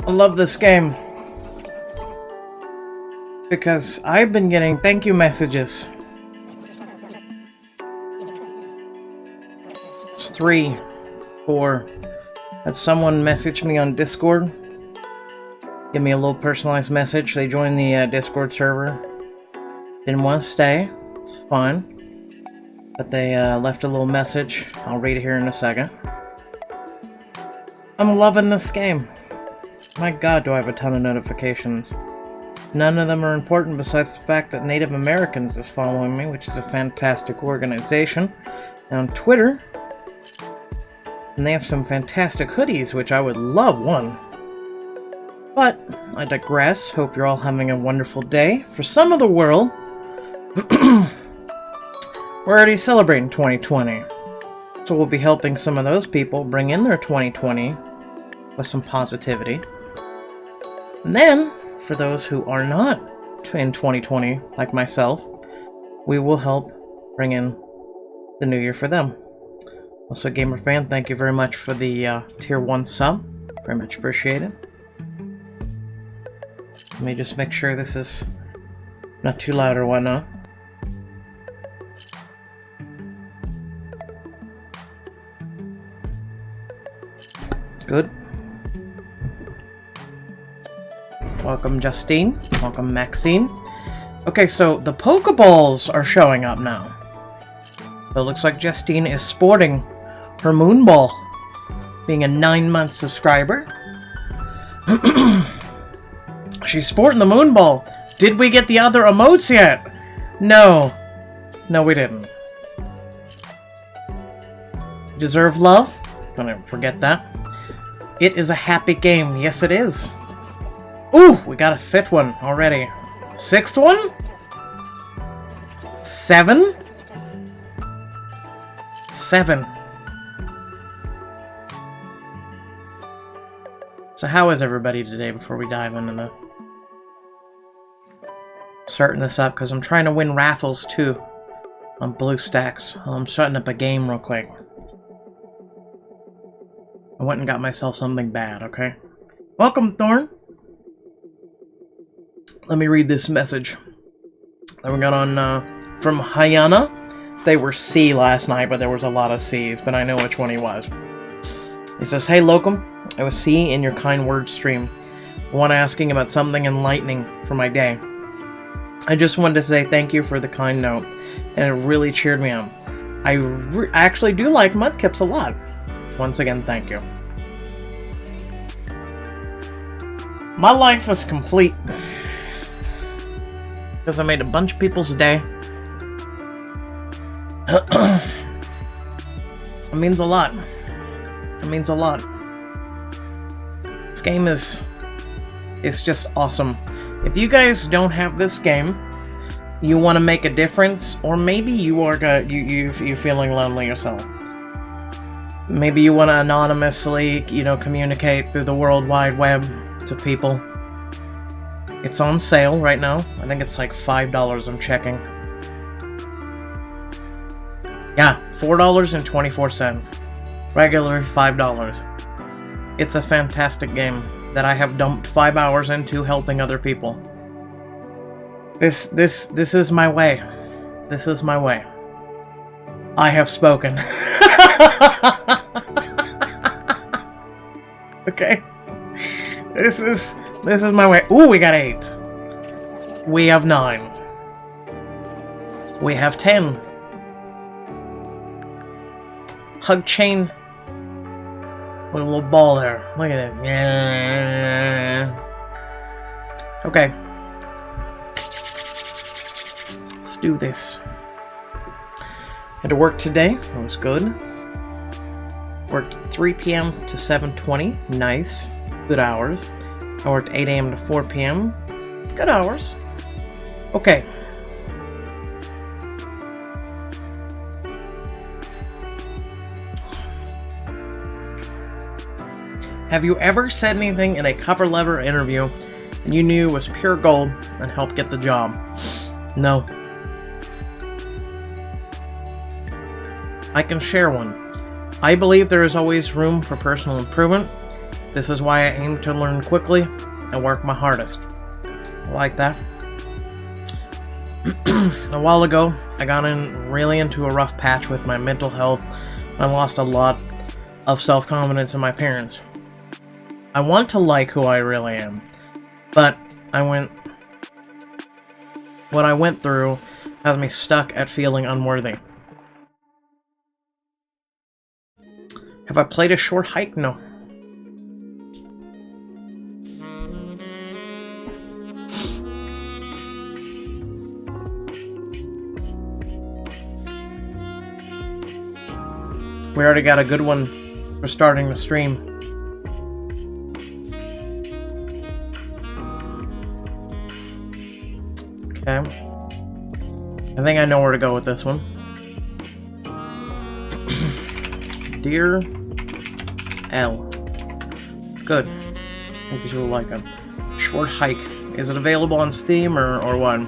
I love this game because I've been getting thank you messages. It's 3, 4. Had someone message me on Discord, give me a little personalized message. They joined the Discord server. Didn't want to stay. It's fine. But they left a little message. I'll read it here in a second. I'm loving this game. My god, do I have a ton of notifications. None of them are important besides the fact that Native Americans is following me, which is a fantastic organization. And on Twitter, and they have some fantastic hoodies, which I would love one. But I digress. Hope you're all having a wonderful day. For some of the world, we're already celebrating 2020. So we'll be helping some of those people bring in their 2020 with some positivity. And then, for those who are not in 2020, like myself, we will help bring in the new year for them. Also, GamerFan, thank you very much for the tier 1 sub. Very much appreciated. Let me just make sure this is not too loud or whatnot. Good. Welcome, Justine. Welcome, Maxine. Okay, so the Pokeballs are showing up now. So it looks like Justine is sporting her moon ball, being a 9-month subscriber. She's sporting the moon ball. Did we get the other emotes yet? No. No, we didn't. Deserve love? Don't forget that. It is a happy game. Yes, it is. Ooh, we got a 5th one already. 6th one? 7? 7. So how is everybody today before we dive into the... starting this up, because I'm trying to win raffles too on BlueStacks. I'm starting up a game real quick. I went and got myself something bad, okay? Welcome, Thorn. Let me read this message that we got on from Hayana. They were C last night, but there was a lot of C's, but I know which one he was. He says, "Hey, Locum, I was C in your kind word stream. One asking about something enlightening for my day. I just wanted to say thank you for the kind note, and it really cheered me up. I actually do like Mudkips a lot. Once again, thank you." My life is complete because I made a bunch of people's day. It means a lot. It means a lot. This game is... it's just awesome. If you guys don't have this game, you want to make a difference, or maybe you are you feeling lonely yourself. Maybe you want to anonymously, communicate through the World Wide Web to people. It's on sale right now. I think it's like $5 I'm checking. Yeah, $4.24. Regular $5. It's a fantastic game that I have dumped 5 hours into helping other people. This is my way. This is my way. I have spoken. Okay. This is my way. Ooh, we got 8. We have 9. We have 10. Hug chain. With a little ball there. Look at it. Yeah. Okay. Let's do this. Had to work today. That was good. Worked 3 p.m. to 7:20. Nice. Good hours. I worked 8 a.m. to 4 p.m. Good hours. Okay. Have you ever said anything in a cover letter interview and you knew was pure gold and helped get the job? No. I can share one. I believe there is always room for personal improvement. This is why I aim to learn quickly and work my hardest. I like that. A while ago, I got really into a rough patch with my mental health. I lost a lot of self-confidence in my parents. I want to like who I really am, but what I went through has me stuck at feeling unworthy. Have I played a short hike? No. We already got a good one for starting the stream. Okay. I think I know where to go with this one. Dear L. It's good. I think you will like it. Short hike. Is it available on Steam or what?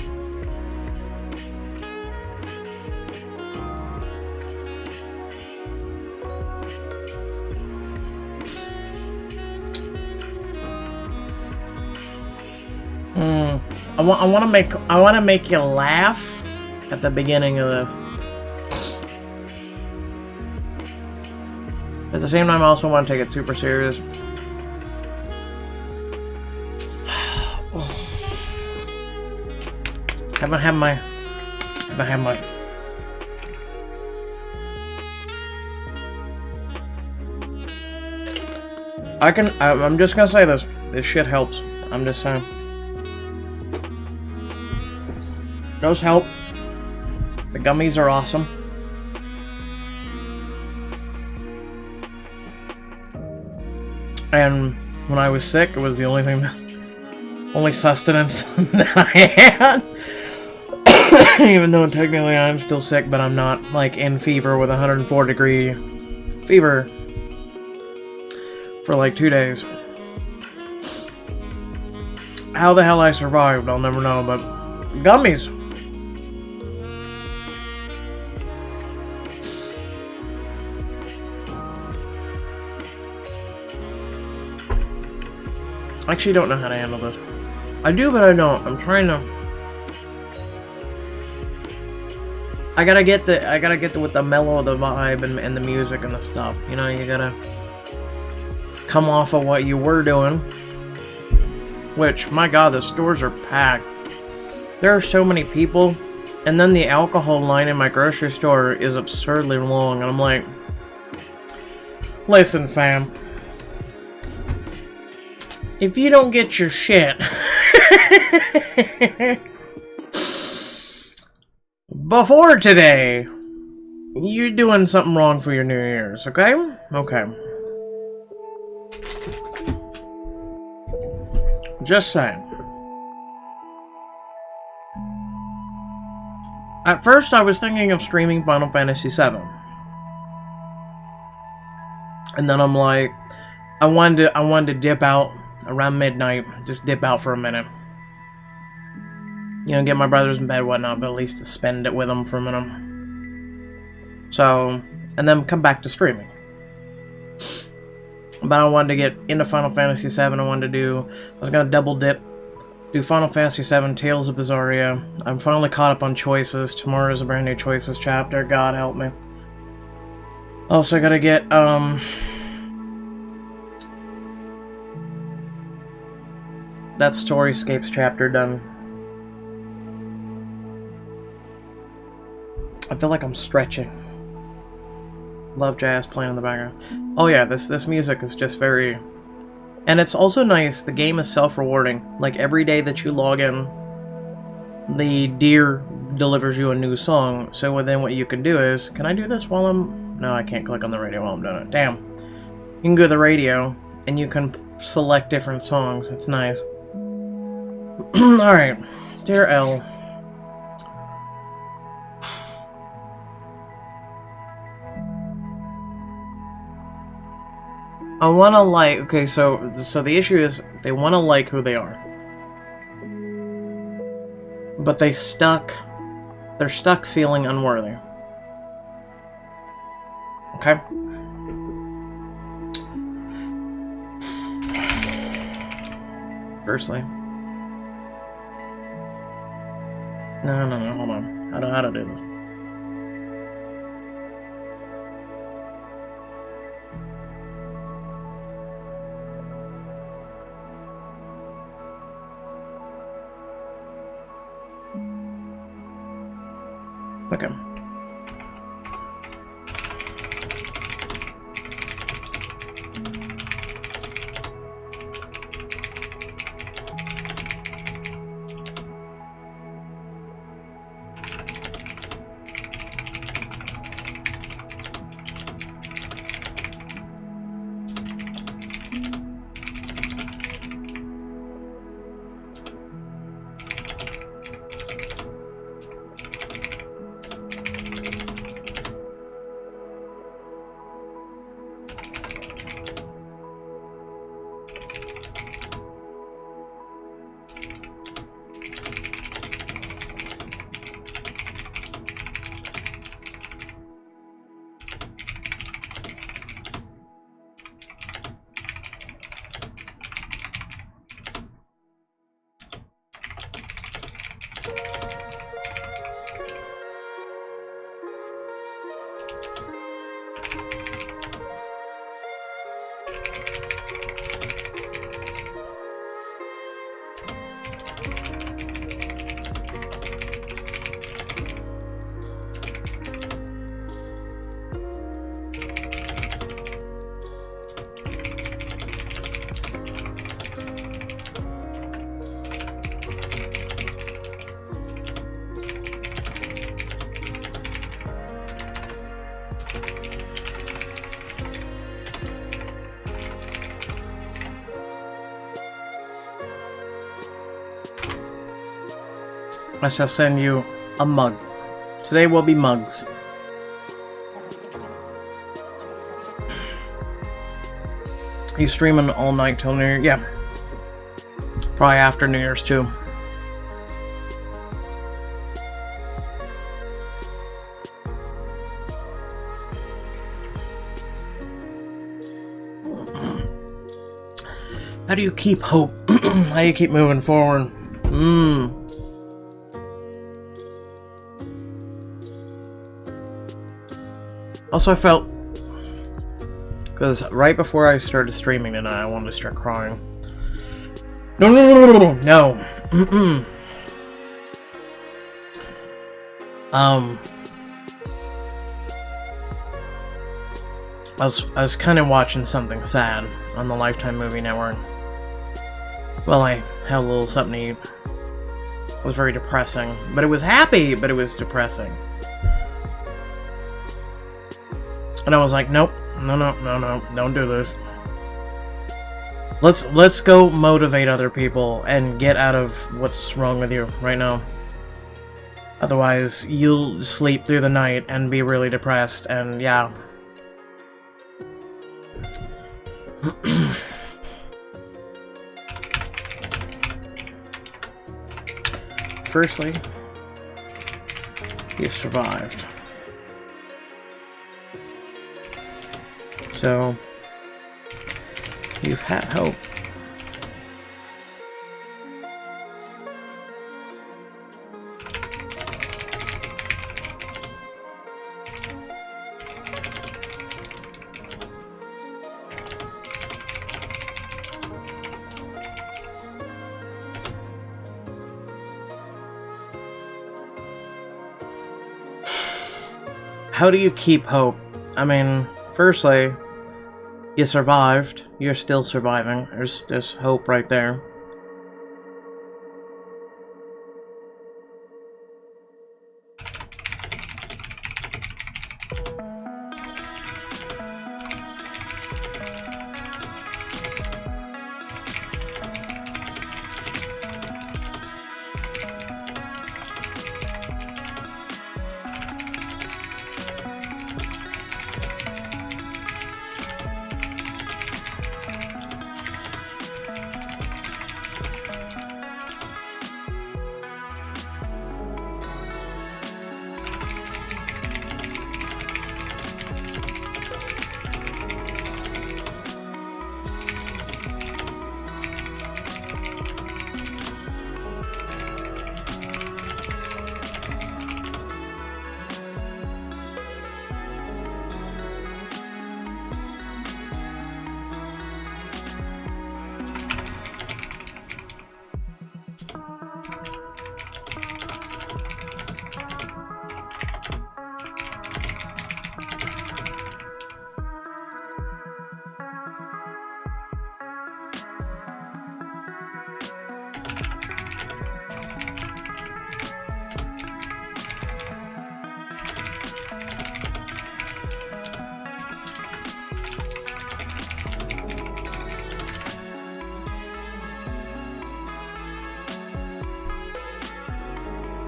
I want to make you laugh at the beginning of this. At the same time, I also want to take it super serious. Haven't had my. I'm just gonna say this. This shit helps. I'm just saying. Those help. The gummies are awesome. And when I was sick, it was the only sustenance that I had. Even though technically I'm still sick, but I'm not like in fever with 104-degree fever for like 2 days. How the hell I survived, I'll never know, but gummies. I actually don't know how to handle this. I do, but I don't. I'm trying to. I gotta get with the mellow of the vibe and the music and the stuff. You know, you gotta come off of what you were doing. Which, my God, the stores are packed. There are so many people, and then the alcohol line in my grocery store is absurdly long, and I'm like, listen, fam. If you don't get your shit before today, you're doing something wrong for your New Year's, okay? Okay. Just saying. At first, I was thinking of streaming Final Fantasy VII. And then I'm like, I wanted to dip out around midnight, just dip out for a minute. You know, get my brothers in bed, whatnot, but at least to spend it with them for a minute. So, and then come back to streaming. But I wanted to get into Final Fantasy VII. I was gonna double dip, do Final Fantasy VII, Tales of Bizarria. I'm finally caught up on Choices. Tomorrow is a brand new Choices chapter. God help me. Also, I gotta get, that Storyscapes chapter done. I feel like I'm stretching. Love jazz playing in the background. Oh yeah, this music is just very... And it's also nice, the game is self-rewarding. Like, every day that you log in, the deer delivers you a new song. So then what you can do is... Can I do this while I'm... No, I can't click on the radio while I'm doing it. Damn. You can go to the radio, and you can select different songs. It's nice. Alright. Dear L. I wanna like... Okay, so the issue is, they wanna like who they are. But they're stuck feeling unworthy. Okay? Firstly. No, hold on. How to do this? Okay. I shall send you a mug. Today will be mugs. You streaming all night till New Year? Yeah. Probably after New Year's too. How do you keep hope? How do you keep moving forward? Also, I felt, because right before I started streaming tonight, I wanted to start crying. No. I was kind of watching something sad on the Lifetime Movie Network. Well, I had a little something to eat. It was very depressing, but it was happy, but it was depressing. And I was like, nope, no, don't do this. Let's go motivate other people and get out of what's wrong with you right now. Otherwise, you'll sleep through the night and be really depressed, and yeah. Firstly, you survived. So, you've had hope. How do you keep hope? I mean, firstly, you survived. You're still surviving. There's hope right there.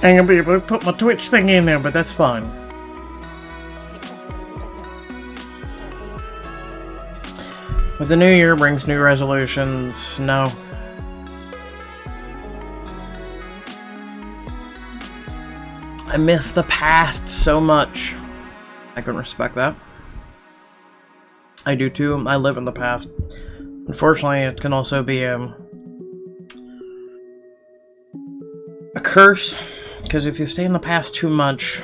I'm gonna be able to put my Twitch thing in there, but that's fine. But the new year brings new resolutions. No. I miss the past so much. I can respect that. I do too. I live in the past. Unfortunately, it can also be a curse, because if you stay in the past too much,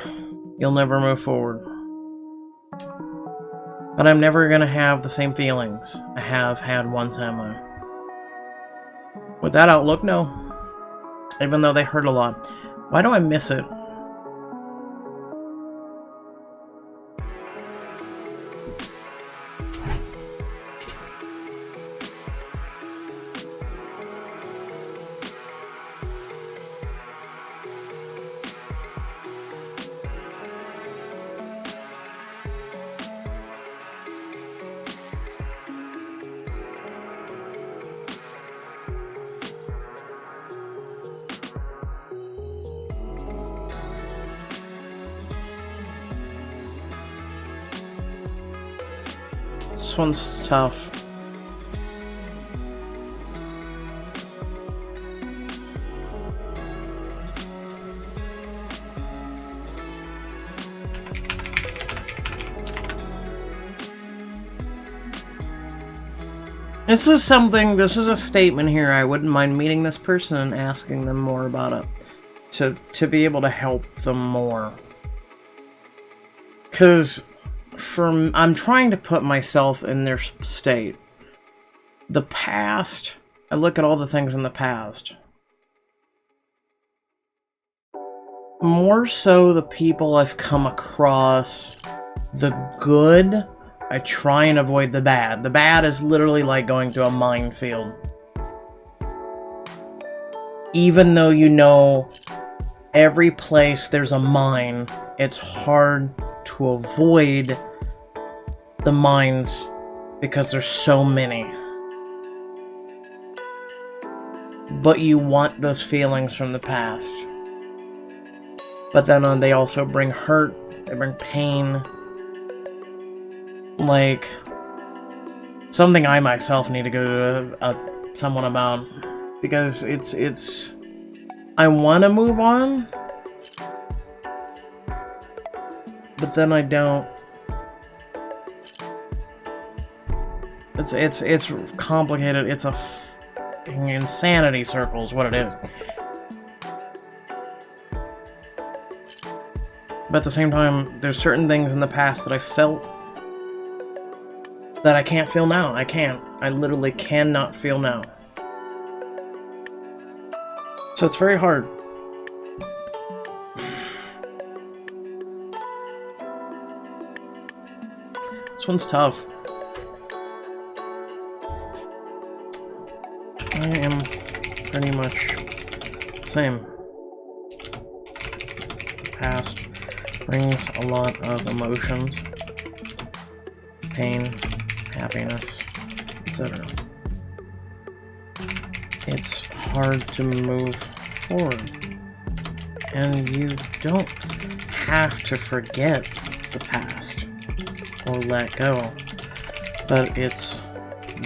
you'll never move forward. But I'm never gonna have the same feelings I have had once, am I? With that outlook, no. Even though they hurt a lot. Why do I miss it? This one's tough. This is a statement here. I wouldn't mind meeting this person and asking them more about it. To be able to help them more. Because I'm trying to put myself in their state. The past, I look at all the things in the past. More so the people I've come across, the good, I try and avoid the bad. The bad is literally like going through a minefield. Even though you know every place there's a mine, it's hard to avoid the mines because there's so many. But you want those feelings from the past. But then they also bring hurt, they bring pain. Like, something I myself need to go to someone about. Because it's I want to move on, but then I don't. It's complicated. It's a f***ing insanity circle is what it is. But at the same time, there's certain things in the past that I felt that I can't feel now. I can't. I literally cannot feel now. So it's very hard. This one's tough. I am pretty much the same. The past brings a lot of emotions, pain, happiness, etc. It's hard to move forward. And you don't have to forget the past or let go, but it's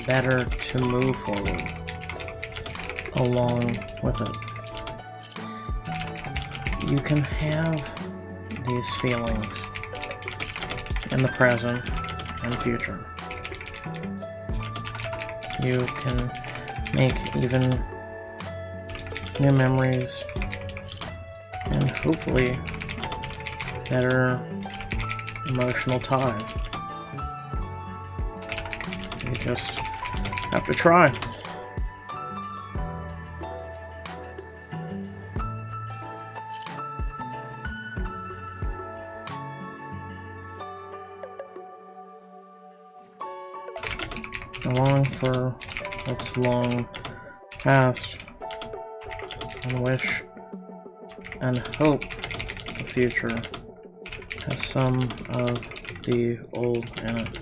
better to move forward along with it. You can have these feelings in the present and future. You can make even new memories and hopefully better emotional ties. You just have to try. Long for what's long past, and wish and hope the future has some of the old in it.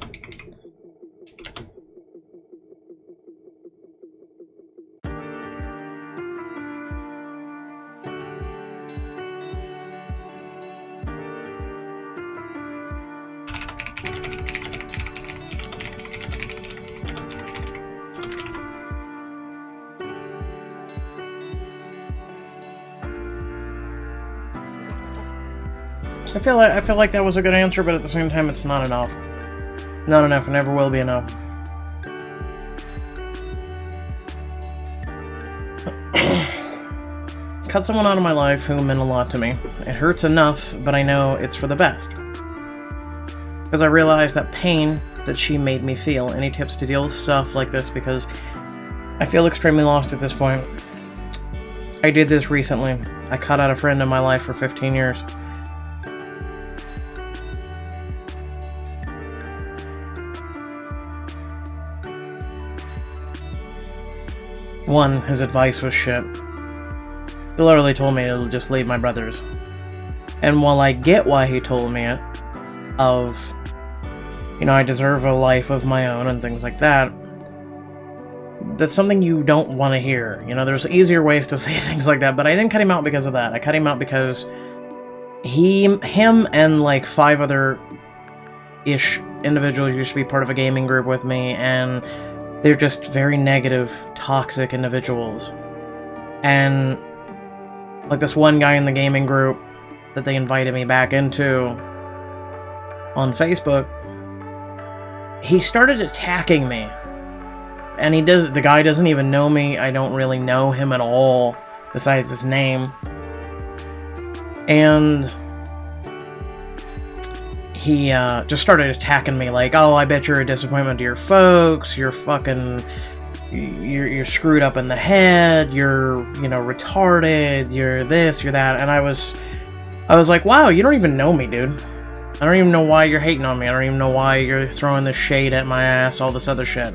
I feel like that was a good answer, but at the same time, it's not enough. Not enough. It never will be enough. Cut someone out of my life who meant a lot to me. It hurts enough, but I know it's for the best. Because I realize that pain that she made me feel. Any tips to deal with stuff like this? Because I feel extremely lost at this point. I did this recently. I cut out a friend in my life for 15 years. One, his advice was shit. He literally told me to just leave my brothers. And while I get why he told me it, of, you know, I deserve a life of my own and things like that, that's something you don't want to hear. You know, there's easier ways to say things like that, but I didn't cut him out because of that. I cut him out because him and like 5 other-ish individuals used to be part of a gaming group with me, and they're just very negative, toxic individuals. And like this one guy in the gaming group that they invited me back into on Facebook, he started attacking me. And the guy doesn't even know me. I don't really know him at all, besides his name. And he just started attacking me like, oh, I bet you're a disappointment to your folks, you're fucking, you're screwed up in the head, you're, you know, retarded, you're this, you're that. And I was like, wow, you don't even know me, dude. I don't even know why you're hating on me. I don't even know why you're throwing this shade at my ass, all this other shit.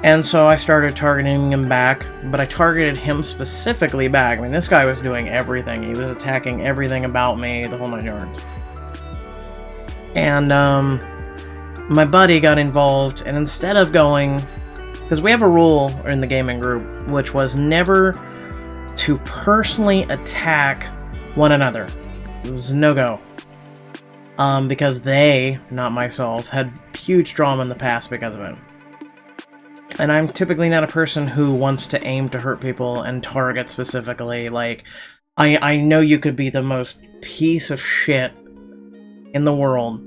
And so I started targeting him back, but I targeted him specifically back. I mean, this guy was doing everything. He was attacking everything about me, the whole 9 yards. And my buddy got involved, and instead of going, because we have a rule in the gaming group, which was never to personally attack one another. It was a no-go. Because they, not myself, had huge drama in the past because of it. And I'm typically not a person who wants to aim to hurt people and target specifically. Like, I know you could be the most piece of shit in the world,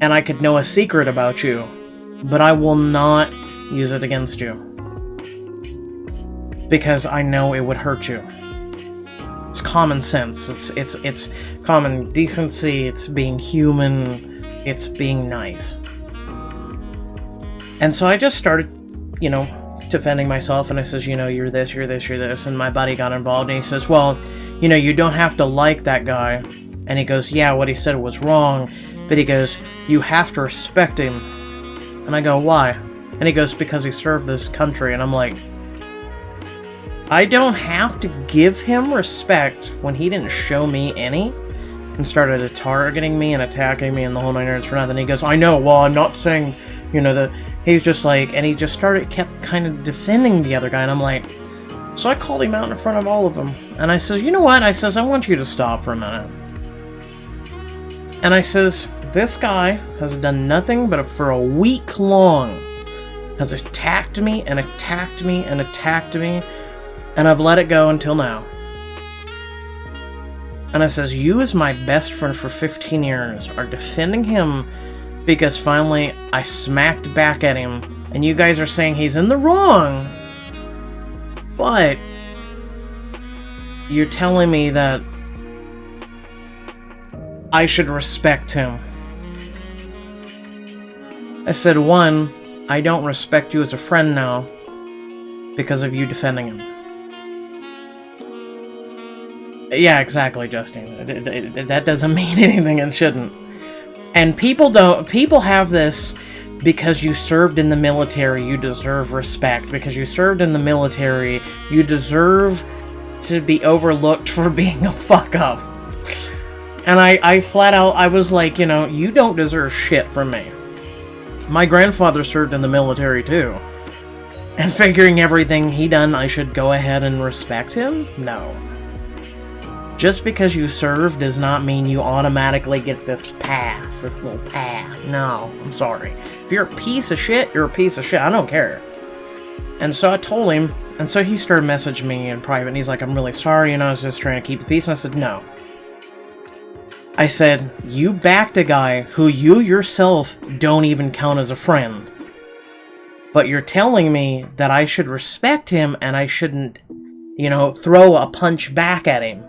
and I could know a secret about you, but I will not use it against you. Because I know it would hurt you. It's common sense. It's common decency. It's being human. It's being nice. And so I just started, you know, defending myself, and I says, you know, you're this, you're this, you're this, and my buddy got involved, and he says, well, you know, you don't have to like that guy. And he goes, yeah, what he said was wrong, but he goes, you have to respect him. And I go, why? And he goes, because he served this country. And I'm like, I don't have to give him respect when he didn't show me any, and started targeting me and attacking me and the whole 9 yards for nothing. He goes, I know, well, I'm not saying, you know, that. He's just like, and he just kept kind of defending the other guy, and I'm like, so I called him out in front of all of them, and I says, you know what, I says, I want you to stop for a minute. And I says, this guy has done nothing but for a week long has attacked me and attacked me and attacked me, and I've let it go until now. And I says, you as my best friend for 15 years are defending him because finally I smacked back at him, and you guys are saying he's in the wrong, but you're telling me that I should respect him. I said, one, I don't respect you as a friend now because of you defending him. Yeah, exactly, Justine. That doesn't mean anything and shouldn't. And people have this, because you served in the military, you deserve respect. Because you served in the military, you deserve to be overlooked for being a fuck-up. And I flat out, I was like, you know, you don't deserve shit from me. My grandfather served in the military too. And figuring everything he done, I should go ahead and respect him? No. Just because you serve does not mean you automatically get this pass, this little pass. No, I'm sorry. If you're a piece of shit, you're a piece of shit. I don't care. And so I told him, and so he started messaging me in private, and he's like, I'm really sorry, and I was just trying to keep the peace. And I said, no. I said, you backed a guy who you yourself don't even count as a friend. But you're telling me that I should respect him and I shouldn't, throw a punch back at him.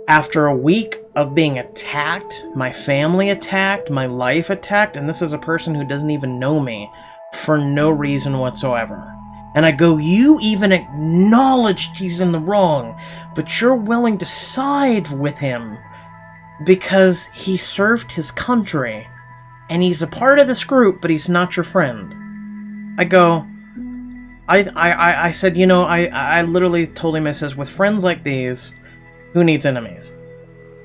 After a week of being attacked, my family attacked, my life attacked, and this is a person who doesn't even know me for no reason whatsoever. And I go, you even acknowledged he's in the wrong, but you're willing to side with him because he served his country, and he's a part of this group, but he's not your friend. I go, I said, I literally told him, I says, with friends like these, who needs enemies?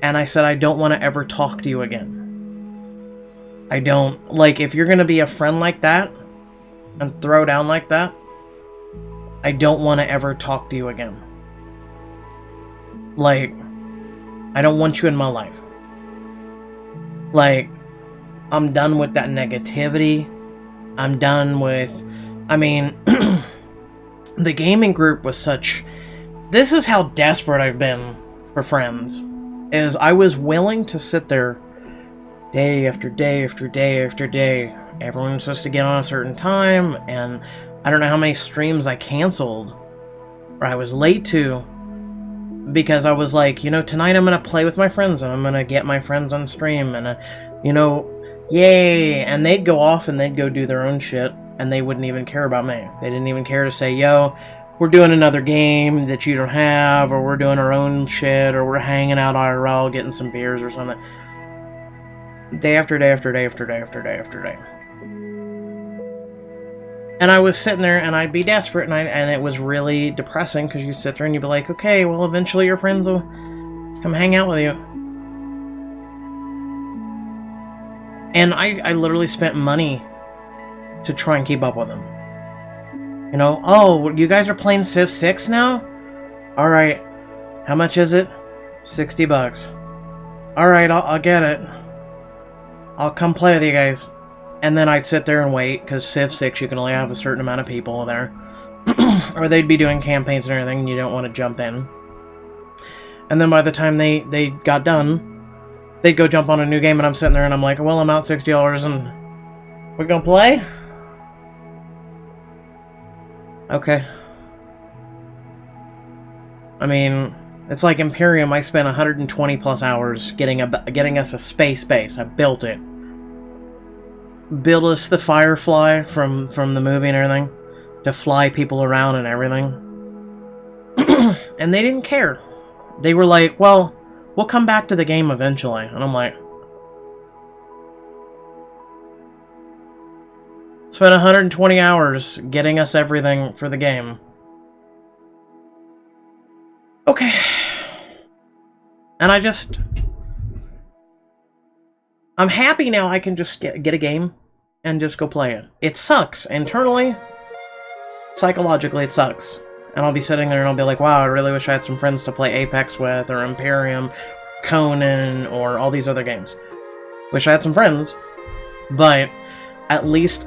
And I said, I don't want to ever talk to you again. I don't, like, if you're going to be a friend like that, and throw down like that, I don't want to ever talk to you again. Like, I don't want you in my life. Like, I'm done with that negativity. I'm done with, the gaming group was such, this is how desperate I've been for friends, is I was willing to sit there day after day after day after day. Everyone's supposed to get on a certain time, and I don't know how many streams I canceled, or I was late to, because I was like, tonight I'm going to play with my friends, and I'm going to get my friends on stream, and, yay, and they'd go off and they'd go do their own shit, and they wouldn't even care about me. They didn't even care to say, yo, we're doing another game that you don't have, or we're doing our own shit, or we're hanging out IRL, getting some beers or something. Day after day after day after day after day after day. And I was sitting there, and I'd be desperate, and it was really depressing, because you'd sit there and you'd be like, okay, well, eventually your friends will come hang out with you. And I literally spent money to try and keep up with them. Oh, you guys are playing Civ 6 now? Alright, how much is it? $60. Alright, I'll get it. I'll come play with you guys. And then I'd sit there and wait, because Civ 6 you can only have a certain amount of people there. Or they'd be doing campaigns and everything, and you don't want to jump in. And then by the time they got done, they'd go jump on a new game, and I'm sitting there and I'm like, well, I'm out $60 and we're gonna play? Okay. It's like Imperium. I spent 120 plus hours getting us a space base. I built it. Built us the Firefly from the movie and everything, to fly people around and everything. And they didn't care. They were like, well, we'll come back to the game eventually. And I'm like, spent 120 hours getting us everything for the game. Okay. And I'm happy now I can just get a game and just go play it. It sucks. Internally, psychologically, it sucks. And I'll be sitting there and I'll be like, wow, I really wish I had some friends to play Apex with, or Imperium, Conan, or all these other games. Wish I had some friends. But at least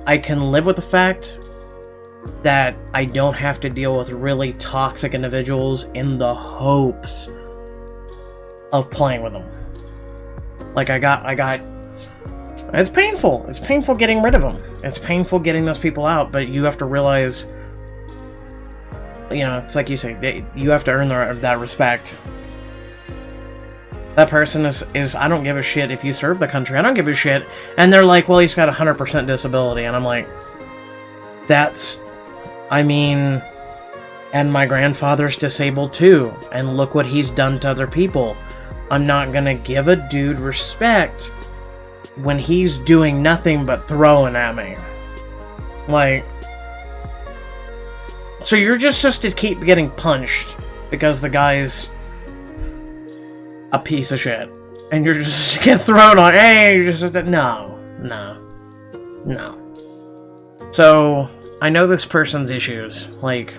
I can live with the fact that I don't have to deal with really toxic individuals in the hopes of playing with them. Like, I got... It's painful. It's painful getting rid of them. It's painful getting those people out, but you have to realize... it's like you say, you have to earn that respect. That person is, I don't give a shit if you serve the country. I don't give a shit. And they're like, well, he's got 100% disability. And I'm like, and my grandfather's disabled too. And look what he's done to other people. I'm not gonna give a dude respect when he's doing nothing but throwing at me. Like, so you're just to keep getting punched because the guy's a piece of shit. And you're just get thrown on, hey, you're just, no. So, I know this person's issues. Like,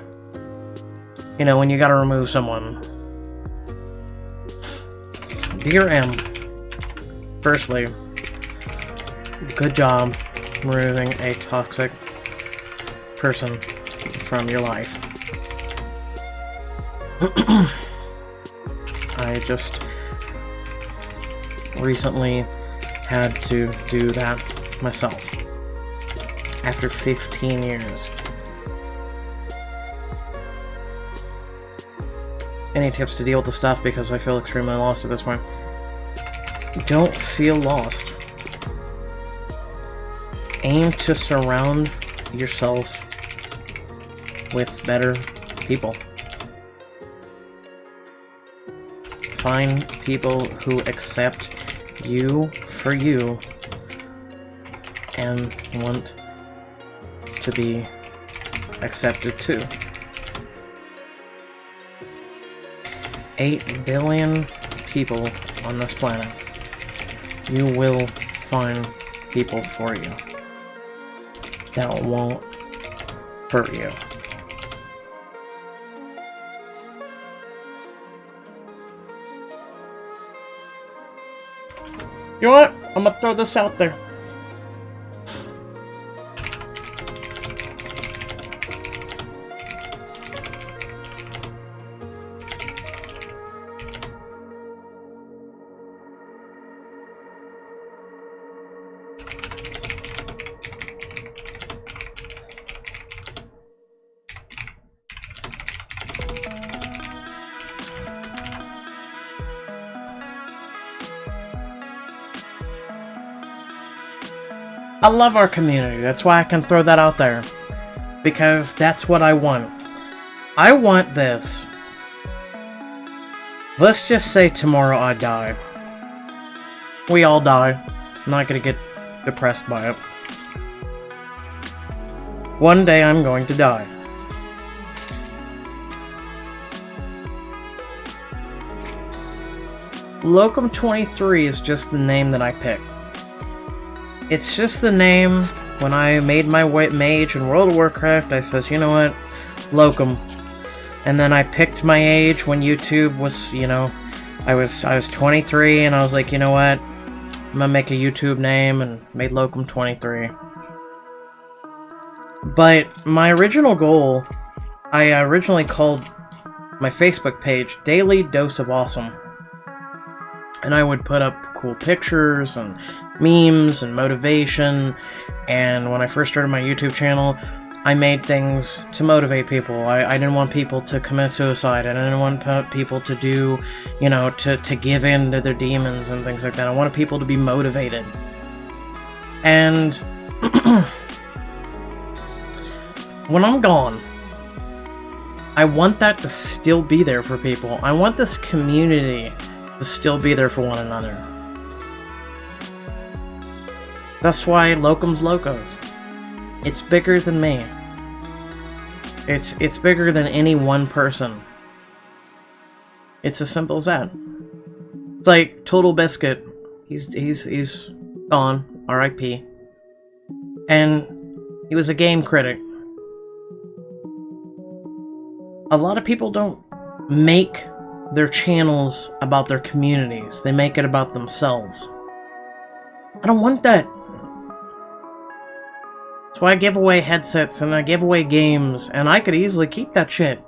when you gotta remove someone. Dear M, firstly, good job removing a toxic person from your life. recently had to do that myself. After 15 years. Any tips to deal with the stuff, because I feel extremely lost at this point? Don't feel lost. Aim to surround yourself with better people. Find people who accept you for you and want to be accepted too. 8 billion people on this planet. You will find people for you that won't hurt you. You know what? I'm gonna throw this out there. I love our community. That's why I can throw that out there. Because that's what I want. I want this. Let's just say tomorrow I die. We all die. I'm not gonna get depressed by it. One day I'm going to die. Locum 23 is just the name that I picked. It's just the name. When I made my mage in World of Warcraft, I says, you know what? Locum. And then I picked my age when YouTube was, you know, I was 23, and I was like, you know what? I'm gonna make a YouTube name, and made Locum 23. But my original goal, I originally called my Facebook page Daily Dose of Awesome. And I would put up cool pictures and memes and motivation. And when I first started my YouTube channel, I made things to motivate people. I didn't want people to commit suicide. I didn't want people to do, you know, to give in to their demons and things like that. I wanted people to be motivated. And when I'm gone, I want that to still be there for people. I want this community to still be there for one another. That's why Locum's Locos. It's bigger than me. It's bigger than any one person. It's as simple as that. It's like Total Biscuit. He's gone. R.I.P. And he was a game critic. A lot of people don't make their channels about their communities. They make it about themselves. I don't want that. That's why I give away headsets and I give away games, and I could easily keep that shit.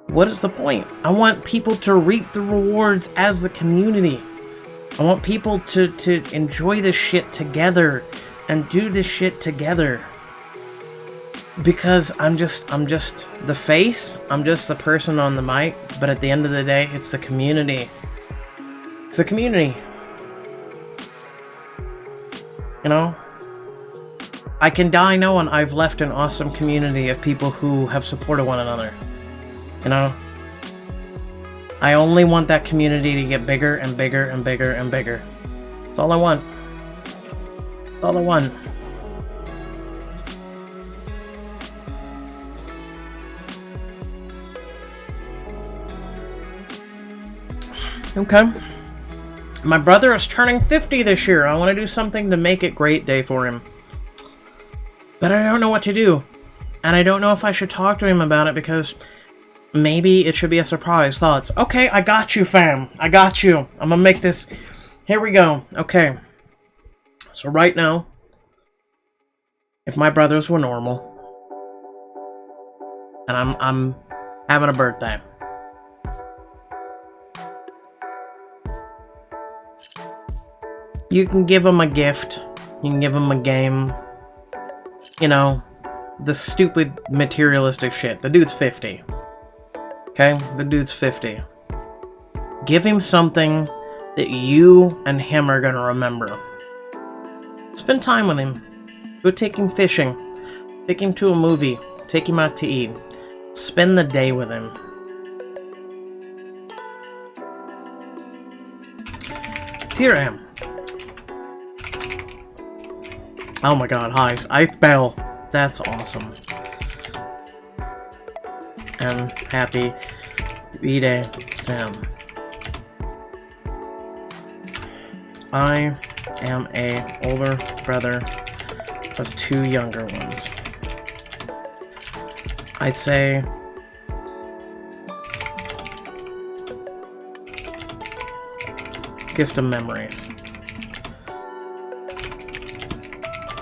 What is the point? I want people to reap the rewards as the community. I want people to enjoy this shit together and do this shit together. Because I'm just the face, I'm just the person on the mic, but at the end of the day, it's the community. It's the community. You know? I can die knowing I've left an awesome community of people who have supported one another. You know? I only want that community to get bigger and bigger and bigger and bigger. That's all I want. That's all I want. Okay. My brother is turning 50 this year. I want to do something to make it great day for him. But I don't know what to do. And I don't know if I should talk to him about it because maybe it should be a surprise. Thoughts? Okay, I got you, fam. I got you. I'm gonna make this. Here we go. Okay. So right now, if my brothers were normal, and I'm having a birthday, You can give him a gift. You can give him a game. You know, the stupid materialistic shit. The dude's 50. Okay? The dude's 50. Give him something that you and him are gonna remember. Spend time with him. Go take him fishing. Take him to a movie. Take him out to eat. Spend the day with him. Dear M. Oh my god, hi. Ith Bell. That's awesome. And happy B-Day, Sam. I am a older brother of 2 younger ones. I'd say gift of memories.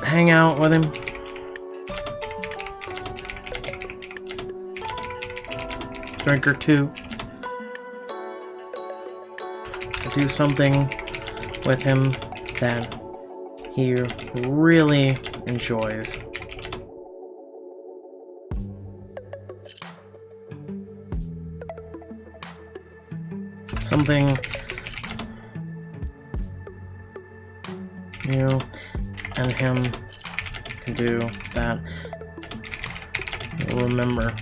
Hang out with him. Drink or 2. Do something with him that he really enjoys. Something you and him can do that you'll remember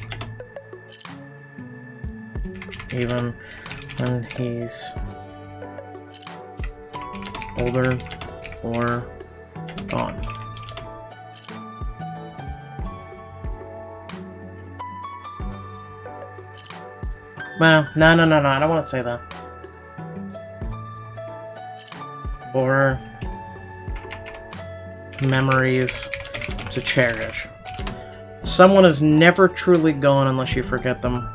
even when he's older or gone. Well, no, I don't want to say that. Or memories to cherish. Someone is never truly gone unless you forget them.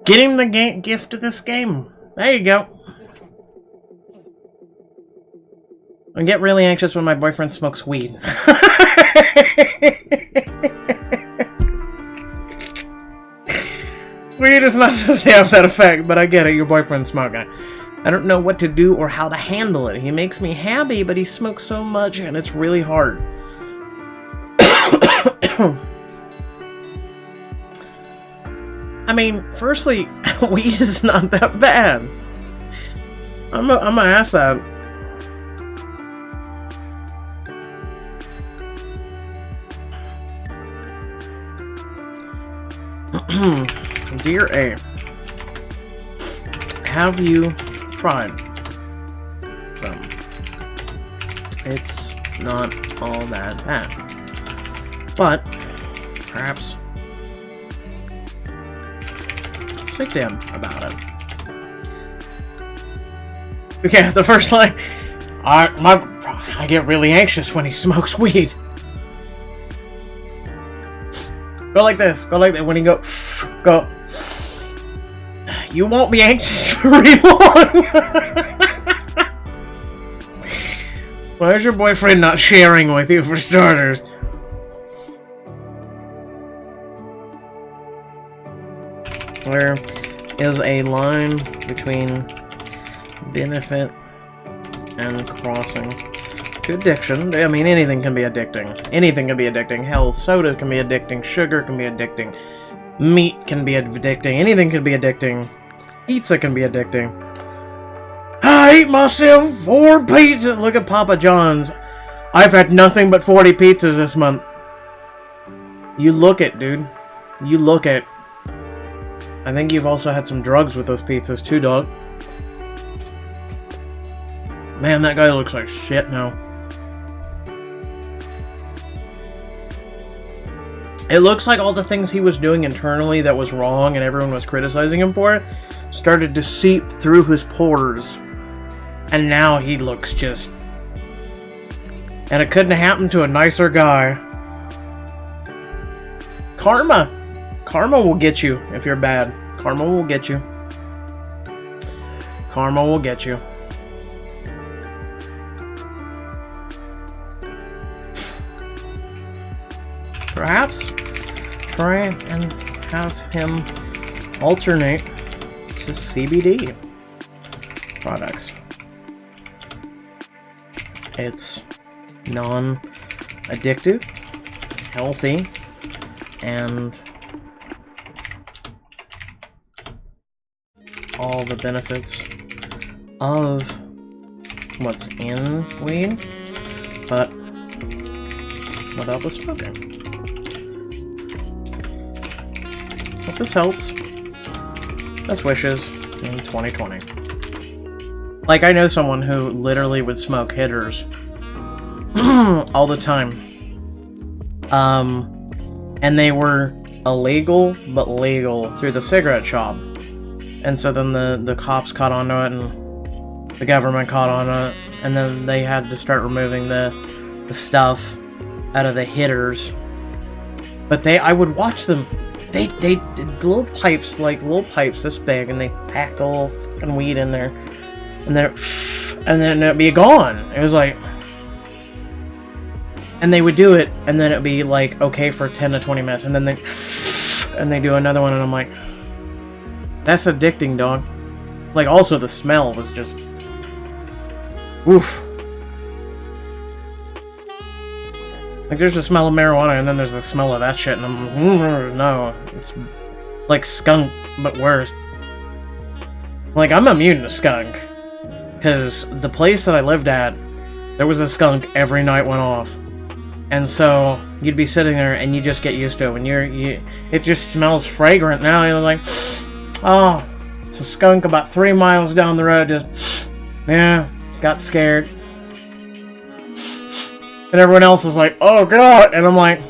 Get him the gift of this game. There you go. I get really anxious when my boyfriend smokes weed. Weed does not just have that effect, but I get it. Your boyfriend's smoking. I don't know what to do or how to handle it. He makes me happy, but he smokes so much, and it's really hard. I mean, firstly, weed is not that bad. I'm gonna ask that. Dear A, have you tried some? It's not all that bad, but perhaps speak to him about it. Okay, the first line. I get really anxious when he smokes weed. Go like this. Go like that. When he go. You won't be anxious very long. Why is your boyfriend not sharing with you, for starters? There is a line between benefit and crossing to addiction. I mean, anything can be addicting. Anything can be addicting. Hell, soda can be addicting. Sugar can be addicting. Meat can be addicting. Anything can be addicting. Pizza can be addicting. I ate myself 4 pizzas. Look at Papa John's. I've had nothing but 40 pizzas this month. You look it, dude. You look it. I think you've also had some drugs with those pizzas too, dog. Man, that guy looks like shit now. It looks like all the things he was doing internally that was wrong and everyone was criticizing him for it started to seep through his pores. And now he looks just... And it couldn't have happened to a nicer guy. Karma! Karma will get you if you're bad. Karma will get you. Karma will get you. Perhaps try and have him alternate to CBD products. It's non-addictive, healthy, and all the benefits of what's in weed, but without the smoking. Hope this helps. Best wishes in 2020. Like, I know someone who literally would smoke hitters all the time. And they were illegal, but legal through the cigarette shop. And so then the cops caught on to it, and the government caught on to it, and then they had to start removing the stuff out of the hitters. But I would watch them. They did little pipes this big, and they packed a little fucking weed in there, and then it'd be gone. It was like, and they would do it, and then it'd be like okay for 10 to 20 minutes, and then they do another one, and I'm like, that's addicting, dog. Like, also the smell was just, oof. Like, there's the smell of marijuana, and then there's the smell of that shit, and I'm no, it's like skunk, but worse. Like, I'm immune to skunk, because the place that I lived at, there was a skunk every night went off, and so you'd be sitting there, and you just get used to it. When it just smells fragrant now. You're like, oh, it's a skunk about 3 miles down the road. Just, yeah, got scared. And everyone else is like, oh god, and I'm like,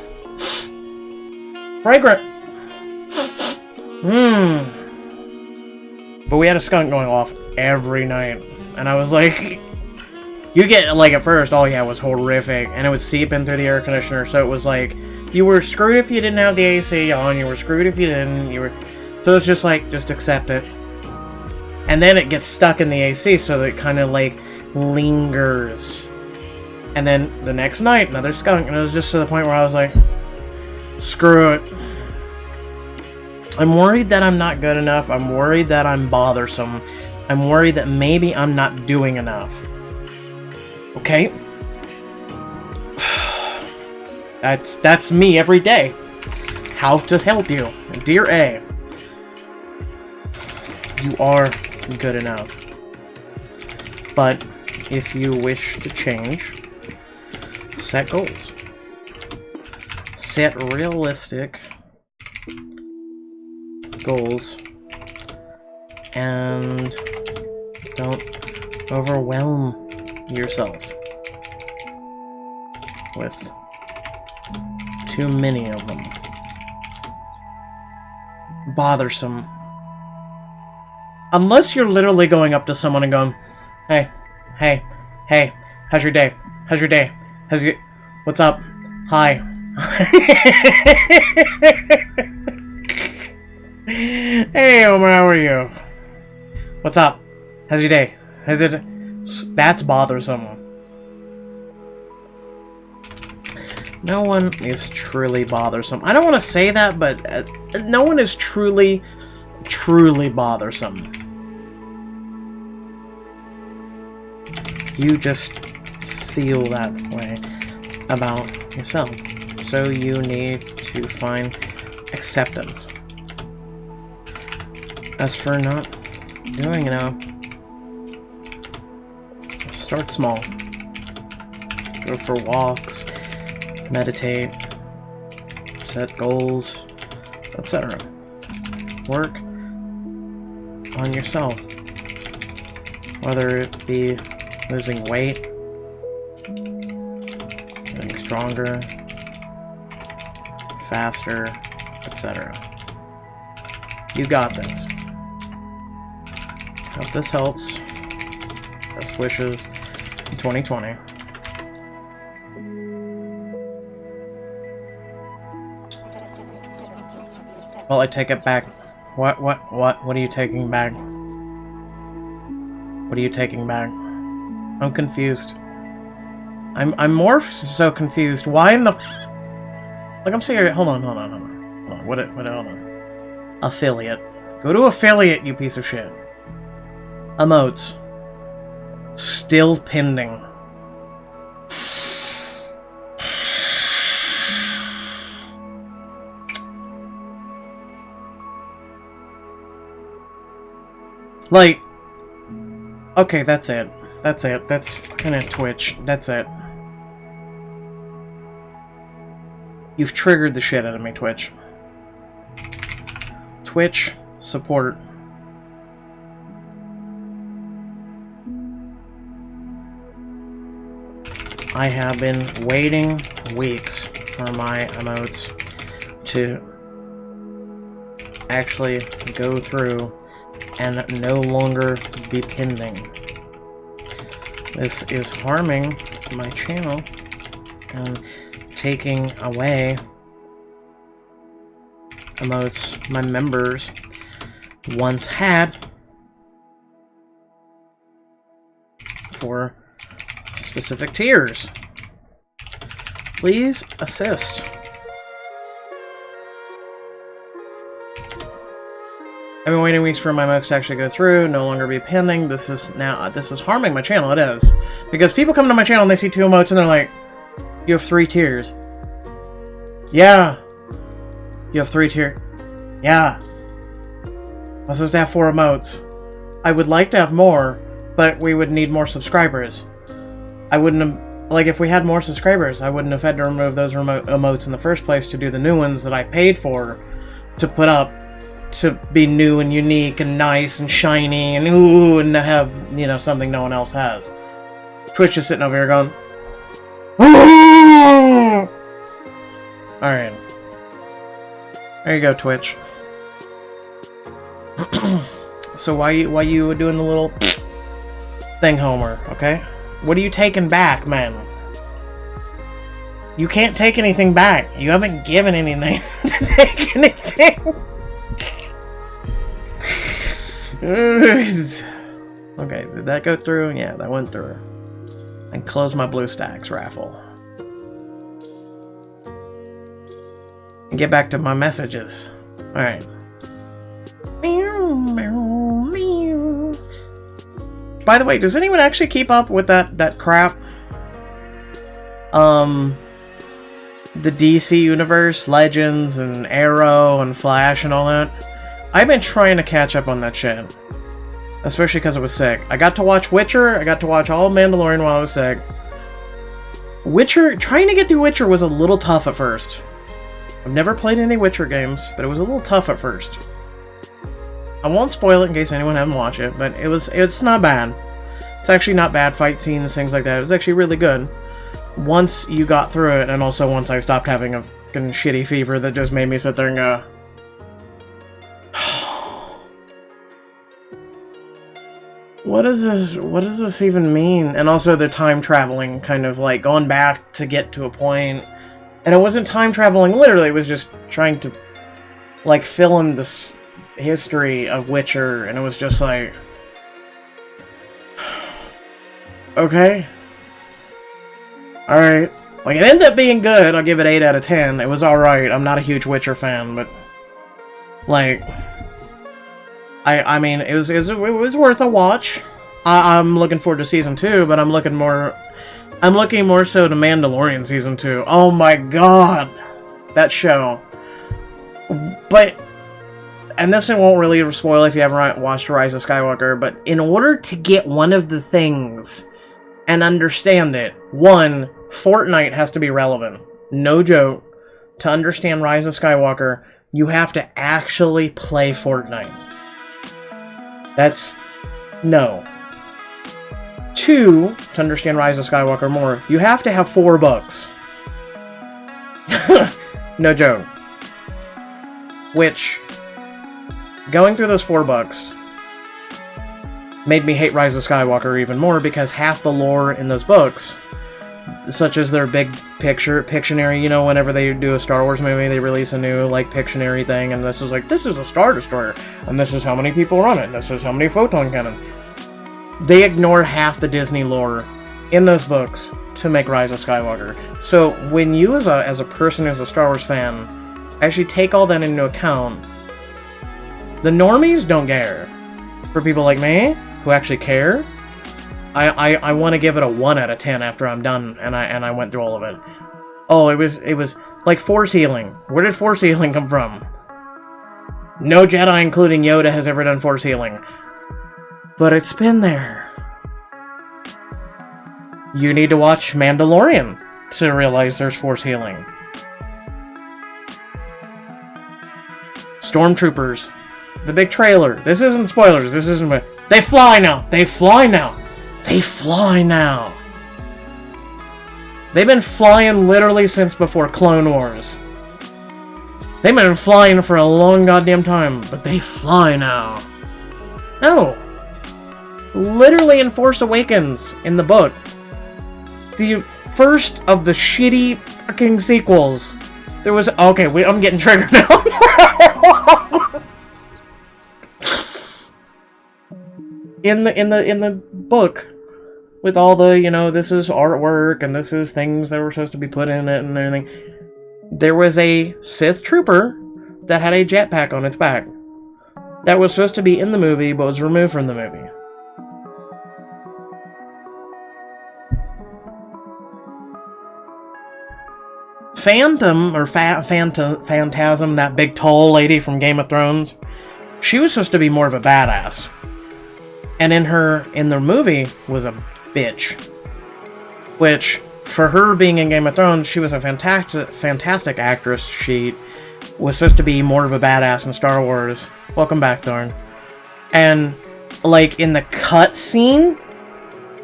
fragrant. But we had a skunk going off every night, and I was like, you get, like, at first, all yeah, it was horrific, and it would seep in through the air conditioner, so it was like, you were screwed if you didn't have the AC on, you were screwed if you didn't, so it's just like, just accept it. And then it gets stuck in the AC, so that it kind of, like, lingers. And then the next night, another skunk, and it was just to the point where I was like, screw it. I'm worried that I'm not good enough. I'm worried that I'm bothersome. I'm worried that maybe I'm not doing enough. Okay? That's me every day. How to help you. Dear A, you are good enough. But if you wish to change, set goals. Set realistic goals. And don't overwhelm yourself with too many of them. Bothersome. Unless you're literally going up to someone and going, hey, how's your day? How's your day? What's up? Hi. Hey, Omar, how are you? What's up? How's your day? That's bothersome. No one is truly bothersome. I don't want to say that, but no one is truly bothersome. You just feel that way about yourself. So you need to find acceptance. As for not doing enough, start small. Go for walks, meditate, set goals, etc. Work on yourself. Whether it be losing weight, getting stronger, faster, etc. You got this. Hope this helps. Best wishes in 2020. Well, I take it back. What are you taking back? What are you taking back? I'm confused. I'm more so confused. Why in the like, I'm serious. Hold on. Hold on. Hold on. Affiliate. Go to affiliate, you piece of shit. Emotes. Still pending. Like, okay, that's it. That's it. That's fucking it, Twitch. That's it. You've triggered the shit out of me, Twitch. Twitch, support. I have been waiting weeks for my emotes to actually go through and no longer be pending. This is harming my channel and taking away emotes my members once had for specific tiers. Please assist. I've been waiting weeks for my emotes to actually go through, no longer be pending. This is harming my channel, it is. Because people come to my channel and they see 2 emotes and they're like, you have 3 tiers. Yeah. You have 3 tiers. Yeah. I'm supposed to have 4 emotes. I would like to have more, but we would need more subscribers. I wouldn't have, like, if we had more subscribers, I wouldn't have had to remove those emotes in the first place to do the new ones that I paid for to put up to be new and unique and nice and shiny and ooh, and to have, you know, something no one else has. Twitch is sitting over here going, ooh! Alright. There you go, Twitch. So why you doing the little thing, Homer, okay? What are you taking back, man? You can't take anything back. You haven't given anything to take anything. Okay, did that go through? Yeah, that went through. And close my BlueStacks raffle. And get back to my messages. Alright. By the way, does anyone actually keep up with that crap? The DC Universe, Legends, and Arrow, and Flash, and all that? I've been trying to catch up on that shit. Especially because I was sick. I got to watch Witcher, I got to watch all of Mandalorian while I was sick. Trying to get through Witcher was a little tough at first. I've never played any Witcher games, but it was a little tough at first. I won't spoil it in case anyone hasn't watched it, but it's not bad. It's actually not bad, fight scenes, things like that. It was actually really good. Once you got through it, and also once I stopped having a fucking shitty fever that just made me sit there and go, what does this even mean? And also the time traveling, kind of like going back to get to a point. And it wasn't time traveling literally, it was just trying to like fill in this history of Witcher, and it was just like, okay, alright. Like, it ended up being good. I'll give it 8 out of 10. It was alright. I'm not a huge Witcher fan, but like, I mean, it was worth a watch. I'm looking forward to Season 2, but I'm looking more so to Mandalorian Season 2. Oh my god! That show. But, and this won't really spoil if you haven't watched Rise of Skywalker, but in order to get one of the things and understand it, one, Fortnite has to be relevant. No joke. To understand Rise of Skywalker, you have to actually play Fortnite. That's... no. 2, to understand Rise of Skywalker more, you have to have 4 books. No joke. Which, going through those 4 books made me hate Rise of Skywalker even more, because half the lore in those books, such as their big Pictionary, you know, whenever they do a Star Wars movie, they release a new, like, Pictionary thing, and this is like, this is a Star Destroyer, and this is how many people run it, this is how many photon cannon. They ignore half the Disney lore in those books to make Rise of Skywalker. So when you, as a person who's a Star Wars fan, actually take all that into account, the normies don't care. For people like me, who actually care, I want to give it a 1 out of 10 after I'm done, and I went through all of it. Oh, it was like force healing. Where did force healing come from? No Jedi, including Yoda, has ever done force healing. But it's been there. You need to watch Mandalorian to realize there's force healing. Stormtroopers. The big trailer. This isn't spoilers. This isn't... They fly now! They fly now! They fly now! They've been flying literally since before Clone Wars. They've been flying for a long goddamn time, but they fly now. No! Literally in Force Awakens, in the book, the first of the shitty fucking sequels, there was... Okay, wait, I'm getting triggered now. In the book, with all the, you know, this is artwork, and this is things that were supposed to be put in it and everything, there was a Sith trooper that had a jetpack on its back. That was supposed to be in the movie, but was removed from the movie. Phantom, or Phantasm, that big tall lady from Game of Thrones, she was supposed to be more of a badass. And in the movie, was a bitch. Which, for her being in Game of Thrones, she was a fantastic actress. She was supposed to be more of a badass in Star Wars. Welcome back, Thorn. And, like, in the cut scene,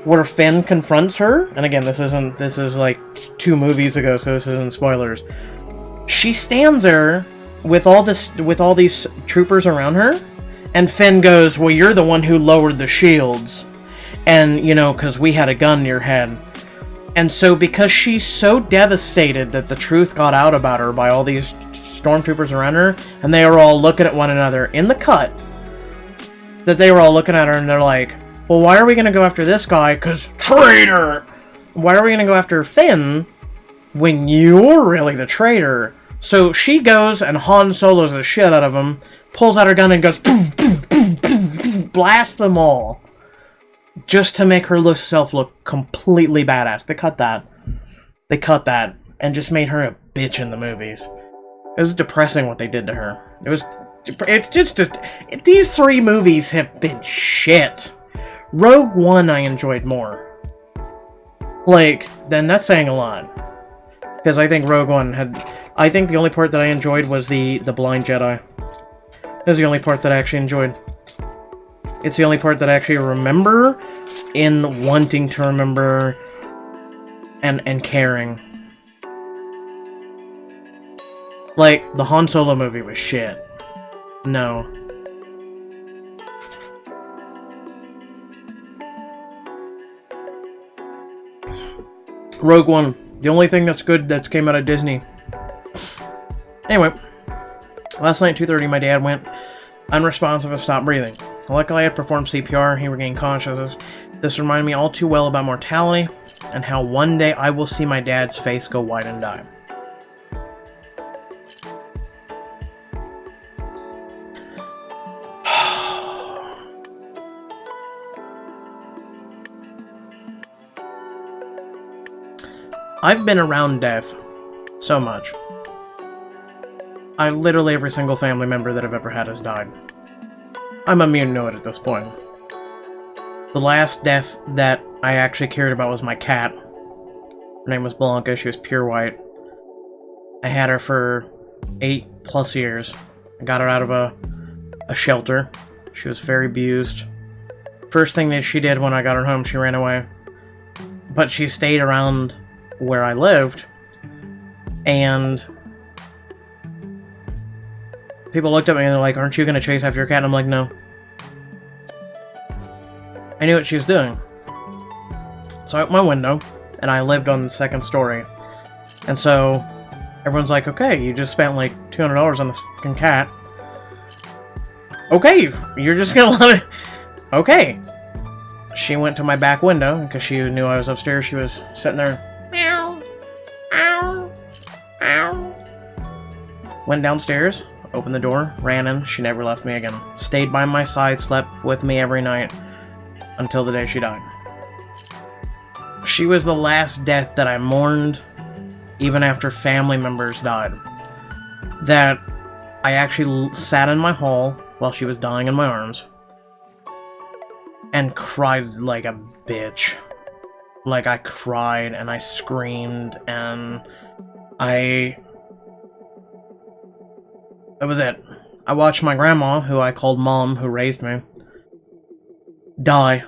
where Finn confronts her, and again, this is like 2 movies ago, so this isn't spoilers. She stands there with all these troopers around her, and Finn goes, well, you're the one who lowered the shields, and, you know, because we had a gun in your head. And so, because she's so devastated that the truth got out about her by all these stormtroopers around her, and they were all looking at one another in the cut, that they were all looking at her, and they're like, well, why are we going to go after this guy? Because traitor! Why are we going to go after Finn when you're really the traitor? So she goes and Han Solos the shit out of him, pulls out her gun and goes, poof, poof, poof, poof, poof, blast them all. Just to make herself look completely badass. They cut that. They cut that and just made her a bitch in the movies. It was depressing what they did to her. It's just, these 3 movies have been shit. Rogue One I enjoyed more. Like, then that's saying a lot. Because I think Rogue One I think the only part that I enjoyed was the Blind Jedi. That was the only part that I actually enjoyed. It's the only part that I actually remember in wanting to remember and caring. Like, the Han Solo movie was shit. No. Rogue One. The only thing that's good that's came out of Disney. Anyway. Last night at 2:30 my dad went unresponsive and stopped breathing. Luckily I had performed CPR, he regained consciousness. This reminded me all too well about mortality, and how one day I will see my dad's face go white and die. I've been around death so much. Literally every single family member that I've ever had has died. I'm immune to it at this point. The last death that I actually cared about was my cat. Her name was Blanca, she was pure white. I had her for 8+ years. I got her out of a shelter. She was very abused. First thing that she did when I got her home, she ran away. But she stayed around where I lived, and people looked at me and they're like, aren't you going to chase after your cat? And I'm like, no. I knew what she was doing. So I opened my window, and I lived on the second story. And so everyone's like, okay, you just spent like $200 on this fucking cat. Okay, you're just gonna let it... Okay. She went to my back window, because she knew I was upstairs. She was sitting there. Meow. Ow. Ow. Went downstairs, opened the door, ran in. She never left me again. Stayed by my side, slept with me every night, until the day she died. She was the last death that I mourned, even after family members died. That I actually sat in my hall while she was dying in my arms and cried like a bitch. Like, I cried and I screamed and that was it. I watched my grandma, who I called Mom, who raised me, die.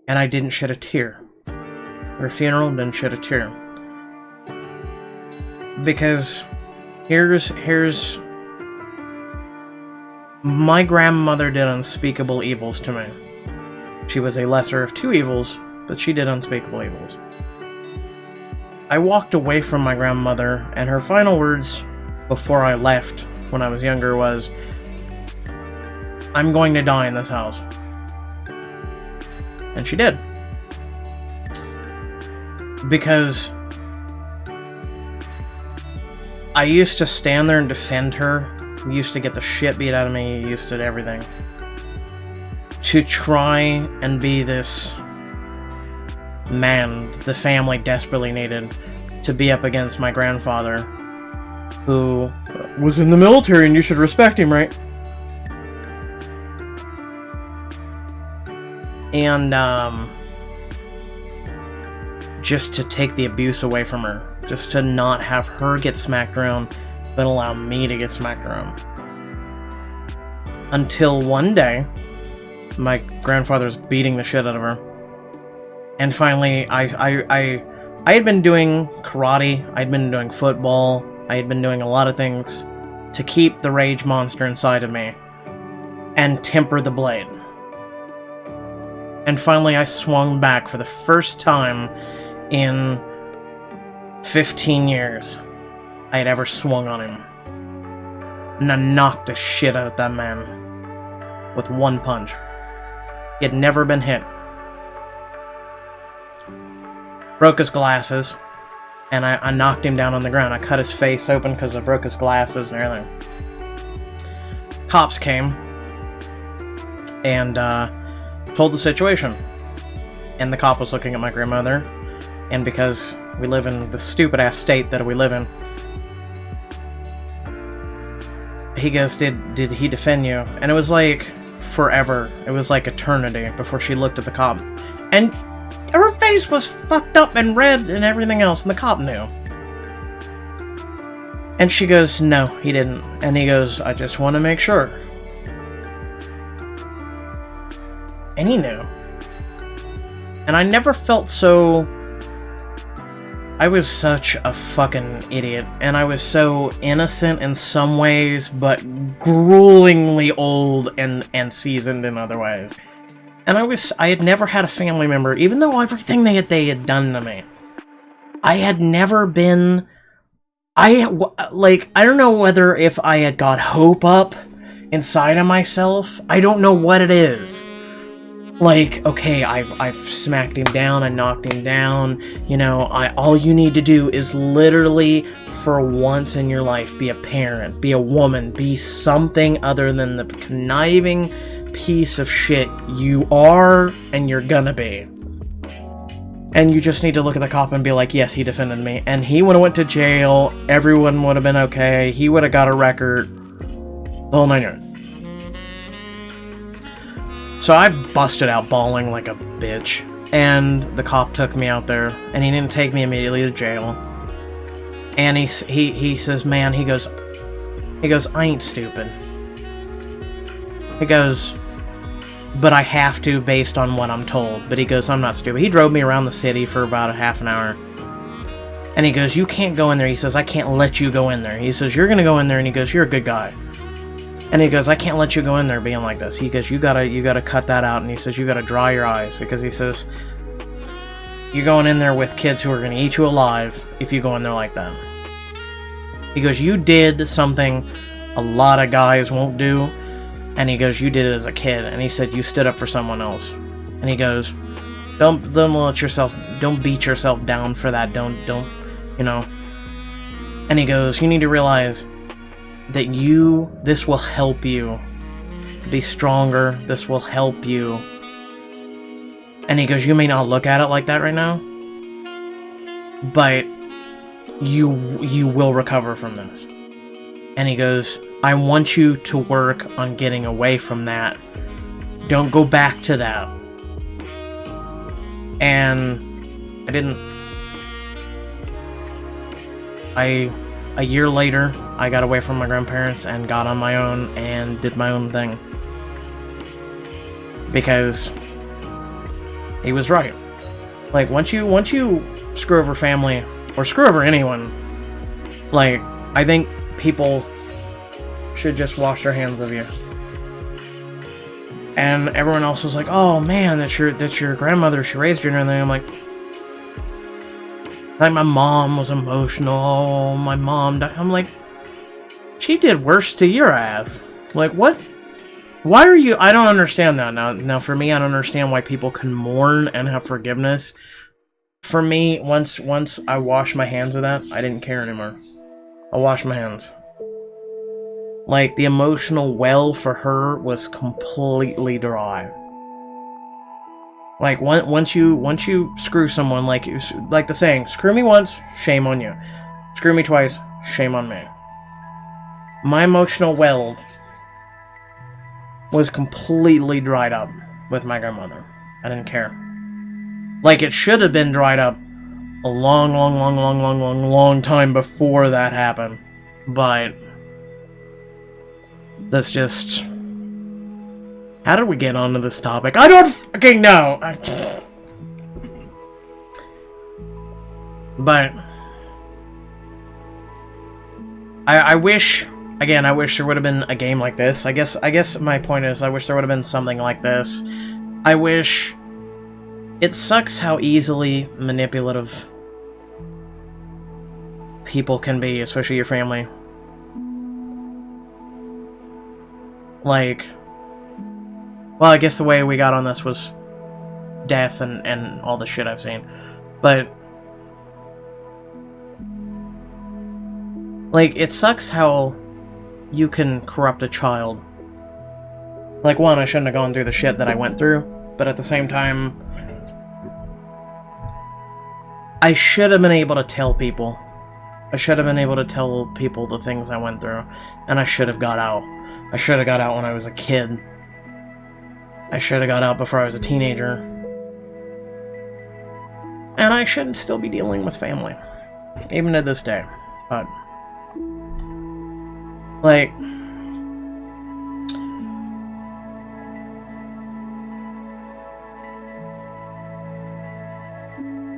And I didn't shed a tear. Her funeral, didn't shed a tear. Because here's my grandmother did unspeakable evils to me. She was a lesser of two evils, but she did unspeakable evils. I walked away from my grandmother, and her final words before I left when I was younger was, "I'm going to die in this house." And she did. Because I used to stand there and defend her. Used to get the shit beat out of me. Used to everything. To try and be this man the family desperately needed to be up against my grandfather, who was in the military, and you should respect him, right? And just to take the abuse away from her, just to not have her get smacked around, but allow me to get smacked around. Until one day, my grandfather was beating the shit out of her, and finally, I had been doing karate, I'd been doing football, I had been doing a lot of things to keep the rage monster inside of me and temper the blade. And finally, I swung back for the first time in 15 years I had ever swung on him. And I knocked the shit out of that man with one punch. He had never been hit. Broke his glasses, and I knocked him down on the ground. I cut his face open because I broke his glasses and everything. Cops came and told the situation. And the cop was looking at my grandmother, and because we live in the stupid-ass state that we live in, he goes, did he defend you? And it was like forever. It was like eternity before she looked at the cop. And her face was fucked up and red and everything else, and the cop knew. And she goes, no, he didn't. And he goes, I just want to make sure. And he knew. And I never felt so... I was such a fucking idiot, and I was so innocent in some ways, but gruelingly old and seasoned in other ways. And I had never had a family member, even though everything they had done to me. I had never been... I don't know whether if I had got hope up inside of myself. I don't know what it is. Like, okay, I've smacked him down, I knocked him down, you know, all you need to do is literally, for once in your life, be a parent, be a woman, be something other than the conniving piece of shit you are and you're gonna be. And you just need to look at the cop and be like, yes, he defended me, and he would have went to jail, everyone would have been okay, he would have got a record, the whole 9 yards. So I busted out bawling like a bitch, and the cop took me out there, and he didn't take me immediately to jail. And he says, man, he goes, I ain't stupid. He goes, but I have to based on what I'm told. But he goes, I'm not stupid. He drove me around the city for about a half an hour. And he goes, you can't go in there. He says, I can't let you go in there. He says, you're gonna go in there, and he goes, you're a good guy. And he goes, I can't let you go in there being like this. He goes, you gotta cut that out. And he says, you gotta dry your eyes. Because he says, you're going in there with kids who are going to eat you alive if you go in there like that. He goes, you did something a lot of guys won't do. And he goes, you did it as a kid. And he said, you stood up for someone else. And he goes, don't beat yourself down for that. Don't, you know. And he goes, you need to realize that this will help you be stronger. This will help you. And he goes, you may not look at it like that right now, but you will recover from this. And he goes, I want you to work on getting away from that. Don't go back to that. And a year later, I got away from my grandparents and got on my own and did my own thing. Because he was right. Like, once you screw over family, or screw over anyone, like, I think people should just wash their hands of you. And everyone else was like, oh man, that's your grandmother, she raised you and everything. I'm like, my mom was emotional, my mom died. I'm like, she did worse to your ass. Like, what? Why are you... I don't understand that. Now for me, I don't understand why people can mourn and have forgiveness. For me, once I washed my hands of that, I didn't care anymore. I washed my hands. Like, the emotional well for her was completely dry. Like, once you screw someone, like the saying, screw me once, shame on you. Screw me twice, shame on me. My emotional well was completely dried up with my grandmother. I didn't care. Like, it should have been dried up a long time before that happened. But that's just... How did we get onto this topic? I don't fucking know! But I wish... Again, I wish there would have been a game like this. I guess my point is, I wish there would have been something like this. I wish... It sucks how easily manipulative people can be, especially your family. Like... Well, I guess the way we got on this was death and all the shit I've seen. But... Like, it sucks how you can corrupt a child. Like, one, I shouldn't have gone through the shit that I went through, but at the same time, I should have been able to tell people. I should have been able to tell people the things I went through, and I should have got out. I should have got out when I was a kid. I should have got out before I was a teenager. And I shouldn't still be dealing with family, even to this day. But... Like,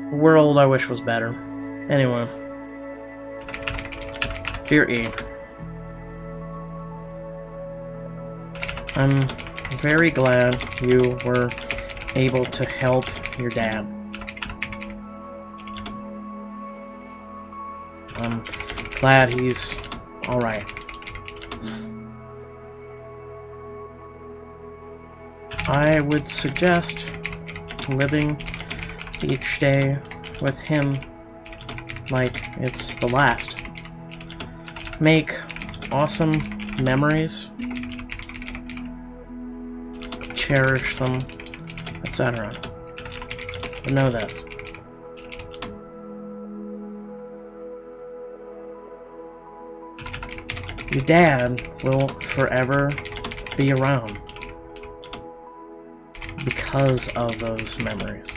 the world I wish was better. Anyway, dear E, I'm very glad you were able to help your dad. I'm glad he's alright. I would suggest living each day with him like it's the last. Make awesome memories, cherish them, etc. But know this. Your dad will forever be around because of those memories.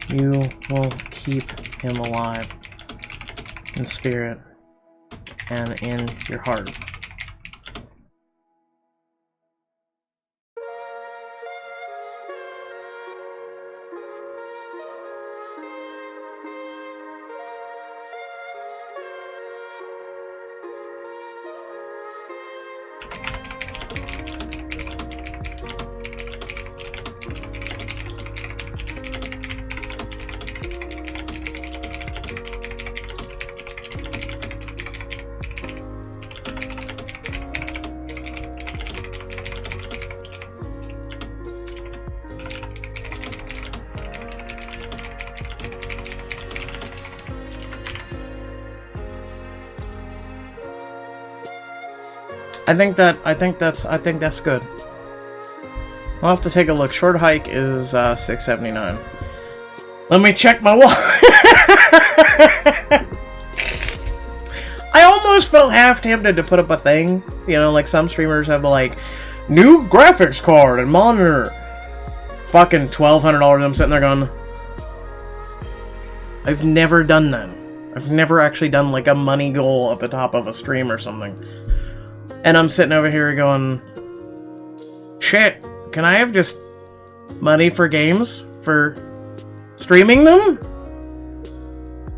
You will keep him alive in spirit and in your heart. I think that's good. I'll have to take a look. Short hike is $6.79. Let me check my wallet. I almost felt half tempted to put up a thing. You know, like some streamers have like new graphics card and monitor. Fucking $1,200. I'm sitting there going, I've never done that. I've never actually done like a money goal at the top of a stream or something. And I'm sitting over here going, shit, can I have just money for games? For streaming them?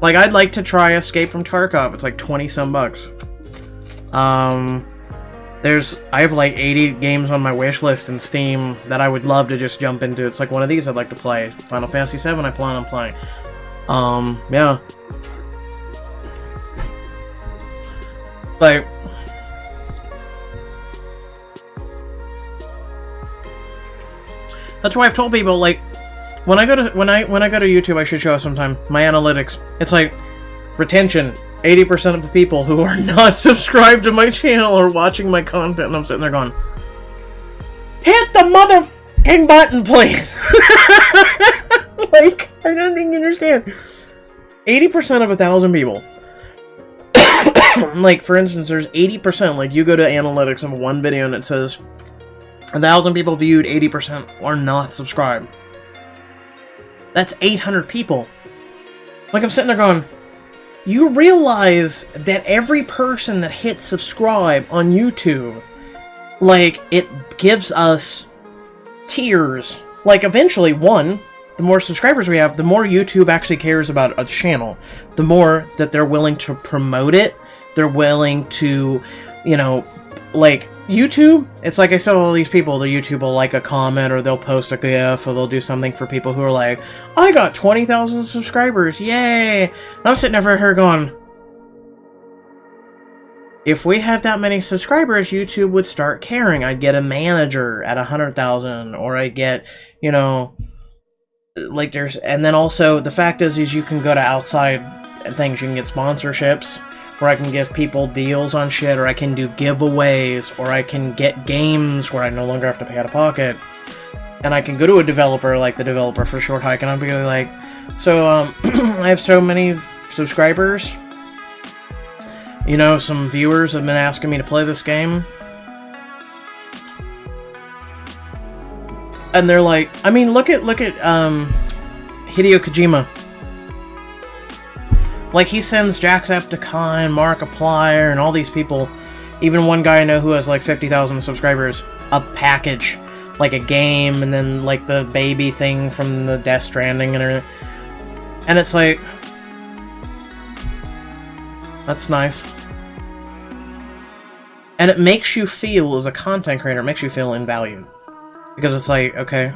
Like, I'd like to try Escape from Tarkov. It's like 20 some bucks. I have like 80 games on my wish list in Steam that I would love to just jump into. It's like one of these I'd like to play. Final Fantasy VII I plan on playing. Yeah. Like, that's why I've told people, like, when I go to YouTube, I should show sometime my analytics. It's like retention. 80% of the people who are not subscribed to my channel are watching my content, and I'm sitting there going, hit the motherfucking button, please. Like, I don't think you understand. 80% of 1,000 people. Like, for instance, there's 80%. Like, you go to analytics of one video and it says 1,000 people viewed, 80% are not subscribed. That's 800 people. Like, I'm sitting there going, you realize that every person that hits subscribe on YouTube, like, it gives us tiers. Like, eventually, one, the more subscribers we have, the more YouTube actually cares about a channel. The more that they're willing to promote it, they're willing to, you know, like, YouTube, it's like I saw all these people, the YouTube will like a comment, or they'll post a GIF, or they'll do something for people who are like, I got 20,000 subscribers, yay! And I'm sitting over here going, if we had that many subscribers, YouTube would start caring. I'd get a manager at 100,000, or I'd get, you know, like there's, and then also, the fact is you can go to outside things, you can get sponsorships, where I can give people deals on shit, or I can do giveaways, or I can get games where I no longer have to pay out of pocket. And I can go to a developer, like the developer for Short Hike, and I'll be like, so, I have so many subscribers. You know, some viewers have been asking me to play this game. And they're like, I mean, look at, Hideo Kojima. Like, he sends Jacksepticeye, Markiplier, and all these people, even one guy I know who has like 50,000 subscribers, a package, like a game, and then like the baby thing from the Death Stranding and everything. And it's like, that's nice. And it makes you feel, as a content creator, it makes you feel invalued. Because it's like, okay,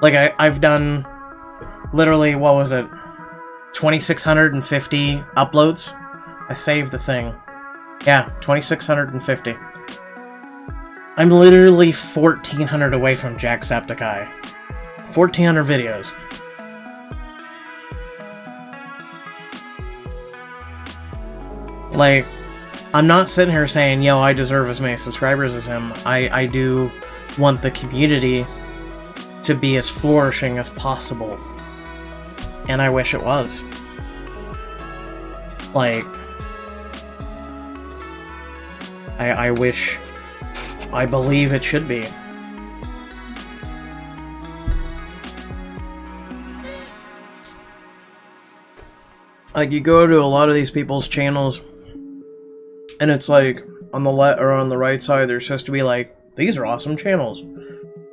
like I've done, literally, what was it? 2,650 uploads. I saved the thing. Yeah, 2,650. I'm literally 1,400 away from Jacksepticeye. 1,400 videos. Like, I'm not sitting here saying, yo, I deserve as many subscribers as him. I do want the community to be as flourishing as possible. And I wish it was. Like, I wish, I believe it should be. Like, you go to a lot of these people's channels, and it's like, on the left or on the right side, there's supposed to be like, these are awesome channels.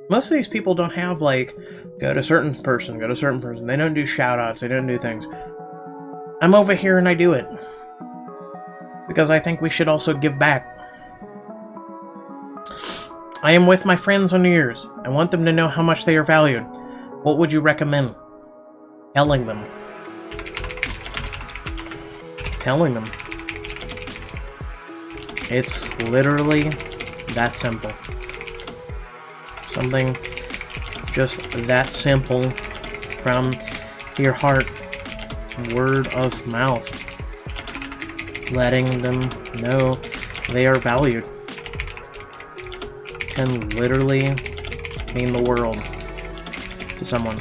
Most of these people don't have, like, go to certain person, go to certain person. They don't do shoutouts, they don't do things. I'm over here and I do it. Because I think we should also give back. I am with my friends on New Year's. I want them to know how much they are valued. What would you recommend? Telling them. Telling them. It's literally that simple. Something just that simple from your heart. Word of mouth. Letting them know they are valued. can literally mean the world to someone.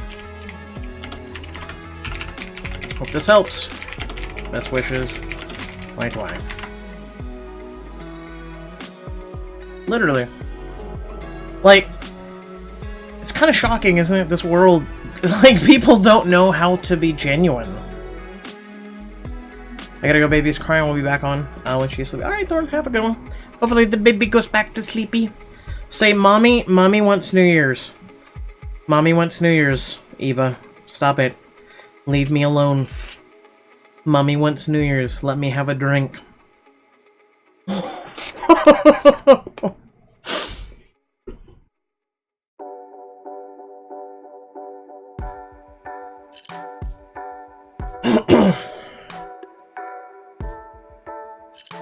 Hope this helps. Best wishes, 2020. Literally. Like, it's kind of shocking, isn't it? This world, like, people don't know how to be genuine. I gotta go, baby's crying. We'll be back on when she's sleeping. Alright, Thorn, have a good one. Hopefully the baby goes back to sleepy. Say, Mommy wants New Year's. Mommy wants New Year's, Eva. Stop it. Leave me alone. Mommy wants New Year's. Let me have a drink.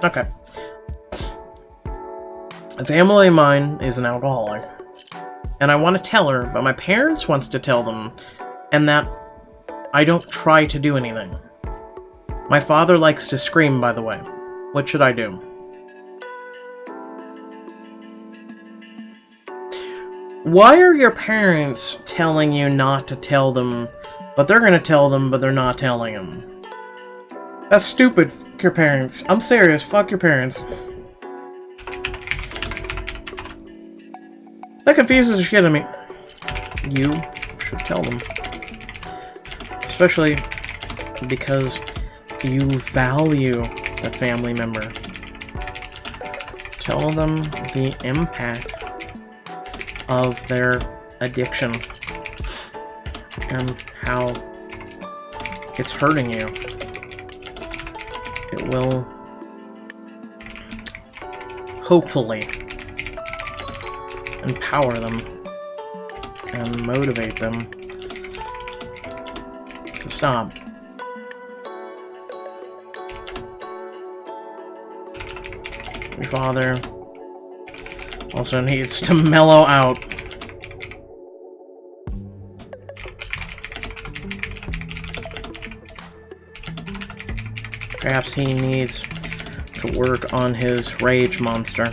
Okay. A family of mine is an alcoholic. And I want to tell her, but my parents wants to tell them, and that I don't try to do anything. My father likes to scream, by the way. What should I do? Why are your parents telling you not to tell them, but they're gonna tell them, but they're not telling them? That's stupid. Fuck your parents. I'm serious. Fuck your parents. That confuses the shit out of me. You should tell them. Especially because you value that family member. Tell them the impact of their addiction and how it's hurting you. It will hopefully empower them and motivate them to stop. Your father also needs to mellow out. Perhaps he needs to work on his rage monster.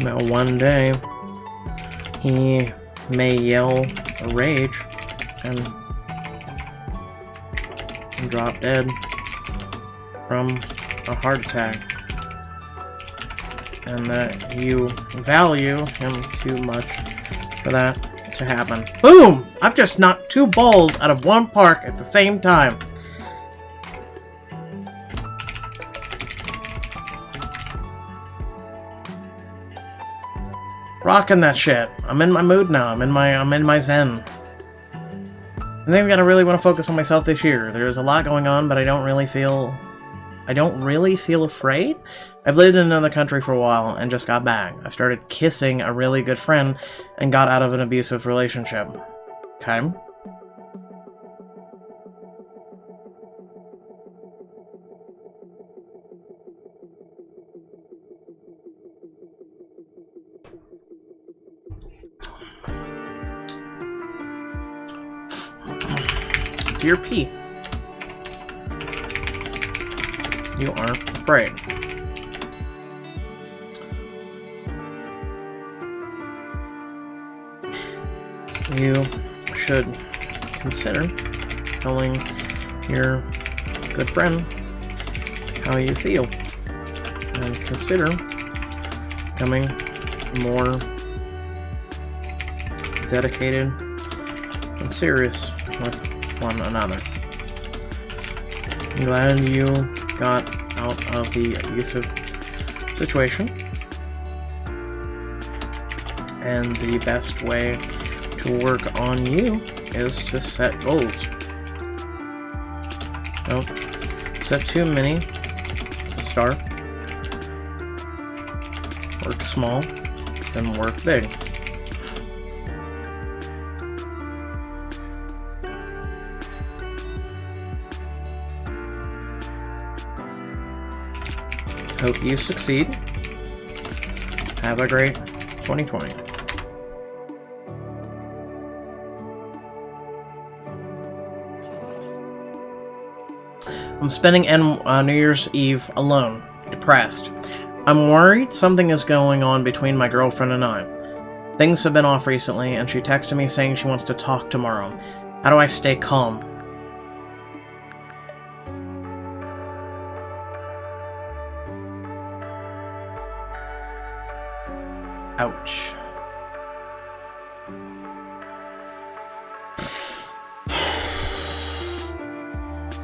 Now one day, he may yell a rage and drop dead from a heart attack. And that you value him too much for that to happen. Boom! I've just knocked 2 balls out of 1 park at the same time. Rocking that shit. I'm in my mood now. I'm in my zen. I think I'm gonna really want to focus on myself this year. There's a lot going on, but I don't really feel afraid. I've lived in another country for a while and just got back. I started kissing a really good friend and got out of an abusive relationship. Okay? Dear P, you aren't afraid. You should consider telling your good friend how you feel, and consider becoming more dedicated and serious with one another. I'm glad you got out of the abusive situation, and the best way to work on you is to set goals. Don't set too many at the start. Work small, then work big. Hope you succeed. Have a great 2020. I'm spending New Year's Eve alone, depressed. I'm worried something is going on between my girlfriend and I. Things have been off recently, and she texted me saying she wants to talk tomorrow. How do I stay calm? Ouch.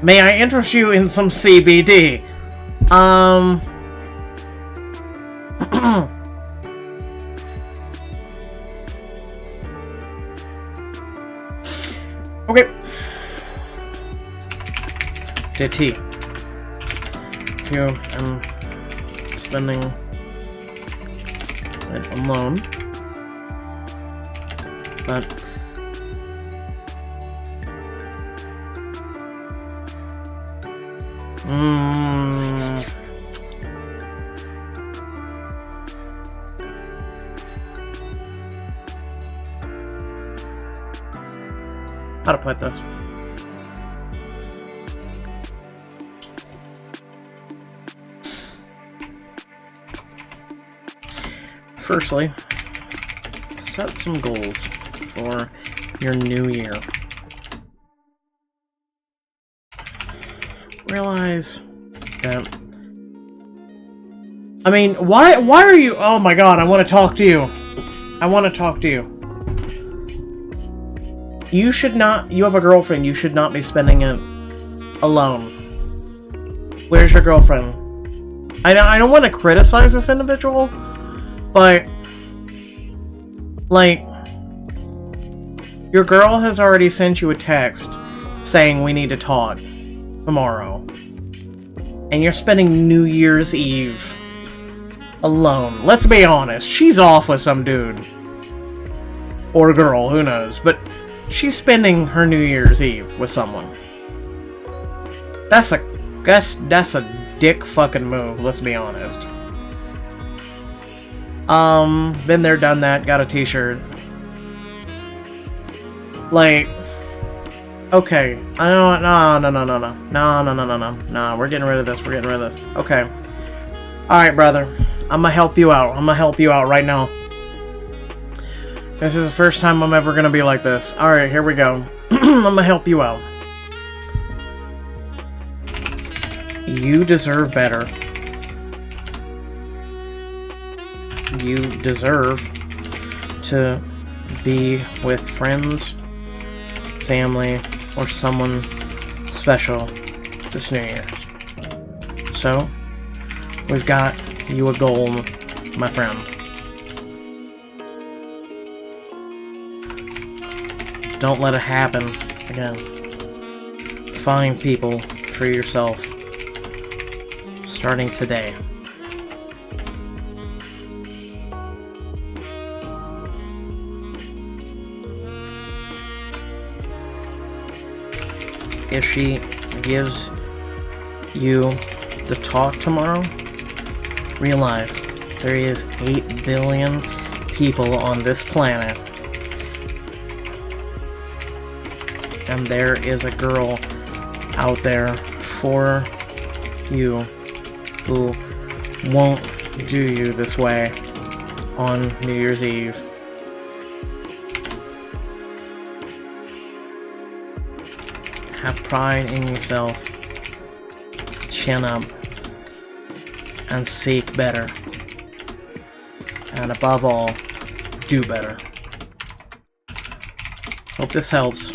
May I interest you in some CBD? Okay. JT. Here I'm spending it alone. But how to put this? Firstly, set some goals for your new year. Realize that... I mean, why are you... Oh my god, I want to talk to you. I want to talk to you. You should not... You have a girlfriend. You should not be spending it alone. Where's your girlfriend? I don't want to criticize this individual, but... like... your girl has already sent you a text saying we need to talk tomorrow. And you're spending New Year's Eve alone. Let's be honest. She's off with some dude. Or girl, who knows. But she's spending her New Year's Eve with someone. That's a dick fucking move, let's be honest. Been there, done that, got a t-shirt. Like, okay. No, we're getting rid of this, Okay. Alright, brother. I'm gonna help you out. Right now. This is the first time I'm ever gonna be like this. Alright, here we go. I'm gonna help you out. You deserve better. You deserve to be with friends, family, or someone special this New Year's. So, we've got you a goal, my friend. Don't let it happen again. Find people for yourself, starting today. If she gives you the talk tomorrow, realize there is 8 billion people on this planet. And there is a girl out there for you who won't do you this way on New Year's Eve. Have pride in yourself, chin up, and seek better. And above all, do better. Hope this helps.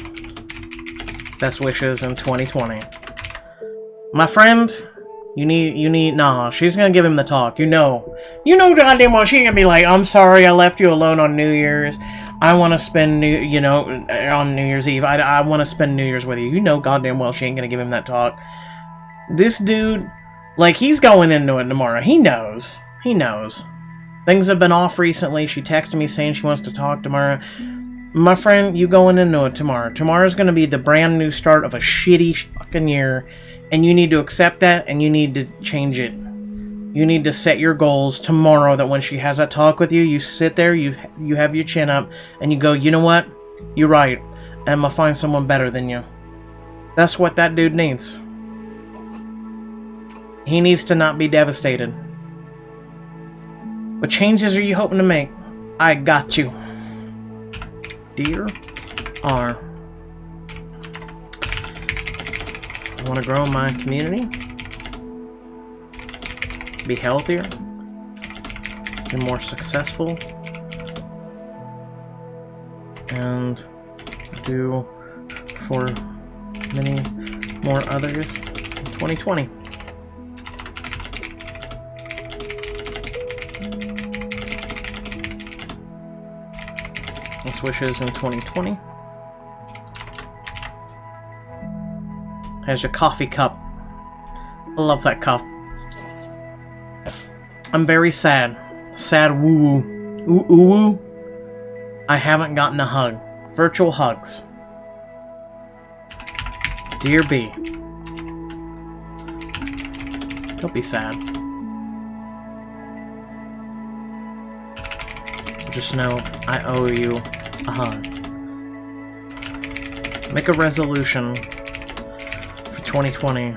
Best wishes in 2020. My friend, nah, she's gonna give him the talk. You know goddamn well she ain't gonna be like, I'm sorry I left you alone on New Year's. I want to spend on New Year's Eve. I want to spend New Year's with you. You know goddamn well she ain't gonna give him that talk. This dude, like, he's going into it tomorrow. He knows. Things have been off recently. She texted me saying she wants to talk tomorrow. My friend, you going into it tomorrow. Tomorrow's gonna be the brand new start of a shitty fucking year. And you need to accept that, and you need to change it. You need to set your goals tomorrow, that when she has that talk with you, you sit there, you have your chin up, and you go, you know what? You're right. I'm gonna find someone better than you. That's what that dude needs. He needs to not be devastated. What changes are you hoping to make? I got you. Dear R. I want to grow my community. Be healthier. Be more successful. And do for many more others in 2020. Best wishes in 2020. There's your coffee cup. I love that cup. I'm very sad. Sad woo woo. Ooh ooh woo. I haven't gotten a hug. Virtual hugs. Dear B. Don't be sad. Just know I owe you a hug. Make a resolution for 2020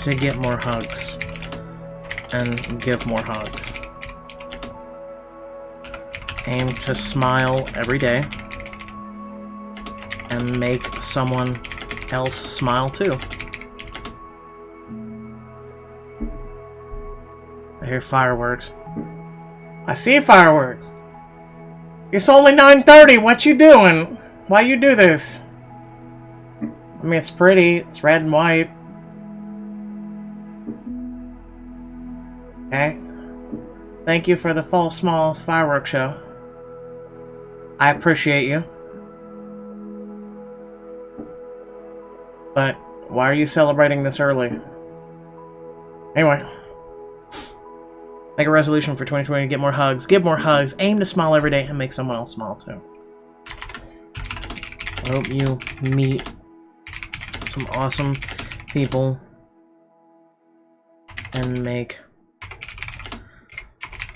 to get more hugs and give more hugs. Aim to smile every day and make someone else smile too. I hear fireworks. I see fireworks. It's only 9:30. What you doing? Why you do this? I mean, it's pretty. It's red and white. Okay. Thank you for the fall small fireworks show. I appreciate you. But why are you celebrating this early? Anyway. Make a resolution for 2020 to get more hugs. Give more hugs. Aim to smile every day and make someone else smile too. I hope you meet some awesome people and make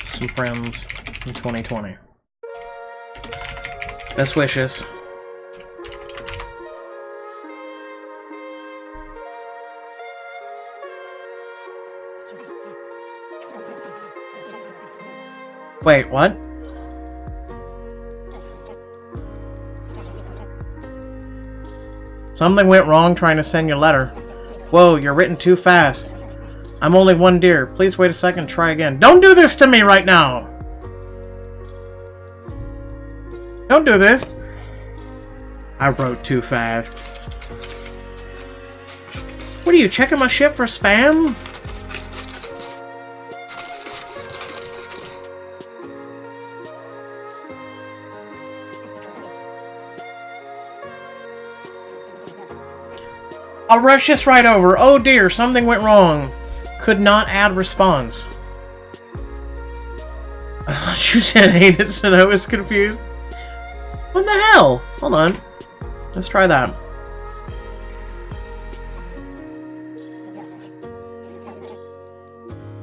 some friends in 2020. Best wishes. Wait, what? Something went wrong trying to send your letter. Whoa, you're written too fast. I'm only one dear. Please wait a second, try again. Don't do this to me right now! Don't do this. I wrote too fast. What are you, checking my shit for spam? I'll rush this right over. Oh dear, something went wrong. Could not add response. I thought you said hated, so I was confused. What the hell? Hold on. Let's try that.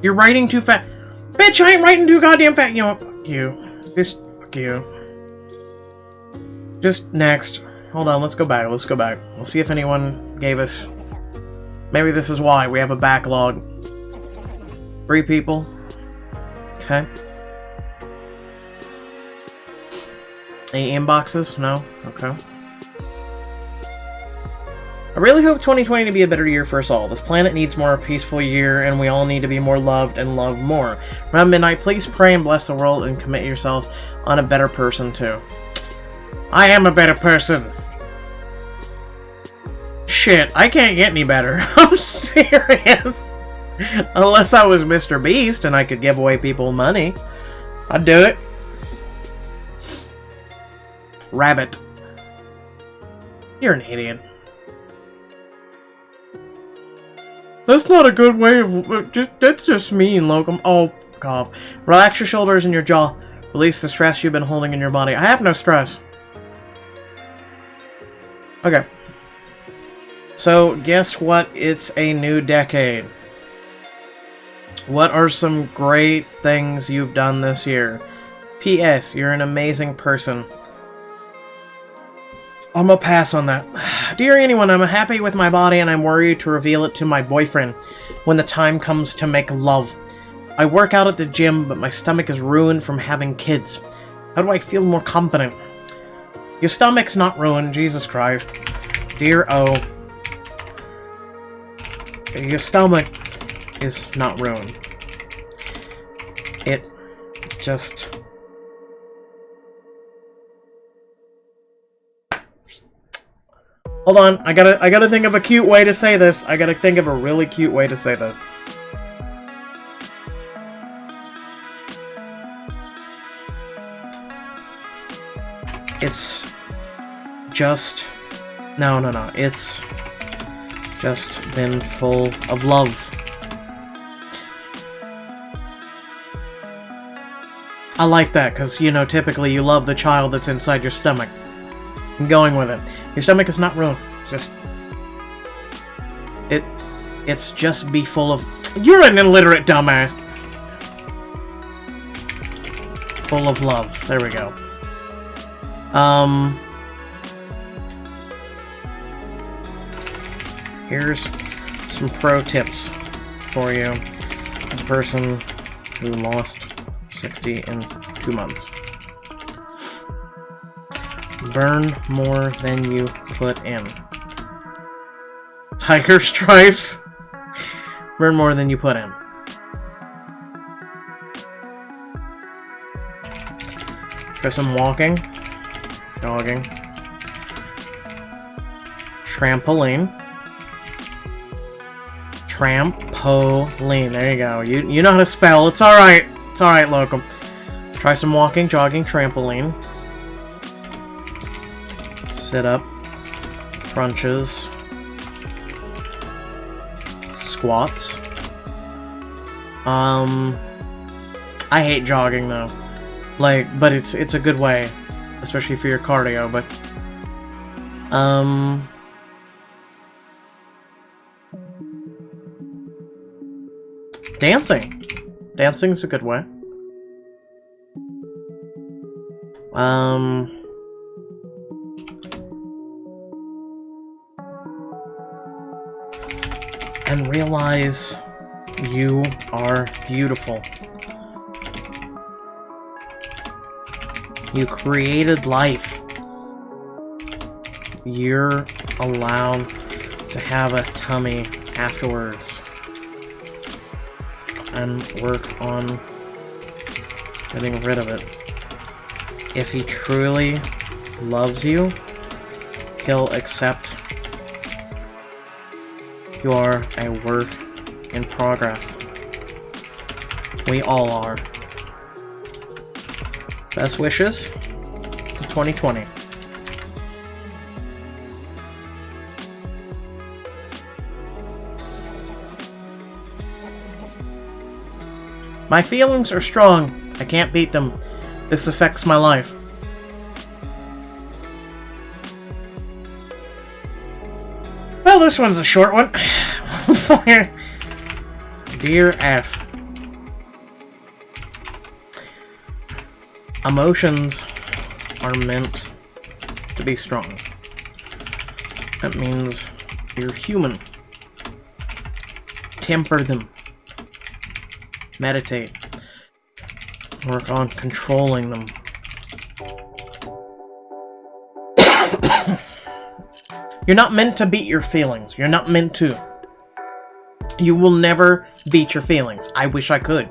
You're writing too fast. Bitch, I ain't writing too goddamn fast. You know what? Fuck you. Just fuck you. Just next. Hold on, let's go back. Let's go back. We'll see if anyone gave us... Maybe this is why we have a backlog. 3 people. Okay. Any inboxes? No? Okay. I really hope 2020 to be a better year for us all. This planet needs more peaceful year, and we all need to be more loved and love more. Around midnight, please pray and bless the world and commit yourself on a better person, too. I am a better person. Shit, I can't get any better. I'm serious. Unless I was Mr. Beast and I could give away people money. I'd do it. Rabbit. You're an idiot. That's not a good way of... that's just mean, Locum. Oh, cough. Relax your shoulders and your jaw. Release the stress you've been holding in your body. I have no stress. Okay. So, guess what? It's a new decade. What are some great things you've done this year? P.S. You're an amazing person. I'm gonna pass on that. Dear anyone, I'm happy with my body and I'm worried to reveal it to my boyfriend when the time comes to make love. I work out at the gym, but my stomach is ruined from having kids. How do I feel more confident? Your stomach's not ruined, Jesus Christ. Dear O. Your stomach is not ruined. It just... Hold on, I gotta think of a cute way to say this. I gotta think of a really cute way to say that. It's just... No. It's just been full of love. I like that, because, you know, typically you love the child that's inside your stomach. I'm going with it. Your stomach is not ruined. Just... It's just be full of... You're an illiterate dumbass! Full of love. There we go. Here's some pro tips for you as a person who lost 60 in 2 months. Burn more than you put in. Tiger stripes. Burn more than you put in. Try some walking. Jogging. Trampoline. Trampoline. There you go. You know how to spell. It's alright. It's alright, Locum. Try some walking, jogging, trampoline. Sit up. Crunches. Squats. I hate jogging though. But it's a good way. Especially for your cardio, but... Dancing. Dancing's a good way. And realize you are beautiful. You created life. You're allowed to have a tummy afterwards. And work on getting rid of it. If he truly loves you, he'll accept you are a work in progress. We all are. Best wishes to 2020. My feelings are strong. I can't beat them. This affects my life. Well, this one's a short one. Dear F. Emotions are meant to be strong. That means you're human. Temper them. Meditate. Work on controlling them. You're not meant to beat your feelings. You're not meant to. You will never beat your feelings. I wish I could.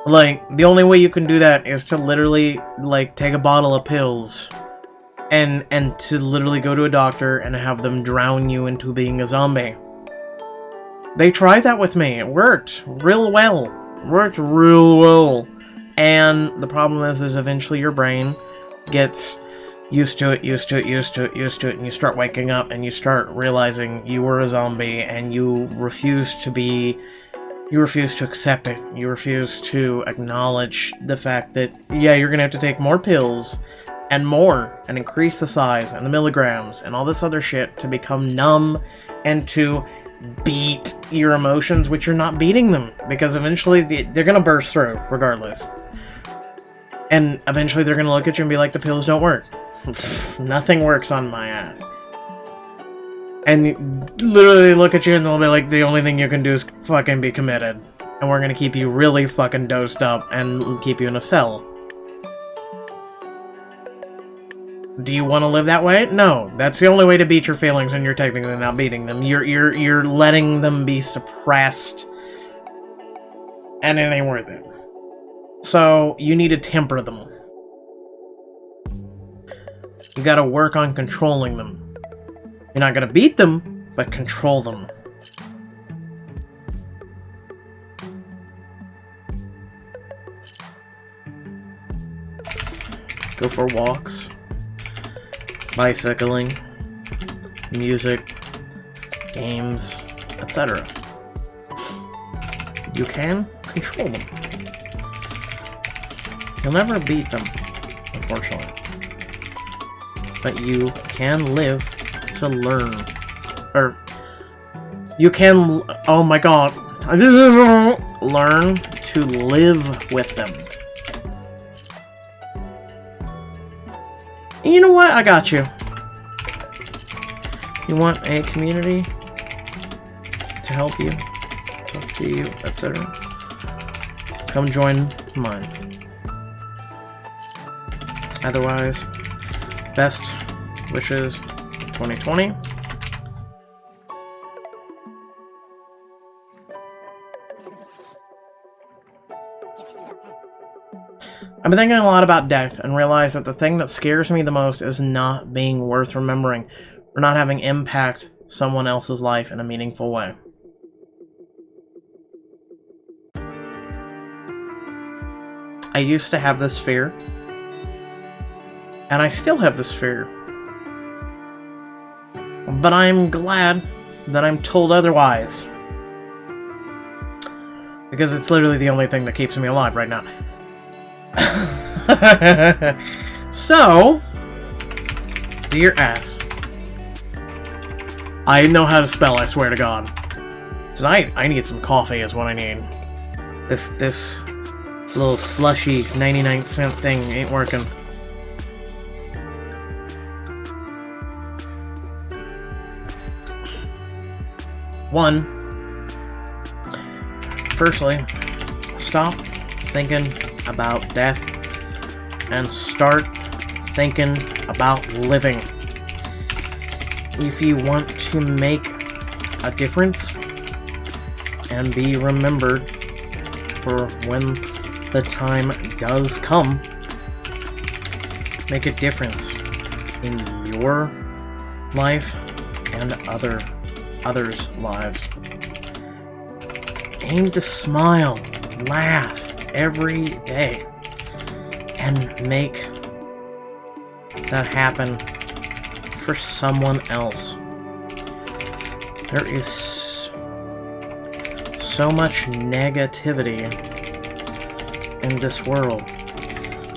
The only way you can do that is to literally, take a bottle of pills and to literally go to a doctor and have them drown you into being a zombie. They tried that with me. It worked real well. And the problem is eventually your brain gets used to it, and you start waking up and you start realizing you were a zombie and you refuse to accept it. You refuse to acknowledge the fact that, yeah, you're gonna have to take more pills and more and increase the size and the milligrams and all this other shit to become numb and to beat your emotions, which you're not beating them, because eventually they're gonna burst through regardless. And eventually they're gonna look at you and be like, the pills don't work. Nothing works on my ass. And literally look at you and they'll be like, the only thing you can do is fucking be committed. And we're gonna keep you really fucking dosed up and keep you in a cell. Do you want to live that way? No. That's the only way to beat your feelings, and you're technically not beating them. You're letting them be suppressed. And it ain't worth it. So, you need to temper them. You gotta work on controlling them. You're not gonna beat them, but control them. Go for walks. Bicycling. Music. Games. Etc. You can control them. You'll never beat them, unfortunately. But you can live to learn. Or, you can, oh my god, learn to live with them. You know what? I got you. You want a community to help you, talk to you, etc. Come join mine. Otherwise, best wishes 2020. I've been thinking a lot about death and realized that the thing that scares me the most is not being worth remembering or not having impact someone else's life in a meaningful way. I used to have this fear, and I still have this fear. But I'm glad that I'm told otherwise. Because it's literally the only thing that keeps me alive right now. So, dear ass. I know how to spell, I swear to God. Tonight, I need some coffee is what I need. This little slushy 99-cent thing ain't working. Firstly, stop thinking about death and start thinking about living. If you want to make a difference and be remembered for when the time does come, make a difference in your life and others' lives. Aim to smile, laugh every day, and make that happen for someone else. There is so much negativity in this world.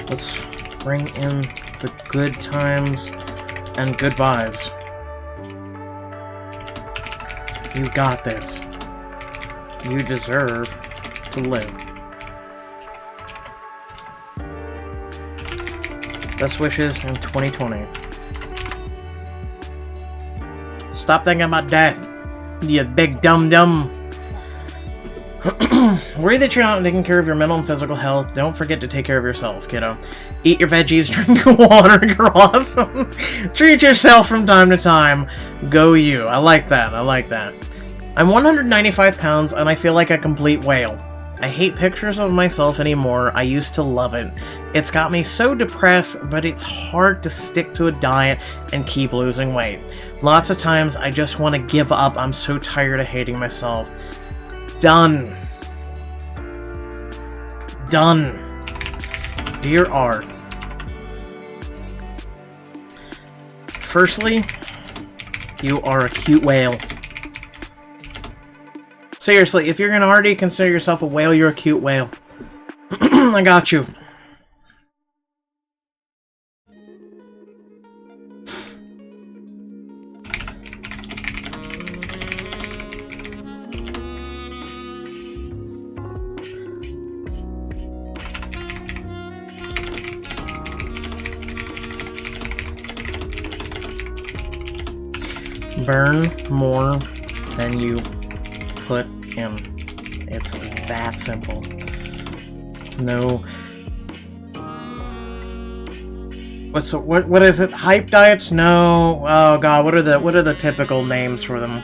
Let's bring in the good times and good vibes. You got this. You deserve to live. Best wishes in 2020. Stop thinking about death, you big dum-dum. Worry that you're not taking care of your mental and physical health. Don't forget to take care of yourself, kiddo. Eat your veggies, drink your water, you're awesome. Treat yourself from time to time. Go you. I like that. I like that. I'm 195 pounds and I feel like a complete whale. I hate pictures of myself anymore. I used to love it. It's got me so depressed, but it's hard to stick to a diet and keep losing weight. Lots of times I just want to give up. I'm so tired of hating myself. Done. Done. Dear Art. Firstly, you are a cute whale. Seriously, if you're gonna already consider yourself a whale, you're a cute whale. I got you. Burn more than you put in. It's that simple. No. What is it? Hype diets? No. Oh god, what are the typical names for them?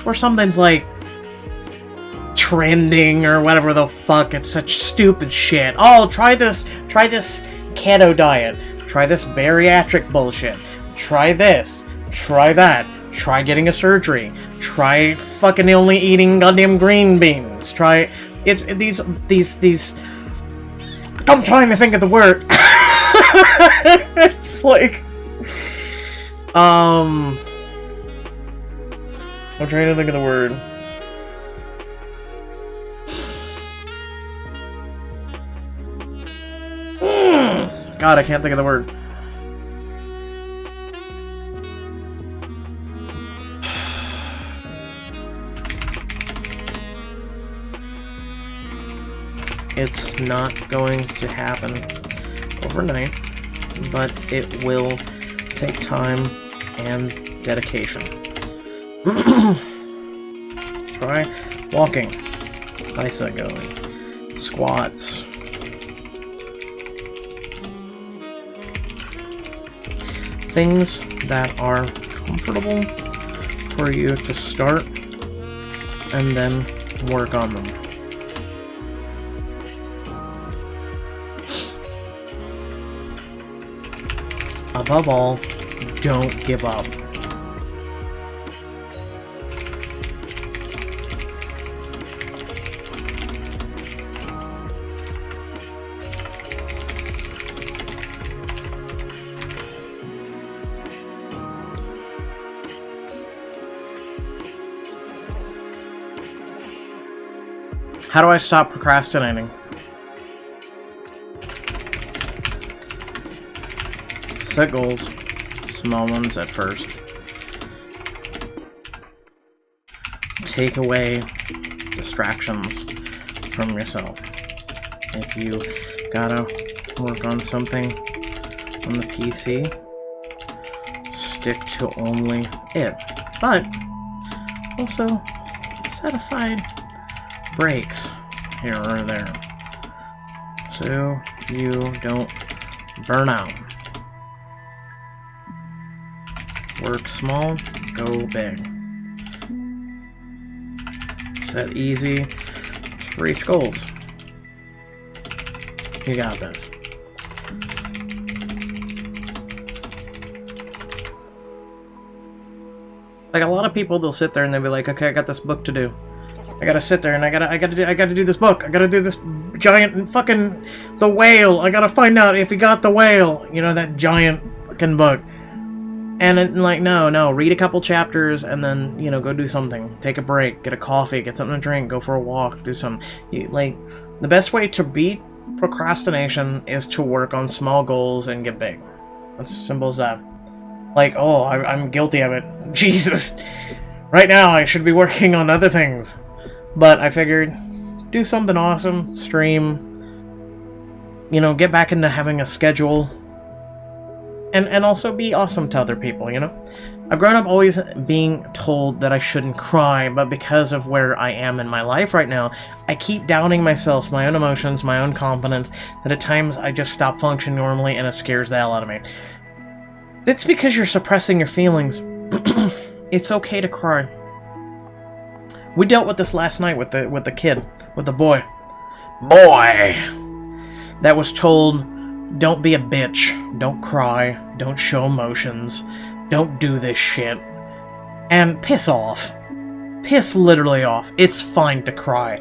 Or something's like trending or whatever the fuck. It's such stupid shit. Oh, try this keto diet. Try this bariatric bullshit. Try this. Try that. Try getting a surgery. Try fucking only eating goddamn green beans. Try it's these I'm trying to think of the word. It's like I'm trying to think of the word. God, I can't think of the word. It's not going to happen overnight, but it will take time and dedication. Try walking, bicep going, squats. Things that are comfortable for you to start and then work on them. Above all, don't give up. How do I stop procrastinating? Set goals, small ones at first. Take away distractions from yourself. If you gotta work on something on the PC, stick to only it. But also set aside breaks here or there so you don't burn out. Work small, go big. Set easy to reach goals. You got this. Like a lot of people, they'll sit there and they'll be like, okay, I got this book to do. I gotta sit there and I gotta do this book. I gotta do this giant fucking The Whale. I gotta find out if he got the whale. You know, that giant fucking book. And it, like, no, read a couple chapters and then, you know, go do something. Take a break, get a coffee, get something to drink, go for a walk, do something. Like, the best way to beat procrastination is to work on small goals and get big. That's simple as that. Like, oh, I'm guilty of it. Jesus. Right now, I should be working on other things. But I figured, do something awesome, stream, you know, get back into having a schedule. And also be awesome to other people, you know? I've grown up always being told that I shouldn't cry, but because of where I am in my life right now, I keep doubting myself, my own emotions, my own confidence, that at times I just stop functioning normally and it scares the hell out of me. That's because you're suppressing your feelings. It's okay to cry. We dealt with this last night with the kid, with the boy. Boy! That was told, don't be a bitch, don't cry, don't show emotions, don't do this shit, and piss off. Piss literally off. It's fine to cry.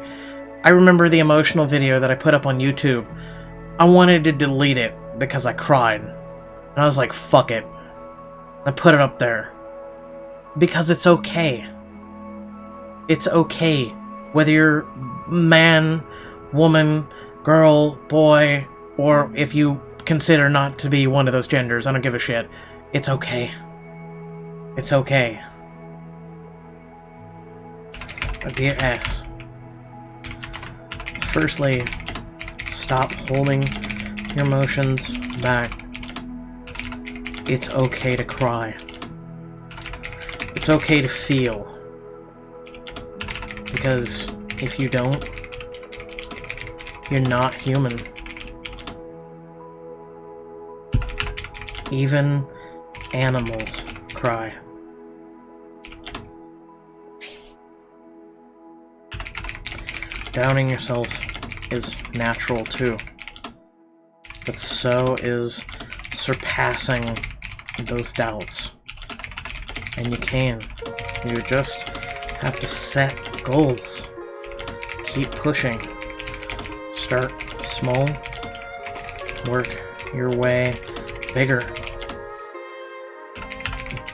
I remember the emotional video that I put up on YouTube. I wanted to delete it because I cried. And I was like, fuck it. I put it up there. Because it's okay. It's okay. Whether you're man, woman, girl, boy, or if you consider not to be one of those genders, I don't give a shit. It's okay. It's okay. Dear S. Firstly, stop holding your emotions back. it's okay to cry. It's okay to feel. Because if you don't, you're not human. Even animals cry. Doubting yourself is natural too. But so is surpassing those doubts. And you can. You just have to set goals. Keep pushing. Start small. Work your way bigger.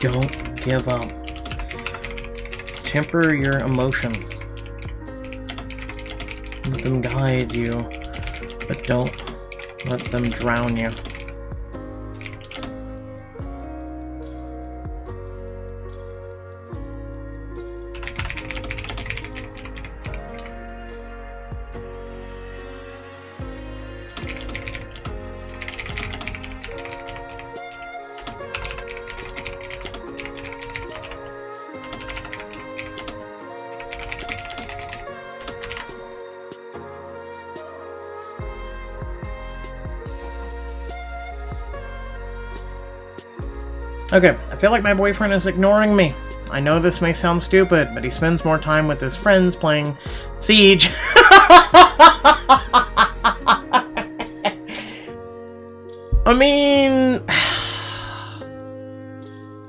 Don't give up. Temper your emotions. Let them guide you, but don't let them drown you. Okay, I feel like my boyfriend is ignoring me. I know this may sound stupid, but he spends more time with his friends playing Siege. I mean...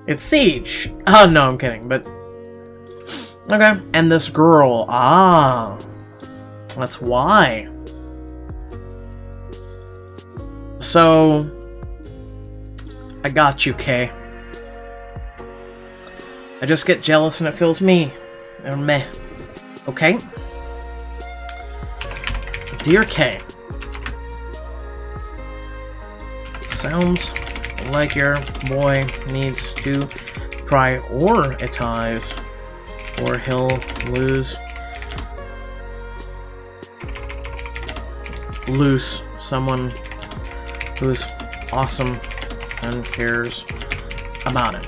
it's Siege. Oh, no, I'm kidding, but... okay, and this girl. Ah. That's why. So... I got you, Kay. I just get jealous and it feels me. Or meh. Okay? Dear Kay. Sounds like your boy needs to prioritize or he'll lose someone who's awesome and cares about it.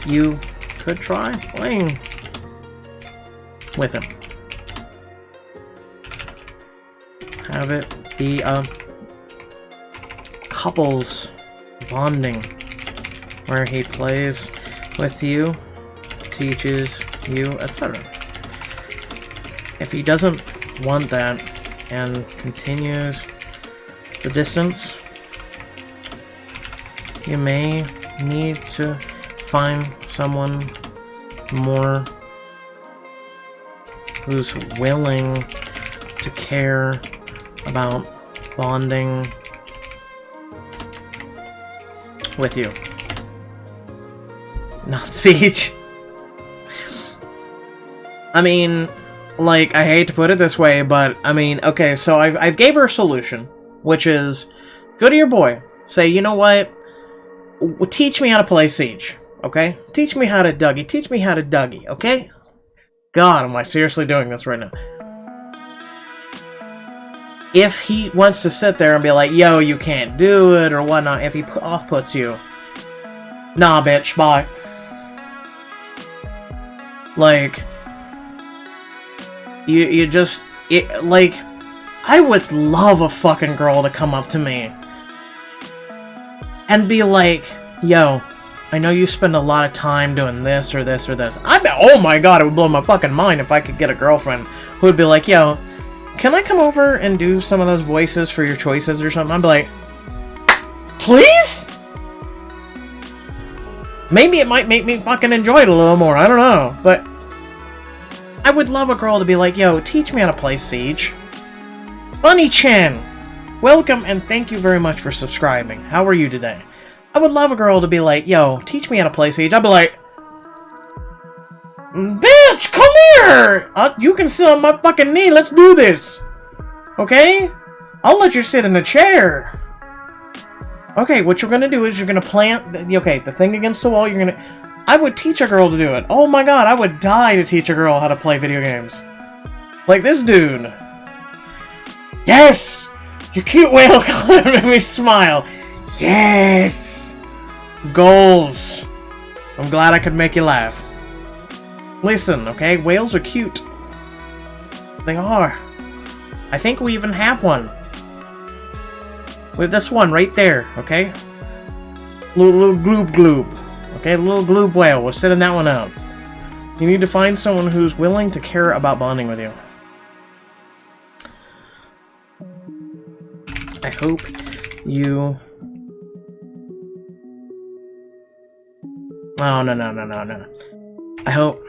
You could try playing with him. Have it be a couples bonding where he plays with you, teaches you, etc. If he doesn't want that and continues the distance, you may need to find someone more who's willing to care about bonding with you. Not Siege. I mean, like, I hate to put it this way, but, I mean, okay, so I've gave her a solution, which is, go to your boy, say, you know what, teach me how to play Siege. Okay? Teach me how to Dougie. Teach me how to Dougie, okay? God, am I seriously doing this right now? If he wants to sit there and be like, yo, you can't do it, or whatnot, if he off-puts you, nah, bitch, bye. Like, you just, like, I would love a fucking girl to come up to me and be like, yo, I know you spend a lot of time doing this or this or this. Oh my god, it would blow my fucking mind if I could get a girlfriend who would be like, yo, can I come over and do some of those voices for your choices or something? I'd be like, please? Maybe it might make me fucking enjoy it a little more, I don't know. But I would love a girl to be like, yo, teach me how to play Siege. Bunny-chan, welcome and thank you very much for subscribing. How are you today? I would love a girl to be like, yo, teach me how to play Siege. I'd be like, bitch, come here! You can sit on my fucking knee, let's do this! Okay? I'll let you sit in the chair. Okay, what you're gonna do is you're gonna plant, okay, the thing against the wall, you're gonna, I would teach a girl to do it. Oh my god, I would die to teach a girl how to play video games. Like this dude. Yes! Your cute whale color made me smile. Yes! Goals! I'm glad I could make you laugh. Listen, okay? Whales are cute. They are. I think we even have one. With this one right there, okay? Little gloob gloob. Okay, little gloob whale. We're sending that one out. You need to find someone who's willing to care about bonding with you. I hope you... Oh, no. I hope...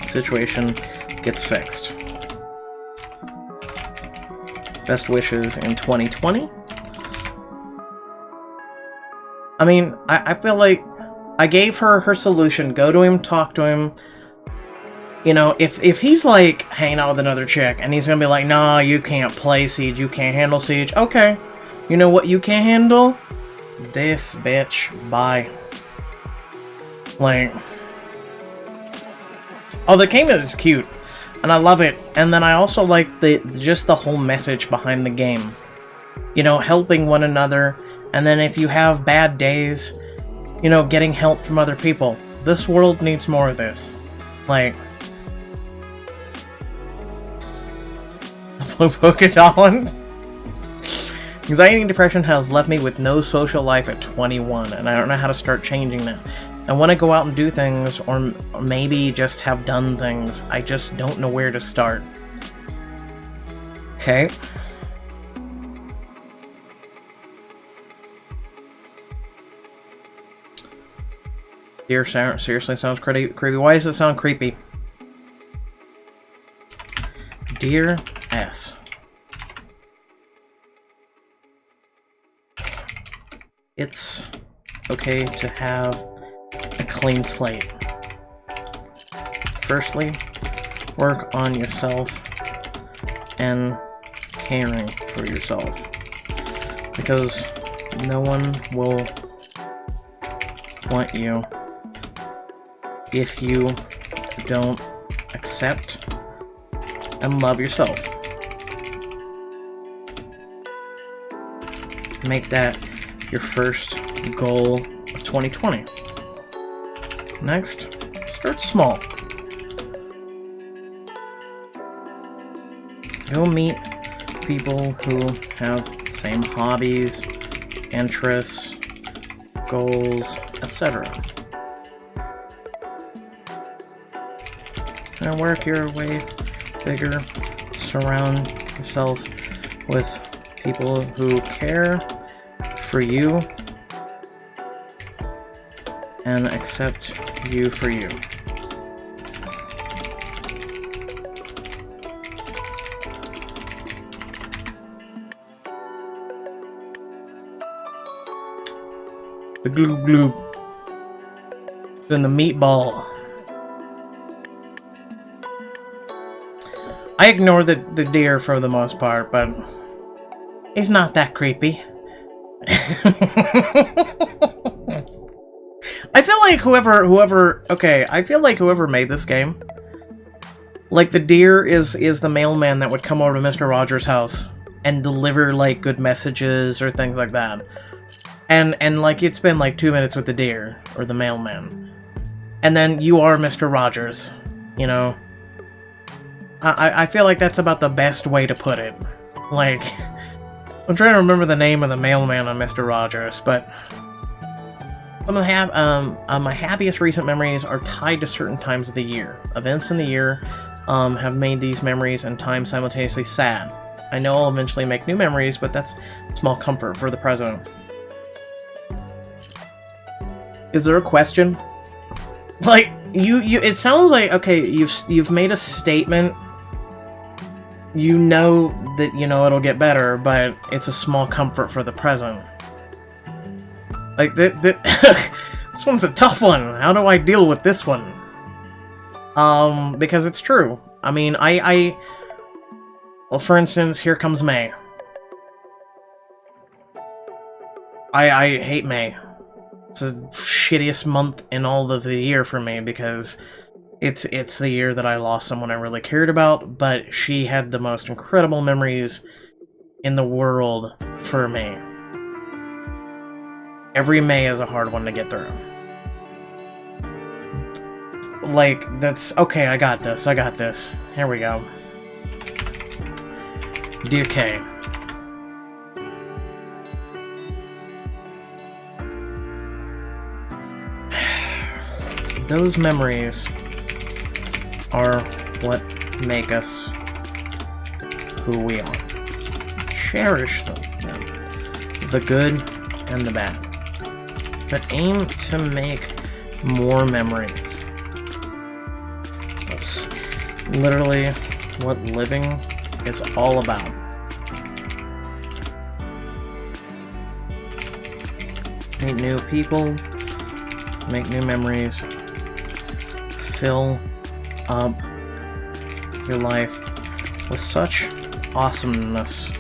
the situation gets fixed. Best wishes in 2020. I mean, I feel like I gave her her solution. Go to him, talk to him. You know, if he's like hanging out with another chick and he's gonna be like, nah, you can't play Siege, you can't handle Siege. Okay. You know what you can't handle? This bitch. Bye. Like... Oh, the game is cute. And I love it. And then I also like just the whole message behind the game. You know, helping one another. And then if you have bad days, you know, getting help from other people. This world needs more of this. Like... Blue polka dot one. Anxiety and depression have left me with no social life at 21, and I don't know how to start changing that. I want to go out and do things, or maybe just have done things. I just don't know where to start. Okay. Dear Sarah, seriously sounds creepy. Why does it sound creepy? Dear S. It's okay to have a clean slate. Firstly, work on yourself and caring for yourself. Because no one will want you if you don't accept and love yourself. Make that your first goal of 2020. Next, start small. Go meet people who have the same hobbies, interests, goals, etc. And work your way bigger. Surround yourself with people who care for you and accept you for you. The gloob gloob. Then the meatball. I ignore the deer for the most part, but it's not that creepy. I feel like whoever made this game, like the deer is the mailman that would come over to Mr. Rogers' house and deliver like good messages or things like that. And like you'd spend like 2 minutes with the deer or the mailman. And then you are Mr. Rogers, you know? I feel like that's about the best way to put it. Like, I'm trying to remember the name of the mailman on Mr. Rogers, but some of my happiest recent memories are tied to certain times of the year. Events in the year have made these memories and times simultaneously sad. I know I'll eventually make new memories, but that's small comfort for the present. Is there a question? Like, it sounds like, okay, you've made a statement. You know that, you know, it'll get better, but it's a small comfort for the present. Like, this one's a tough one. How do I deal with this one? Because it's true. I mean, well, for instance, here comes May. I hate May. It's the shittiest month in all of the year for me because it's the year that I lost someone I really cared about, but she had the most incredible memories in the world for me. Every May is a hard one to get through. Like, that's... Okay, I got this. Here we go. Dear Kay. Those memories are what make us who we are. Cherish them. The good and the bad. But aim to make more memories. That's literally what living is all about. Meet new people, make new memories, fill up your life with such awesomeness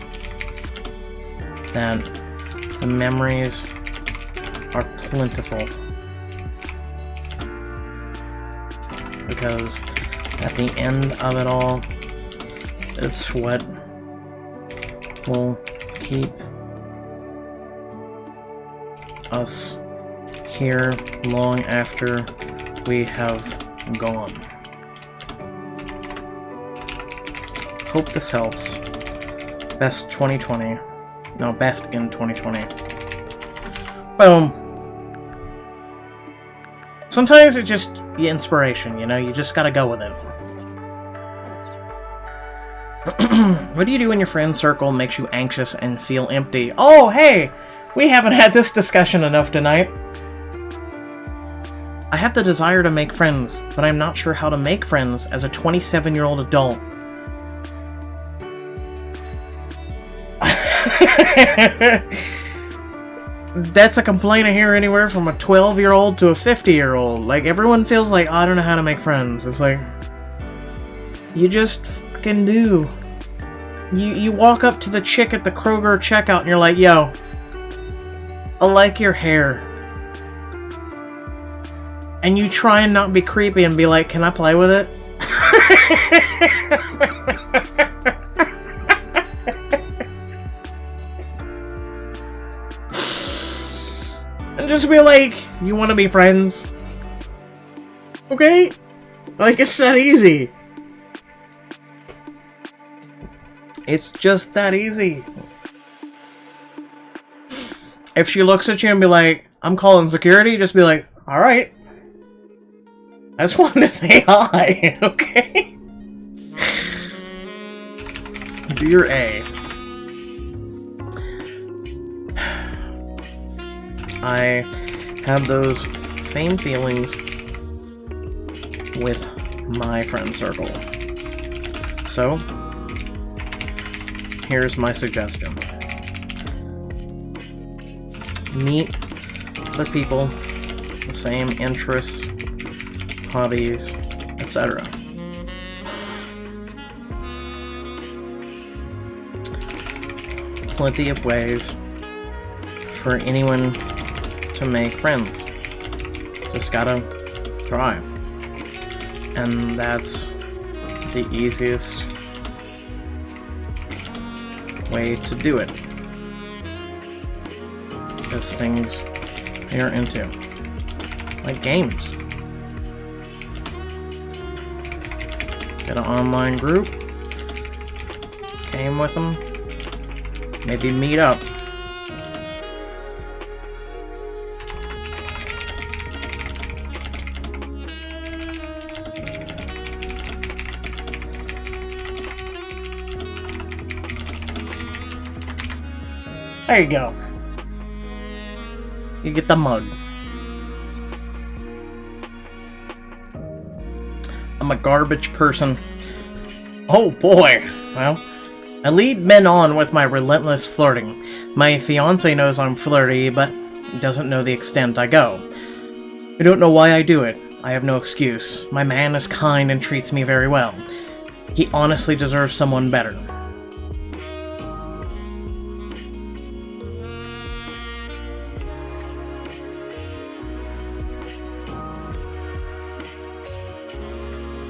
that the memories are plentiful. Because at the end of it all, it's what will keep us here long after we have gone. Hope this helps. Best 2020. No, best in 2020. Boom. Sometimes it just be inspiration, you know? You just gotta go with it. What do you do when your friend circle makes you anxious and feel empty? Oh, hey! We haven't had this discussion enough tonight. I have the desire to make friends, but I'm not sure how to make friends as a 27-year-old adult. That's a complaint I hear anywhere from a 12-year-old to a 50-year-old. Like, everyone feels like, oh, I don't know how to make friends. It's like, you just fucking do. You walk up to the chick at the Kroger checkout and you're like, yo, I like your hair. And you try and not be creepy and be like, can I play with it? And just be like, you want to be friends? Okay? Like, it's that easy. It's just that easy. If she looks at you and be like, I'm calling security, just be like, alright. I just wanted to say hi, okay? Dear A. I have those same feelings with my friend circle. So, here's my suggestion. Meet other people, the same interests, hobbies, etc. Plenty of ways for anyone to make friends. Just gotta try. And that's the easiest way to do it. Those things you're into. Like games. Get an online group. Game with them. Maybe meet up. There you go. You get the mug. I'm a garbage person. Oh boy. Well, I lead men on with my relentless flirting. My fiance knows I'm flirty, but doesn't know the extent I go. I don't know why I do it. I have no excuse. My man is kind and treats me very well. He honestly deserves someone better.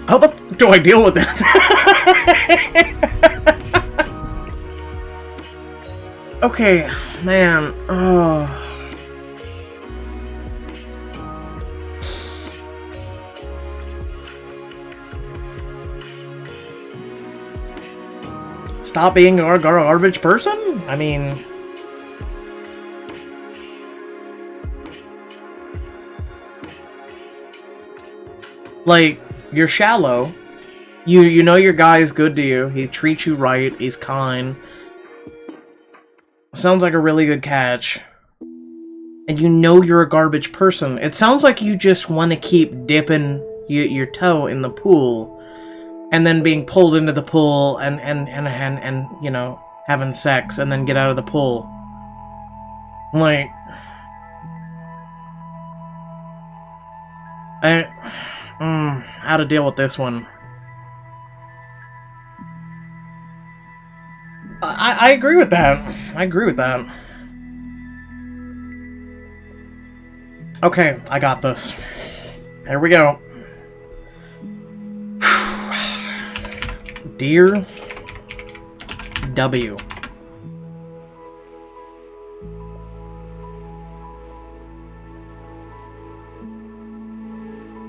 How the fuck do I deal with that? Okay, man. Oh. Stop being a garbage person? I mean... Like, you're shallow. You know your guy is good to you. He treats you right. He's kind. Sounds like a really good catch. And you know you're a garbage person. It sounds like you just want to keep dipping your toe in the pool. And then being pulled into the pool and you know, having sex and then get out of the pool. Like... how to deal with this one. I agree with that. I agree with that. Okay, I got this. Here we go. Dear W.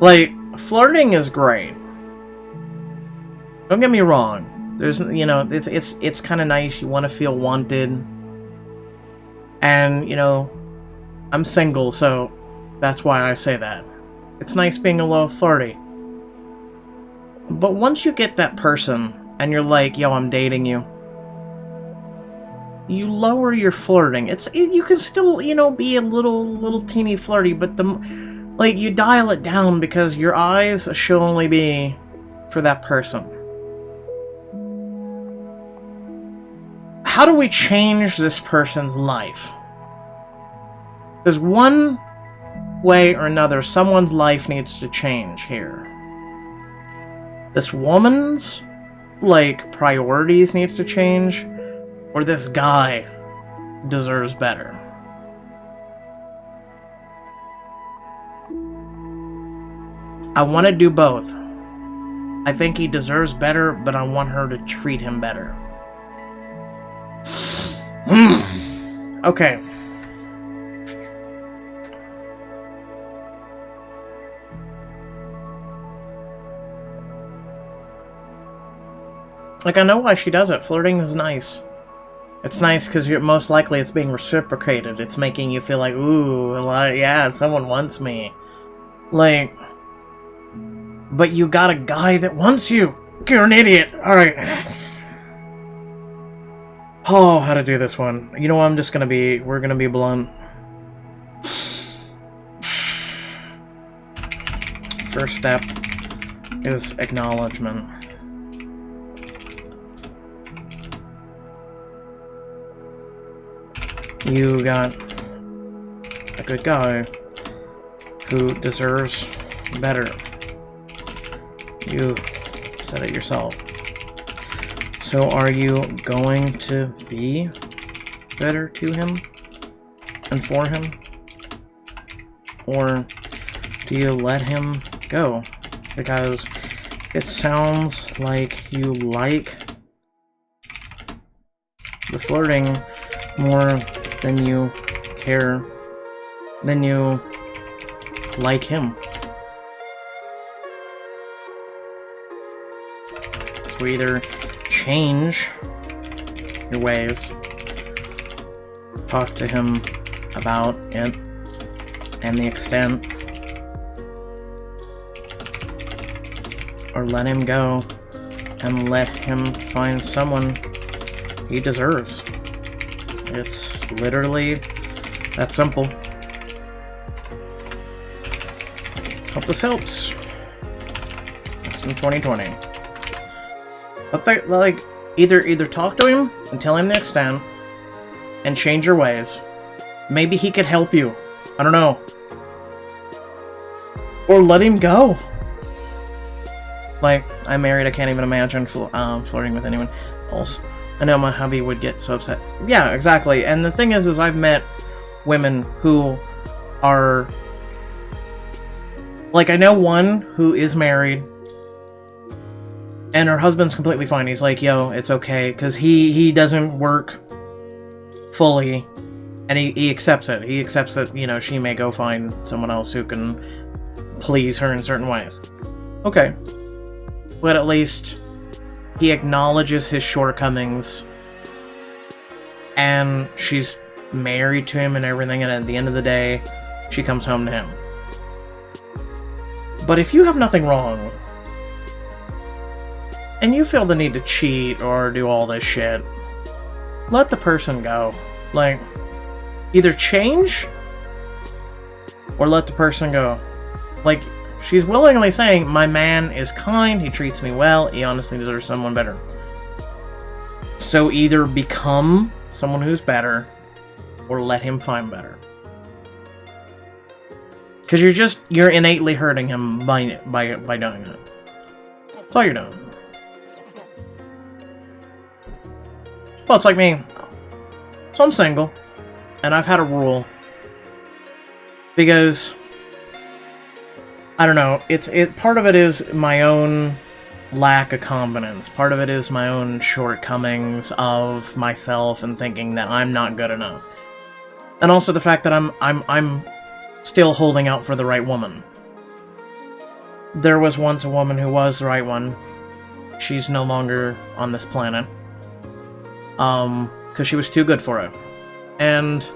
Like, flirting is great. Don't get me wrong. There's, you know, it's kind of nice. You want to feel wanted. And, you know, I'm single, so that's why I say that. It's nice being a little flirty. But once you get that person, and you're like, yo, I'm dating you, you lower your flirting. You can still, you know, be a little teeny flirty, but like, you dial it down because your eyes should only be for that person. How do we change this person's life? There's one way or another, someone's life needs to change here. This woman's, like, priorities needs to change, or this guy deserves better. I want to do both. I think he deserves better, but I want her to treat him better. Okay. Like, I know why she does it. Flirting is nice. It's nice because you're most likely it's being reciprocated. It's making you feel like, ooh, yeah, someone wants me. Like, but you got a guy that wants you. You're an idiot. Alright. Oh, how to do this one. You know, we're gonna be blunt. First step is acknowledgement. You got a good guy who deserves better. You said it yourself. So are you going to be better to him and for him? Or do you let him go? Because it sounds like you like the flirting more than you care, than you like him. So either change your ways, talk to him about it and the extent, or let him go and let him find someone he deserves. It's literally that simple. Hope this helps. It's in 2020. But like, either talk to him and tell him the extent, and change your ways. Maybe he could help you. I don't know. Or let him go. Like, I'm married. I can't even imagine flirting with anyone else. I know my hubby would get so upset. Yeah, exactly. And the thing is I've met women who are... Like, I know one who is married, and her husband's completely fine. He's like, yo, it's okay, because he doesn't work fully, and he accepts it. He accepts that, you know, she may go find someone else who can please her in certain ways. Okay. But at least he acknowledges his shortcomings, and she's married to him and everything, and at the end of the day, she comes home to him. But if you have nothing wrong, and you feel the need to cheat or do all this shit, let the person go. Like, either change, or let the person go. Like, she's willingly saying, my man is kind, he treats me well, he honestly deserves someone better. So either become someone who's better, or let him find better. Because you're innately hurting him by doing it. That's all you're doing. Well, it's like me. So I'm single, and I've had a rule. Because, I don't know, part of it is my own lack of confidence. Part of it is my own shortcomings of myself and thinking that I'm not good enough. And also the fact that I'm still holding out for the right woman. There was once a woman who was the right one. She's no longer on this planet. Because she was too good for it. And,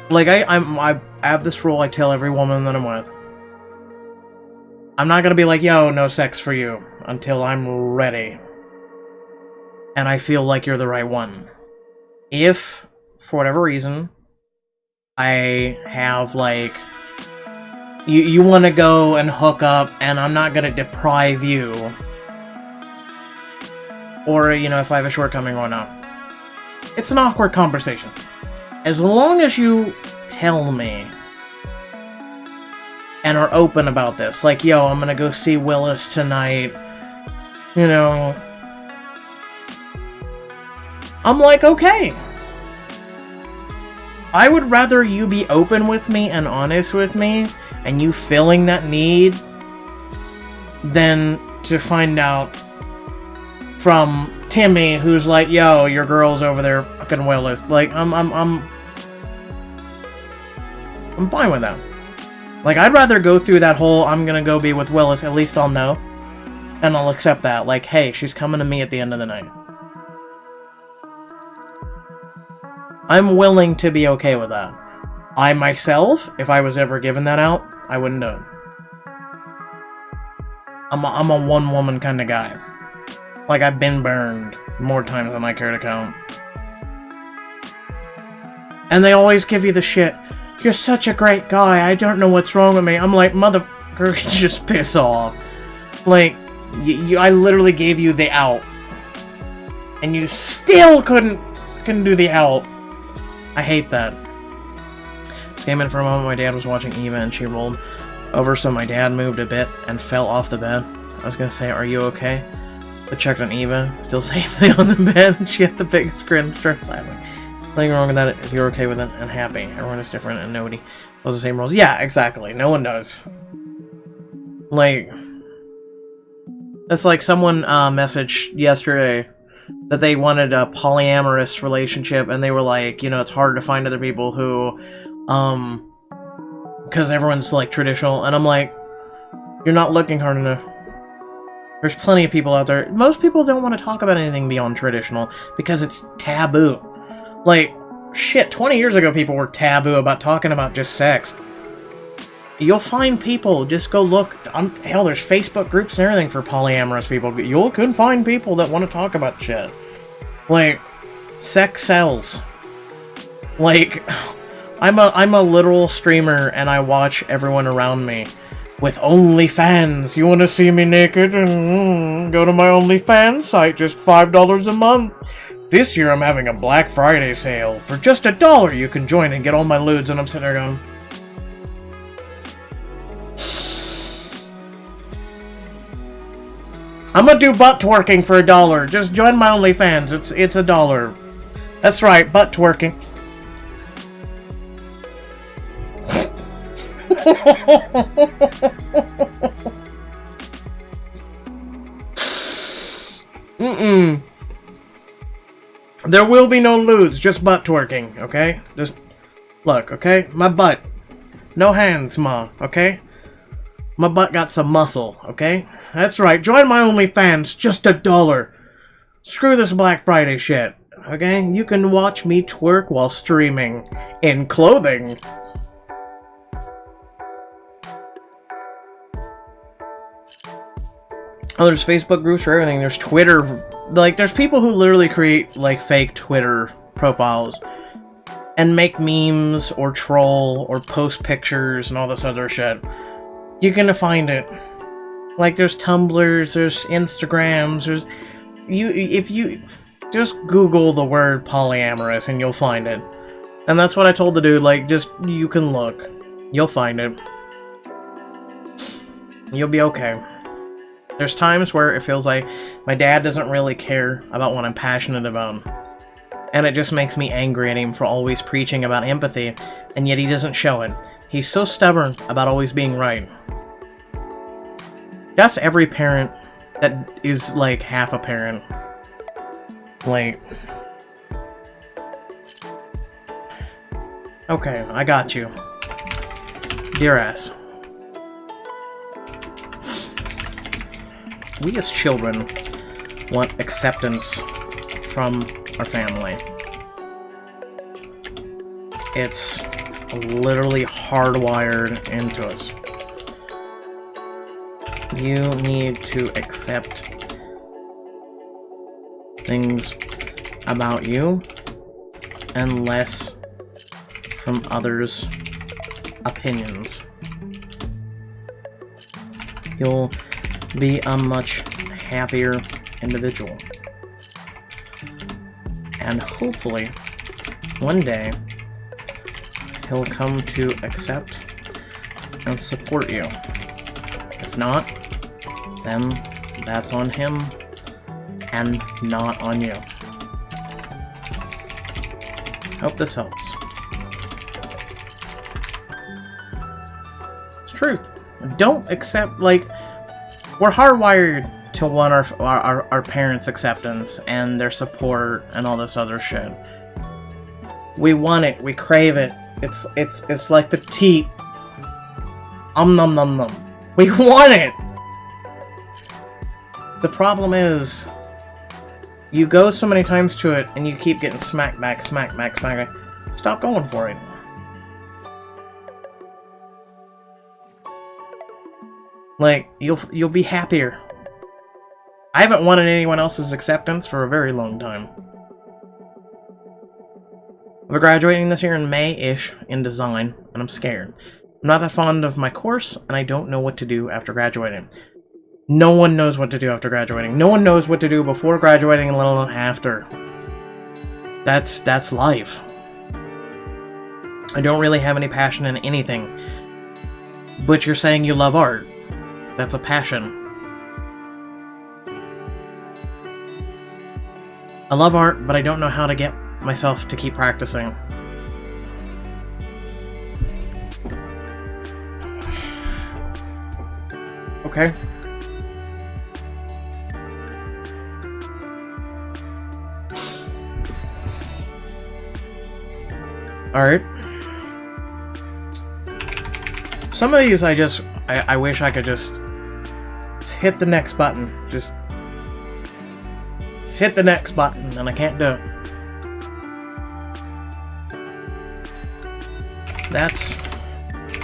like, I have this rule I tell every woman that I'm with. I'm not gonna be like, yo, no sex for you, until I'm ready. And I feel like you're the right one. If, for whatever reason, I have, like, you want to go and hook up, and I'm not gonna deprive you. Or, you know, if I have a shortcoming or not. It's an awkward conversation. As long as you tell me and are open about this. Like, yo, I'm gonna go see Willis tonight. You know. I'm like, okay. I would rather you be open with me and honest with me, and you filling that need, than to find out from Timmy, who's like, yo, your girl's over there fucking Willis. Like, I'm fine with that. Like, I'd rather go through that whole, I'm gonna go be with Willis, at least I'll know. And I'll accept that. Like, hey, she's coming to me at the end of the night. I'm willing to be okay with that. I myself, if I was ever given that out, I wouldn't do it. I'm a one-woman kind of guy. Like, I've been burned more times than I care to count. And they always give you the shit. You're such a great guy, I don't know what's wrong with me. I'm like, motherfucker, just piss off. Like, I literally gave you the out. And you still couldn't do the out. I hate that. Just came in for a moment, my dad was watching Eva and she rolled over, so my dad moved a bit and fell off the bed. I was gonna say, are you okay? But checked on Eva, still safely on the bed, and she had the biggest grin and started laughing. Nothing wrong with that if you're okay with it and happy. Everyone is different and nobody knows the same rules. Yeah, exactly. No one does. Like, it's like someone messaged yesterday that they wanted a polyamorous relationship, and they were like, you know, it's hard to find other people who, because everyone's like traditional, and I'm like, you're not looking hard enough. There's plenty of people out there. Most people don't want to talk about anything beyond traditional because it's taboo. Like, shit, 20 years ago people were taboo about talking about just sex. You'll find people, just go look. Hell, there's Facebook groups and everything for polyamorous people. You can find people that want to talk about shit. Like, sex sells. Like, I'm a literal streamer, and I watch everyone around me with OnlyFans. You want to see me naked? And go to my OnlyFans site, just $5 a month. This year I'm having a Black Friday sale. For just $1 you can join and get all my lewds, and I'm sitting there going, I'm gonna do butt twerking for $1. Just join my OnlyFans. It's $1. That's right, butt twerking. There will be no lewds, just butt twerking, okay? Just look, okay? My butt. No hands, ma, okay? My butt got some muscle, okay? That's right, join my OnlyFans, just $1. Screw this Black Friday shit, okay? You can watch me twerk while streaming. In clothing. Oh, there's Facebook groups for everything. There's Twitter. Like, there's people who literally create, like, fake Twitter profiles and make memes or troll or post pictures and all this other shit. You can find it. Like, there's Tumblrs, there's Instagrams, there's... If you just Google the word polyamorous and you'll find it. And that's what I told the dude, like, just, you can look. You'll find it. You'll be okay. There's times where it feels like my dad doesn't really care about what I'm passionate about. And it just makes me angry at him for always preaching about empathy, and yet he doesn't show it. He's so stubborn about always being right. That's every parent that is, like, half a parent. Like... Okay, I got you. Dear ass. We as children want acceptance from our family. It's literally hardwired into us. You need to accept things about you and less from others' opinions. You'll be a much happier individual. And hopefully, one day, he'll come to accept and support you. If not, then that's on him and not on you. Hope this helps. It's truth. Don't accept, like, we're hardwired to want our parents' acceptance and their support and all this other shit. We want it. We crave it. It's like the tea. Nom nom nom. We want it! The problem is, you go so many times to it and you keep getting smack back, smack back, smack back. Stop going for it. Like, you'll be happier. I haven't wanted anyone else's acceptance for a very long time. We're graduating this year in May-ish in design, and I'm scared. I'm not that fond of my course, and I don't know what to do after graduating. No one knows what to do after graduating. No one knows what to do before graduating, let alone after. That's life. I don't really have any passion in anything. But you're saying you love art. That's a passion. I love art, but I don't know how to get myself to keep practicing. Okay. Alright. Some of these I wish I could just hit the next button. Just hit the next button, and I can't do it. That's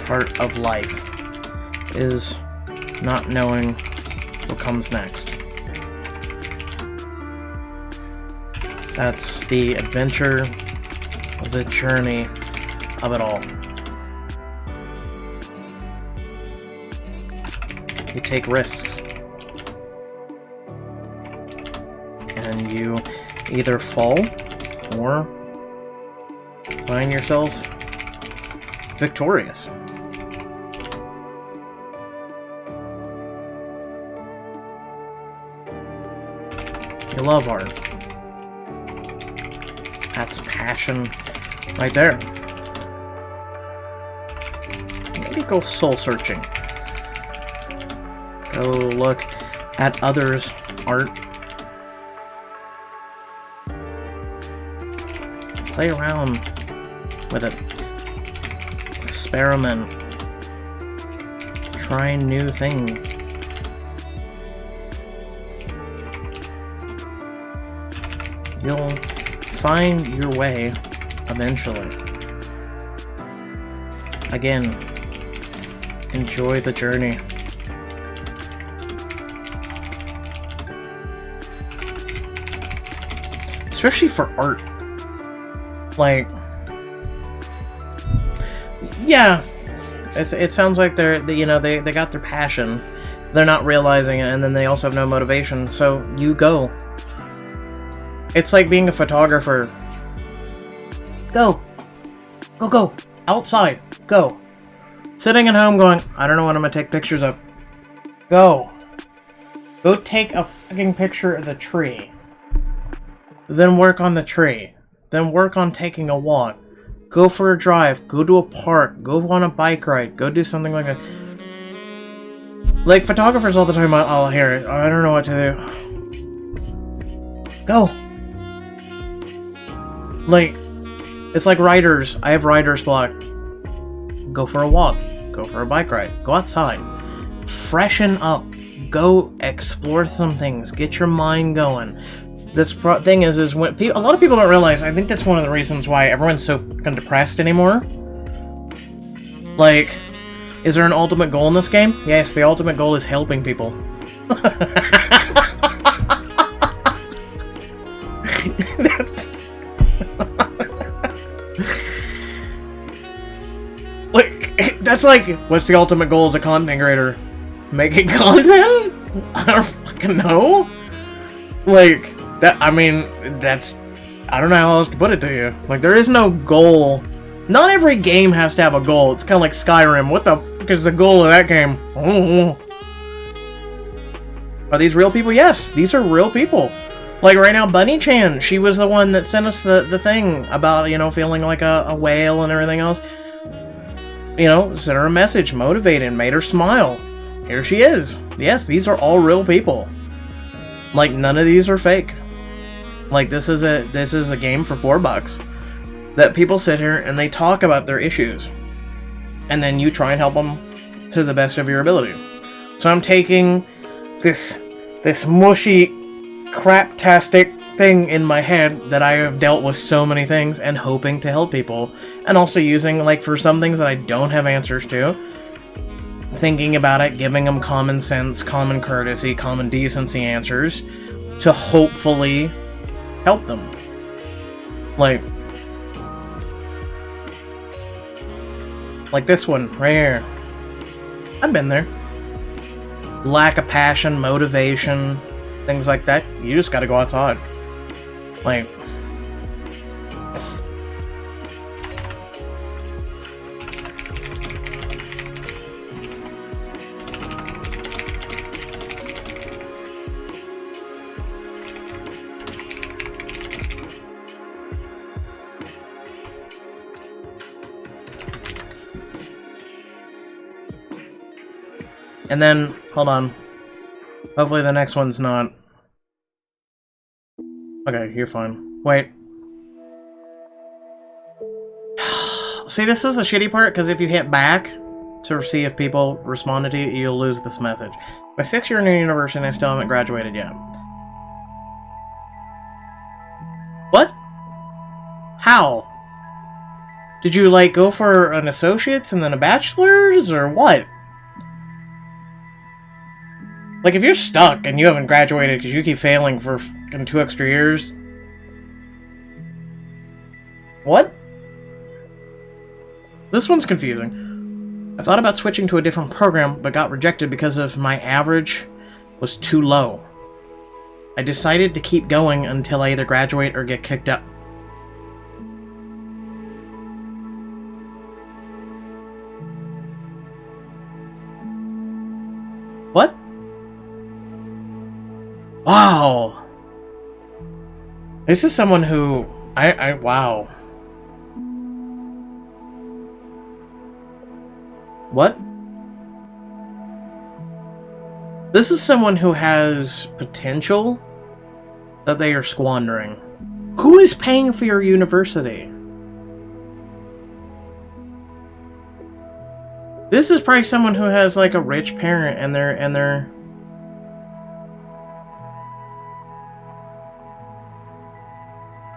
part of life, is not knowing what comes next. That's the adventure, the journey of it all. You take risks. And you either fall or find yourself victorious. You love art. That's passion right there. Maybe go soul searching. Go look at others' art Play around with it. Experiment. Try new things. You'll find your way eventually. Again, enjoy the journey. Especially for art. Like, yeah, it sounds like they got their passion. They're not realizing it, and then they also have no motivation, so you go. It's like being a photographer. Go. Go, go. Outside. Go. Sitting at home going, I don't know what I'm gonna take pictures of. Go. Go take a fucking picture of the tree. Then work on the tree. Then work on taking a walk. Go for a drive. Go to a park. Go on a bike ride. Go do something like that. Like, photographers all the time, I'll hear it. I don't know what to do. Go. Like, it's like writers. I have writer's block. Go for a walk. Go for a bike ride. Go outside. Freshen up. Go explore some things. Get your mind going. This thing is when a lot of people don't realize, I think that's one of the reasons why everyone's so fucking depressed anymore. Like, is there an ultimate goal in this game? Yes, the ultimate goal is helping people. That's... like, that's like, what's the ultimate goal as a content creator? Making content? I don't fucking know. Like, that, I mean, that's, I don't know how else to put it to you. Like, there is no goal. Not every game has to have a goal. It's kind of like Skyrim. What the fuck is the goal of that game? Oh. Are these real people? Yes, these are real people. Like, right now, Bunny-chan, she was the one that sent us the thing about, you know, feeling like a whale and everything else. You know, sent her a message, motivated, made her smile. Here she is. Yes, these are all real people. Like, none of these are fake. Like, this is a game for $4 that people sit here and they talk about their issues, and then you try and help them to the best of your ability. So I'm taking this mushy, craptastic thing in my head that I have dealt with so many things and hoping to help people, and also using, like, for some things that I don't have answers to, thinking about it, giving them common sense, common courtesy, common decency answers to hopefully help them. Like this one right here. I've been there. Lack of passion, motivation, things like that. You just gotta go outside. Like, and then, hold on. Hopefully the next one's not. Okay, you're fine. Wait. See, this is the shitty part, because if you hit back to see if people responded to you, you'll lose this message. My 6th year in university and I still haven't graduated yet. What? How? Did you, like, go for an associate's and then a bachelor's, or what? Like, if you're stuck and you haven't graduated because you keep failing for fucking 2 extra years... What? This one's confusing. I thought about switching to a different program, but got rejected because of my average was too low. I decided to keep going until I either graduate or get kicked out. What? Wow. This is someone who... wow. What? This is someone who has potential that they are squandering. Who is paying for your university? This is probably someone who has like a rich parent and they're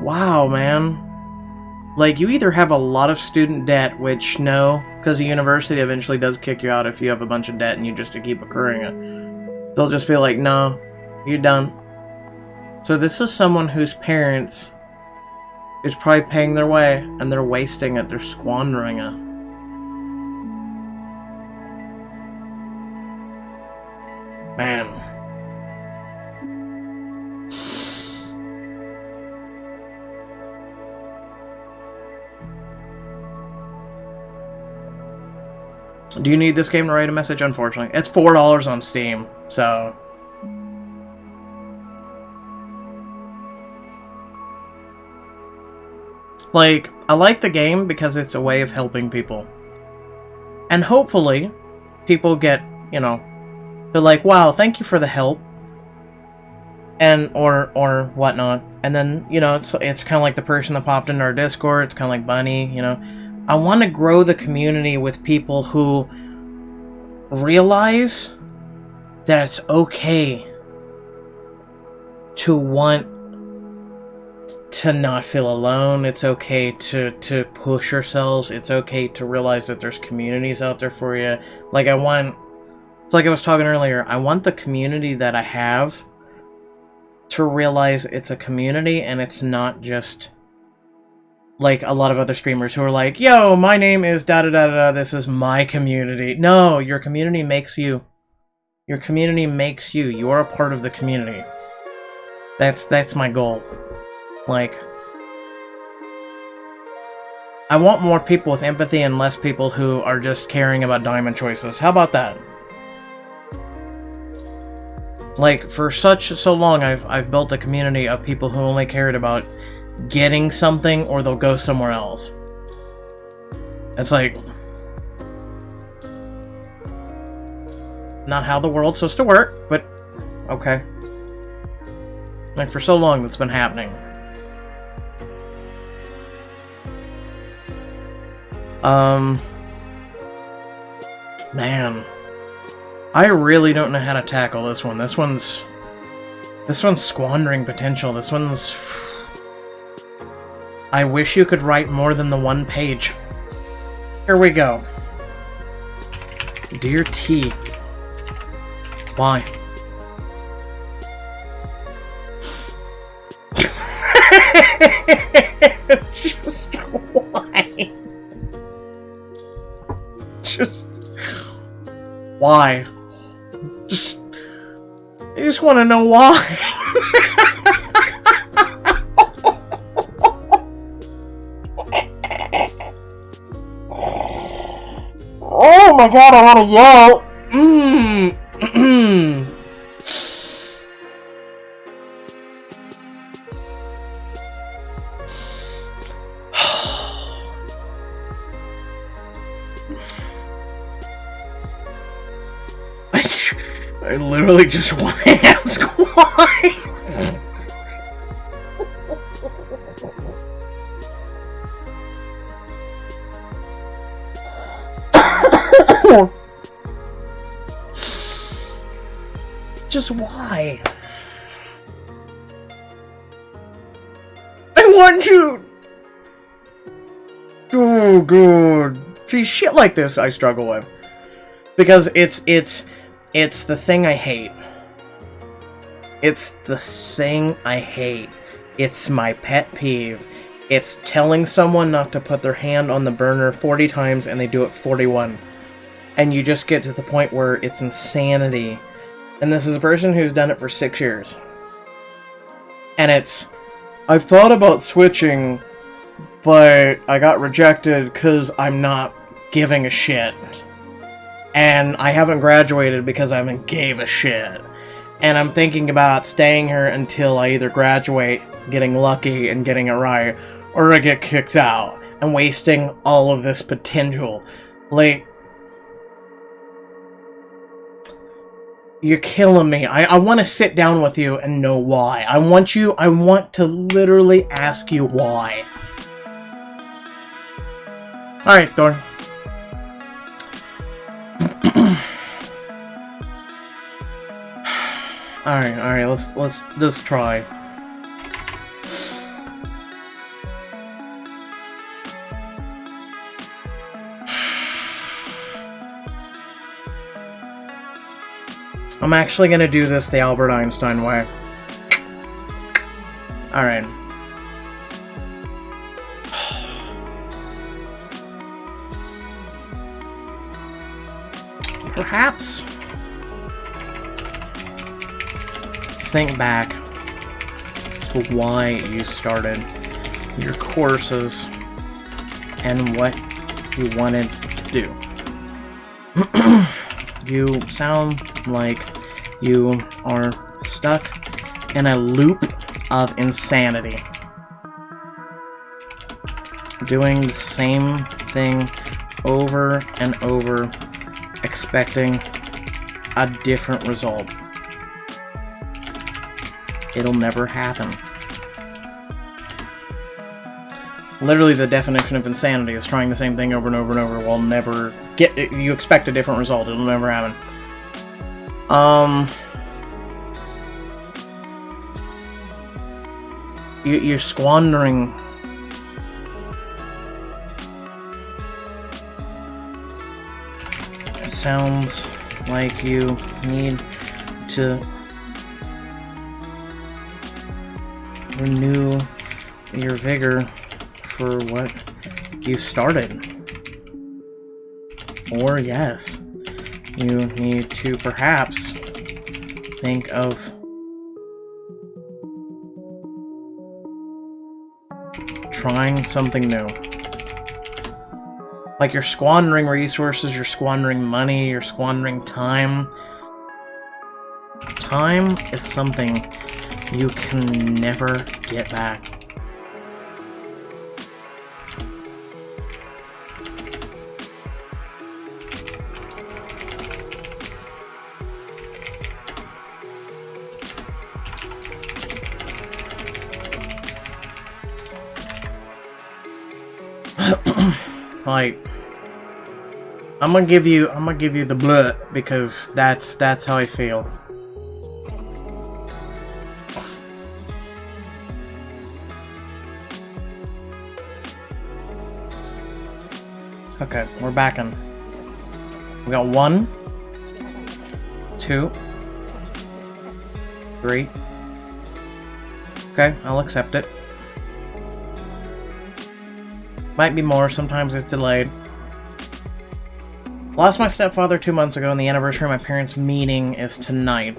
wow, man. Like, you either have a lot of student debt, which, no, because the university eventually does kick you out if you have a bunch of debt and you just keep accruing it. They'll just be like, no, you're done. So this is someone whose parents is probably paying their way, and they're wasting it, they're squandering it. Man. Do you need this game to write a message? Unfortunately. It's $4 on Steam, so... Like, I like the game because it's a way of helping people. And hopefully, people get, you know, they're like, wow, thank you for the help. And, or whatnot. And then, you know, it's kind of like the person that popped into our Discord, it's kind of like Bunny, you know. I want to grow the community with people who realize that it's okay to want to not feel alone. It's okay to push yourselves. It's okay to realize that there's communities out there for you. Like, it's like I was talking earlier, I want the community that I have to realize it's a community and it's not just like a lot of other streamers who are like, yo, my name is da-da-da-da-da, this is my community. No, your community makes you. Your community makes you. You are a part of the community. That's my goal. Like, I want more people with empathy and less people who are just caring about diamond choices. How about that? Like, for so long, I've built a community of people who only cared about getting something or they'll go somewhere else. It's like, not how the world's supposed to work, but okay. Like, for so long that's been happening. Man, I really don't know how to tackle this one. This one's squandering potential. This one's... I wish you could write more than the one page. Here we go. Dear T. Why? Just why? Just... Why? I just want to know why. Oh my god, I want to yell! I literally just want to ask why. Just why? I want you. Oh god. See, shit like this I struggle with. Because it's the thing I hate. It's the thing I hate. It's my pet peeve. It's telling someone not to put their hand on the burner 40 times and they do it 41. And you just get to the point where it's insanity. And this is a person who's done it for 6 years. And it's, I've thought about switching, but I got rejected because I'm not giving a shit. And I haven't graduated because I haven't gave a shit. And I'm thinking about staying here until I either graduate, getting lucky and getting it right, or I get kicked out and wasting all of this potential. Like, You're killing me. I want to sit down with you and know why. I want to literally ask you why. Alright, Thor. Alright, let's just try. I'm actually gonna do this the Albert Einstein way. Alright. Perhaps think back to why you started your courses and what you wanted to do. You sound like you are stuck in a loop of insanity. Doing the same thing over and over, expecting a different result. It'll never happen. Literally, the definition of insanity is trying the same thing over and over and over while never get it. You expect a different result. It'll never happen. You're squandering it sounds like you need to renew your vigor for what you started. Or yes, you need to perhaps think of trying something new. Like, you're squandering resources, you're squandering money, you're squandering time. Time is something you can never get back. Like, I'm gonna give you the blood because that's how I feel. Okay, we're back in. We got 1, 2, 3. Okay, I'll accept it. Might be more, sometimes it's delayed. Lost my stepfather 2 months ago, and the anniversary of my parents' meeting is tonight.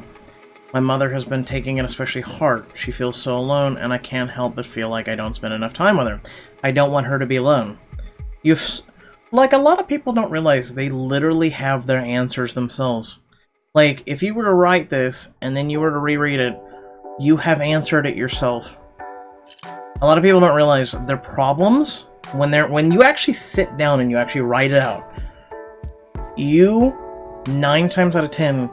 My mother has been taking it especially hard. She feels so alone, and I can't help but feel like I don't spend enough time with her. I don't want her to be alone. Like, a lot of people don't realize they literally have their answers themselves. Like, if you were to write this, and then you were to reread it, you have answered it yourself. A lot of people don't realize their problems, when you actually sit down and you actually write it out, you, 9 times out of 10,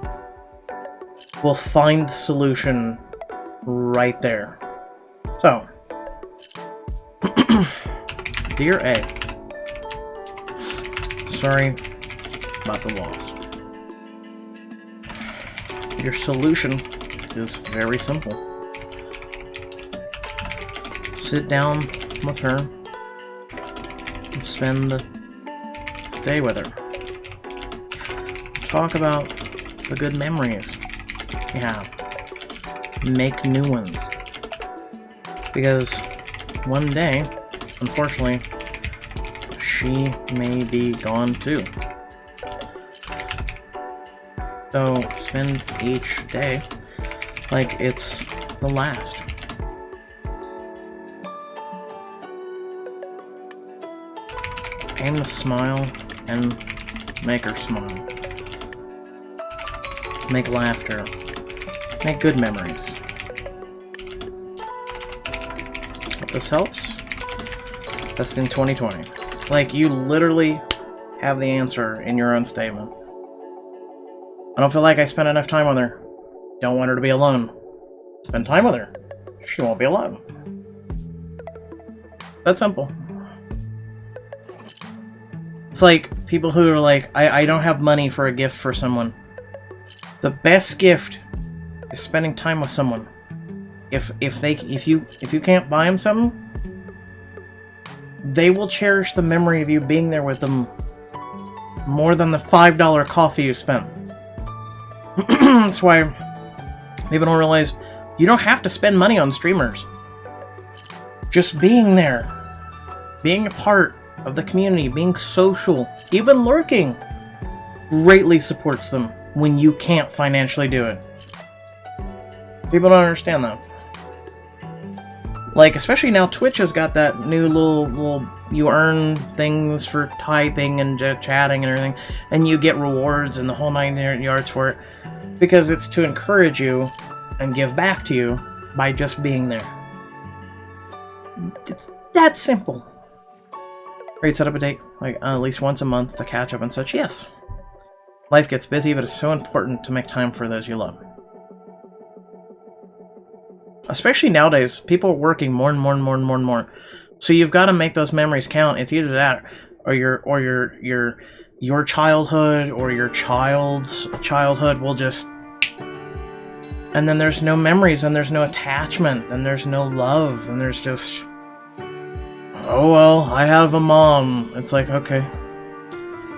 will find the solution right there. So, Dear A, sorry about the loss. Your solution is very simple. Sit down with her and spend the day with her. Talk about the good memories you have. Make new ones. Because one day, unfortunately, she may be gone too. So spend each day like it's the last. Aim to smile and make her smile. Make laughter. Make good memories. If this helps, that's in 2020. Like, you literally have the answer in your own statement. I don't feel like I spent enough time with her. Don't want her to be alone. Spend time with her. She won't be alone. That's simple. It's like people who are like, I don't have money for a gift for someone. The best gift is spending time with someone. If you can't buy them something, they will cherish the memory of you being there with them more than the $5 coffee you spent. That's why people don't realize you don't have to spend money on streamers. Just being there, being a part of the community, being social, even lurking, greatly supports them when you can't financially do it. People don't understand that. Like, especially now, Twitch has got that new little you earn things for typing and chatting and everything, and you get rewards and the whole 9 yards for it, because it's to encourage you and give back to you by just being there. It's that simple. Or you set up a date, like, at least once a month to catch up and such. Yes. Life gets busy, but it's so important to make time for those you love. Especially nowadays, people are working more and more. So you've got to make those memories count. It's either that, or your childhood, or your child's childhood will just... And then there's no memories, and there's no attachment, and there's no love, and there's just... Oh well, I have a mom. It's like, okay.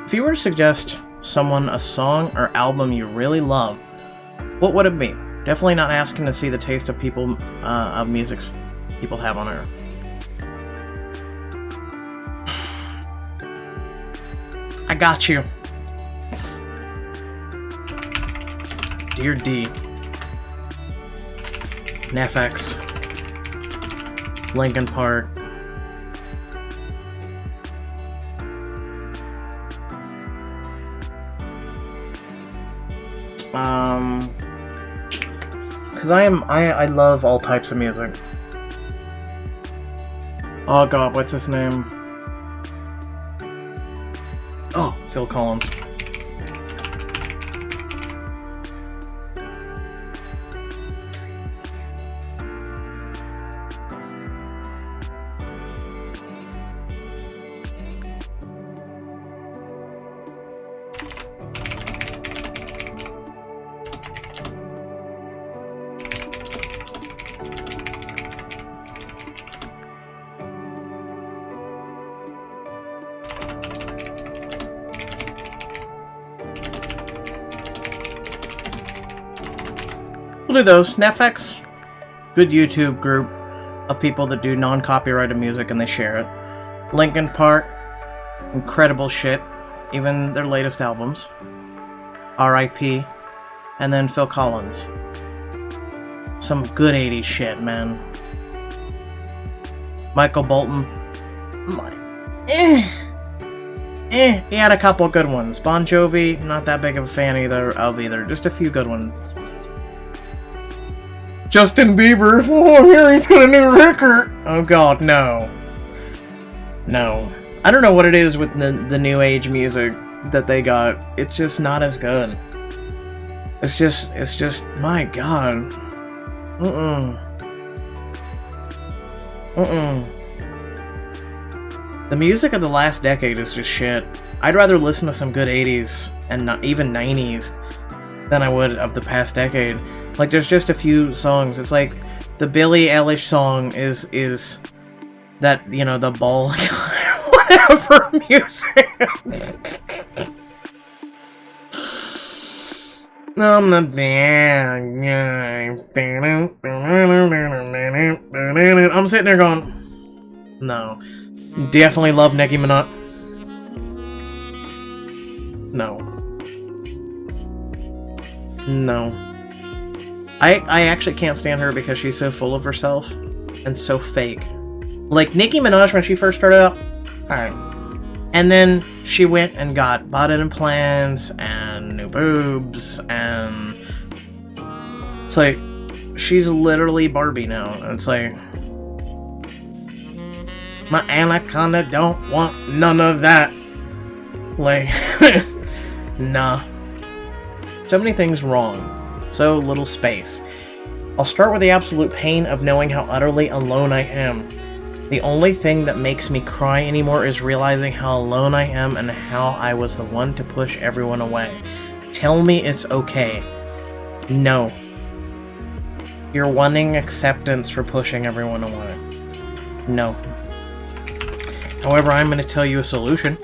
If you were to suggest someone a song or album you really love, what would it be? Definitely not asking to see the taste of people, of music people have on Earth. I got you. Dear D. NFX. Linkin Park. Because I love all types of music. Oh god, what's his name? Oh, Phil Collins. We'll do those. NFX, good YouTube group of people that do non-copyrighted music and they share it. Linkin Park, incredible shit, even their latest albums. R.I.P. And then Phil Collins. Some good 80s shit, man. Michael Bolton. He had a couple good ones. Bon Jovi, not that big of a fan either. Just a few good ones. Justin Bieber. Oh, here he's got a new record. Oh god, no. No. I don't know what it is with the new age music that they got. It's just not as good. It's just, my god. The music of the last decade is just shit. I'd rather listen to some good 80s and not even 90s than I would of the past decade. Like, there's just a few songs. It's like the Billie Eilish song is that, you know, the ball whatever music. I'm the bad guy. I'm sitting there going, no. Definitely love Nicki Minaj. No. No. I actually can't stand her because she's so full of herself and so fake. Like, Nicki Minaj, when she first started out, alright. And then she went and got body implants and new boobs, and it's like, she's literally Barbie now. And it's like, my anaconda don't want none of that. Like, nah. So many things wrong. So little space. I'll start with the absolute pain of knowing how utterly alone I am. The only thing that makes me cry anymore is realizing how alone I am and how I was the one to push everyone away. Tell me it's okay. No. You're wanting acceptance for pushing everyone away. No. However, I'm going to tell you a solution.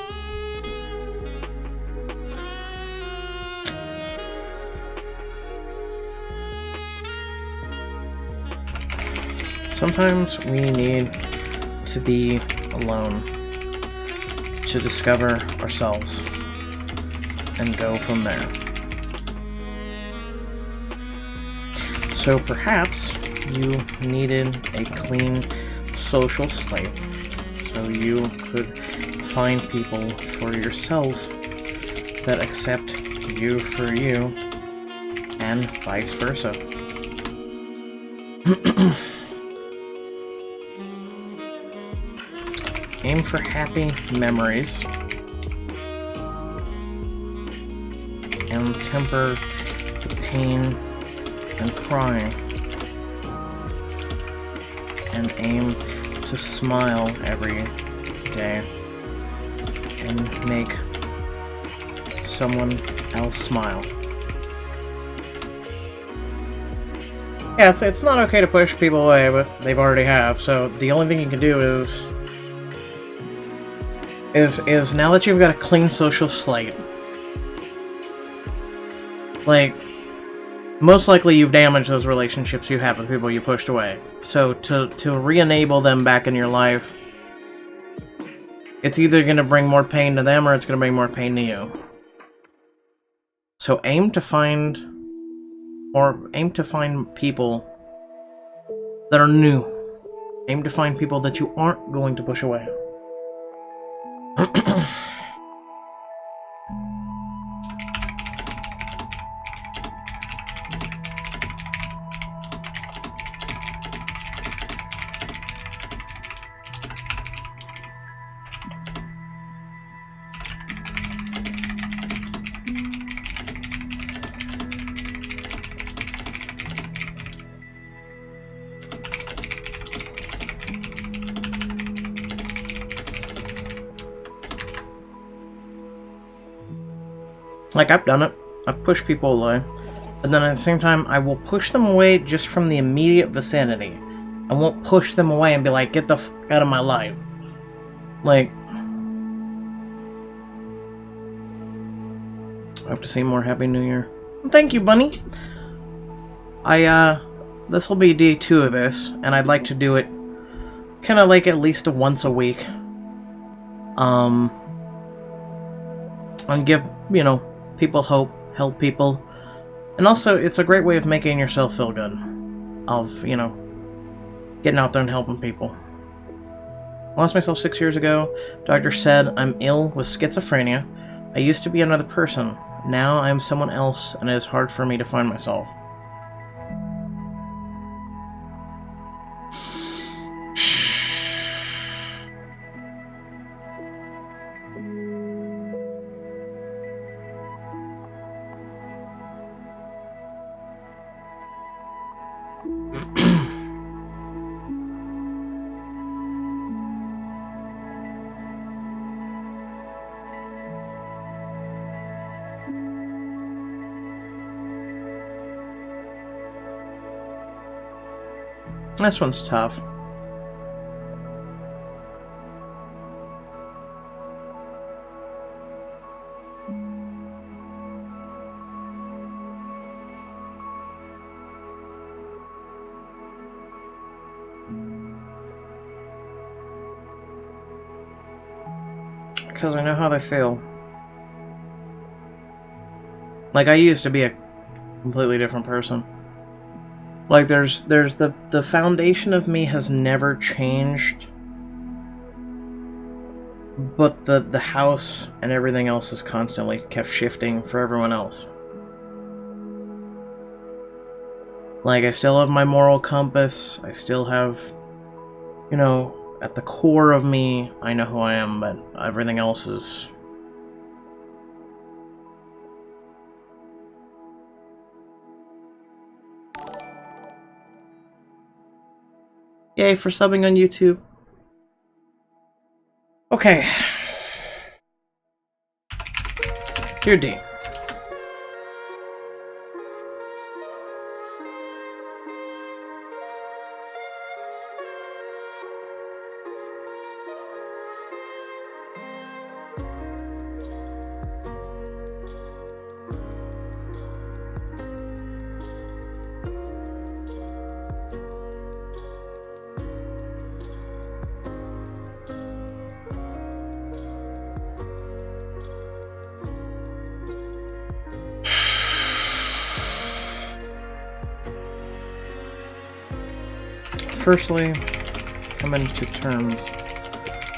Sometimes we need to be alone to discover ourselves and go from there. So perhaps you needed a clean social slate so you could find people for yourself that accept you for you and vice versa. Aim for happy memories and temper the pain and crying, and aim to smile every day and make someone else smile. Yeah, it's not okay to push people away, but they've already have, so the only thing you can do is now that you've got a clean social slate, like, most likely you've damaged those relationships you have with people you pushed away. So to re-enable them back in your life, it's either going to bring more pain to them or it's going to bring more pain to you. So aim to find people that are new. Aim to find people that you aren't going to push away. Like, I've done it. I've pushed people away. But then at the same time, I will push them away just from the immediate vicinity. I won't push them away and be like, get the f*** out of my life. Like, I hope to see more Happy New Year. Thank you, Bunny. This will be day 2 of this, and I'd like to do it kind of like at least once a week. And give, people hope, help people. And also, it's a great way of making yourself feel good. Of, getting out there and helping people. I lost myself 6 years ago. Doctor said I'm ill with schizophrenia. I used to be another person. Now I am someone else, and it is hard for me to find myself. This one's tough. Because I know how they feel. Like, I used to be a completely different person. Like, there's the foundation of me has never changed, but the house and everything else has constantly kept shifting for everyone else. Like, I still have my moral compass, I still have, at the core of me, I know who I am, but everything else is Yay for subbing on YouTube. Okay. Dear D. Firstly, coming to terms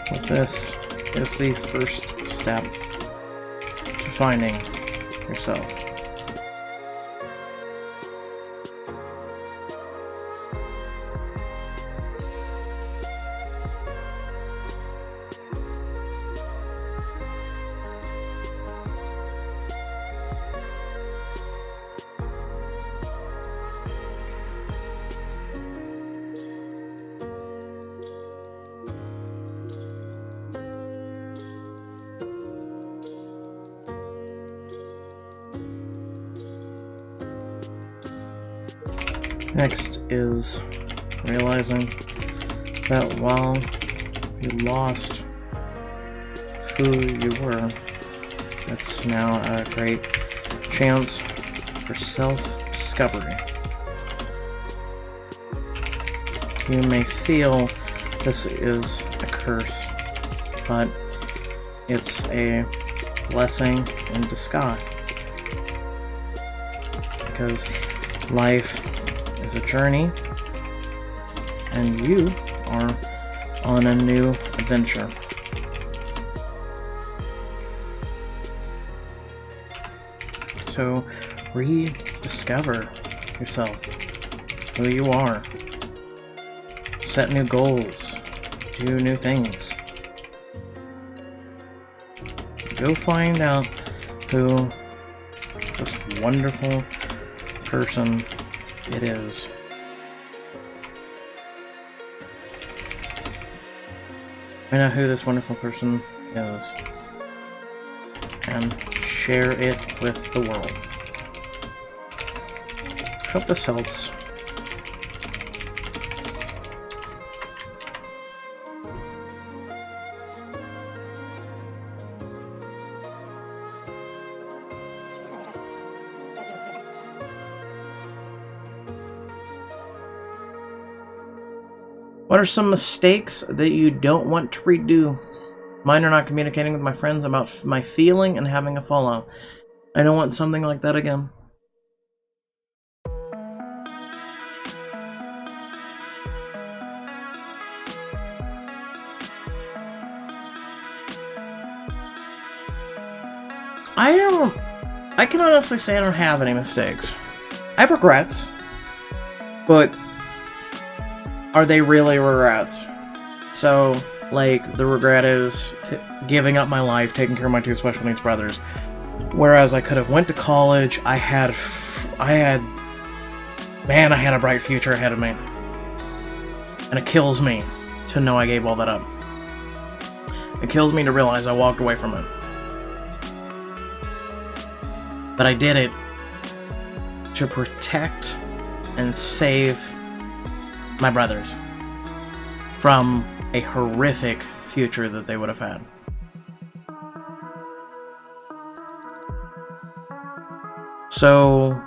with this is the first step to finding yourself. Next is realizing that while you lost who you were, it's now a great chance for self-discovery. You may feel this is a curse, but it's a blessing in disguise. Because life is a journey, and you are on a new adventure. So rediscover yourself, who you are. Set new goals, do new things. Go find out who this wonderful person it is. Find out who this wonderful person is and share it with the world. Hope this helps. What are some mistakes that you don't want to redo? Mine are not communicating with my friends about my feeling and having a fallout. I don't want something like that again. I can honestly say I don't have any mistakes. I have regrets, but are they really regrets? So, like, the regret is giving up my life, taking care of my two special needs brothers. Whereas I could have went to college, I had a bright future ahead of me. And it kills me to know I gave all that up. It kills me to realize I walked away from it. But I did it to protect and save my brothers from a horrific future that they would have had. So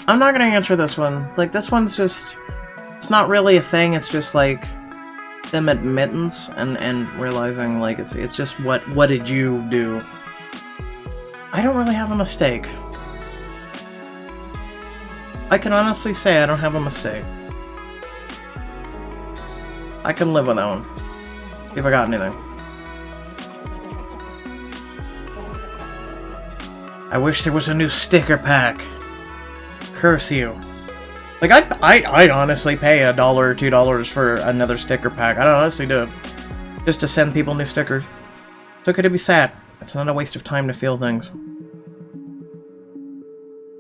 I'm not gonna answer this one. Like, this one's just, it's not really a thing, it's just like them admittance and realizing, like, it's just what did you do? I don't really have a mistake. I can honestly say I don't have a mistake. I can live with that one. If I got anything. I wish there was a new sticker pack. Curse you. Like, I'd honestly pay $1 or $2 for another sticker pack. I'd honestly do it. Just to send people new stickers. It's okay to be sad. It's not a waste of time to feel things.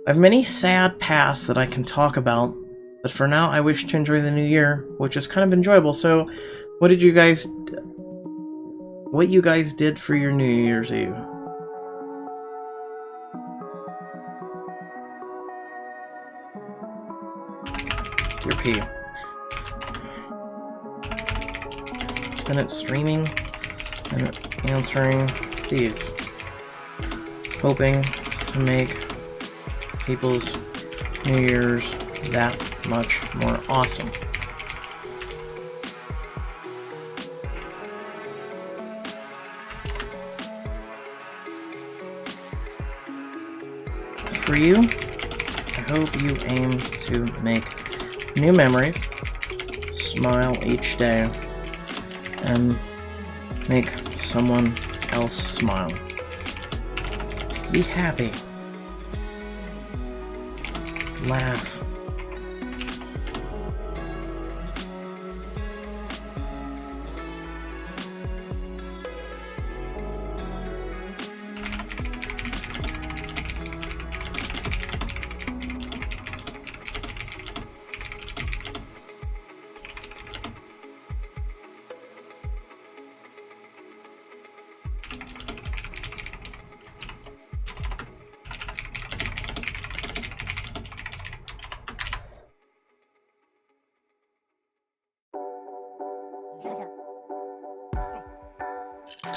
I have many sad pasts that I can talk about, but for now I wish to enjoy the new year, which is kind of enjoyable. So, what you guys did for your New Year's Eve? Dear P. Spend it streaming and answering these. Hoping to make people's New Year's that much more awesome. For you, I hope you aim to make new memories, smile each day, and make someone else smile. Be happy. Laugh.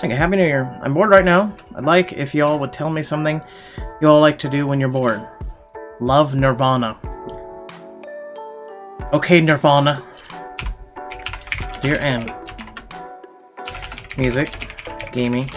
Okay, Happy New Year. I'm bored right now. I'd like if y'all would tell me something y'all like to do when you're bored. Love, Nirvana. Okay, Nirvana. Dear N. Music. Gaming.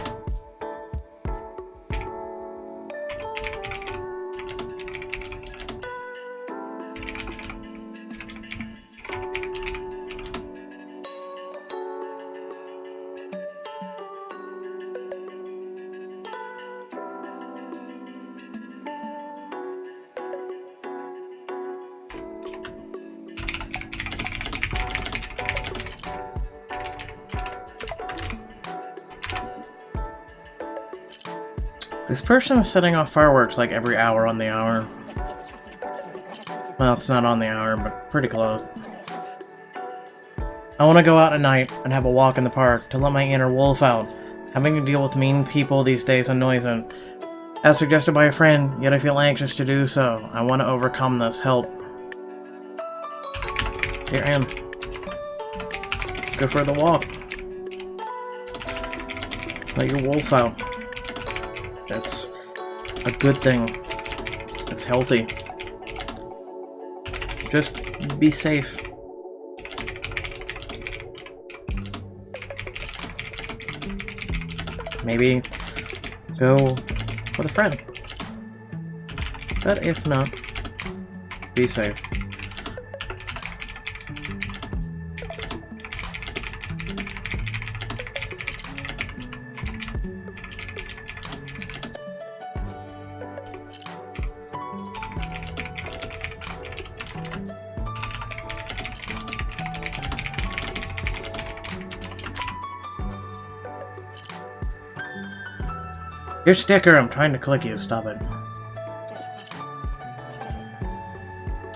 This person is setting off fireworks like every hour on the hour. Well, it's not on the hour, but pretty close. I want to go out at night and have a walk in the park to let my inner wolf out. Having to deal with mean people these days annoys him. As suggested by a friend, yet I feel anxious to do so. I want to overcome this. Help. Dear Anne. Go for the walk. Let your wolf out. That's a good thing. It's healthy. Just be safe. Maybe go with a friend. But if not, be safe. Your sticker, I'm trying to click you, stop it.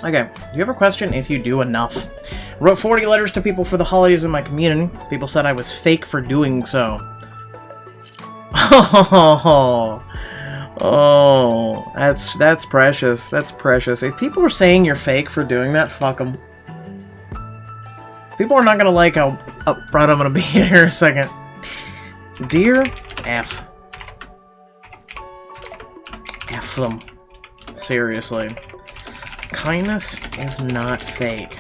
Okay, do you have a question if you do enough? Wrote 40 letters to people for the holidays in my community. People said I was fake for doing so. Oh, that's precious. That's precious. If people are saying you're fake for doing that, fuck them. People are not gonna like how upfront I'm gonna be here in a second. Dear F. F them. Seriously. Kindness is not fake.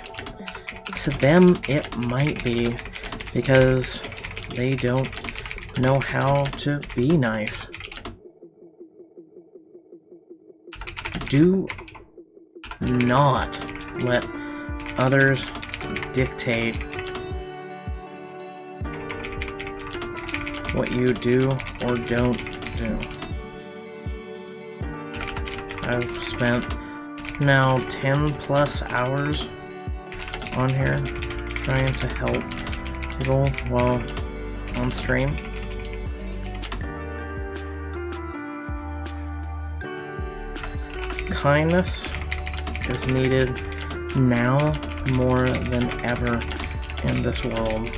To them, it might be, because they don't know how to be nice. Do not let others dictate what you do or don't do. I've spent now 10 plus hours on here trying to help people while on stream. kindness is needed now more than ever in this world.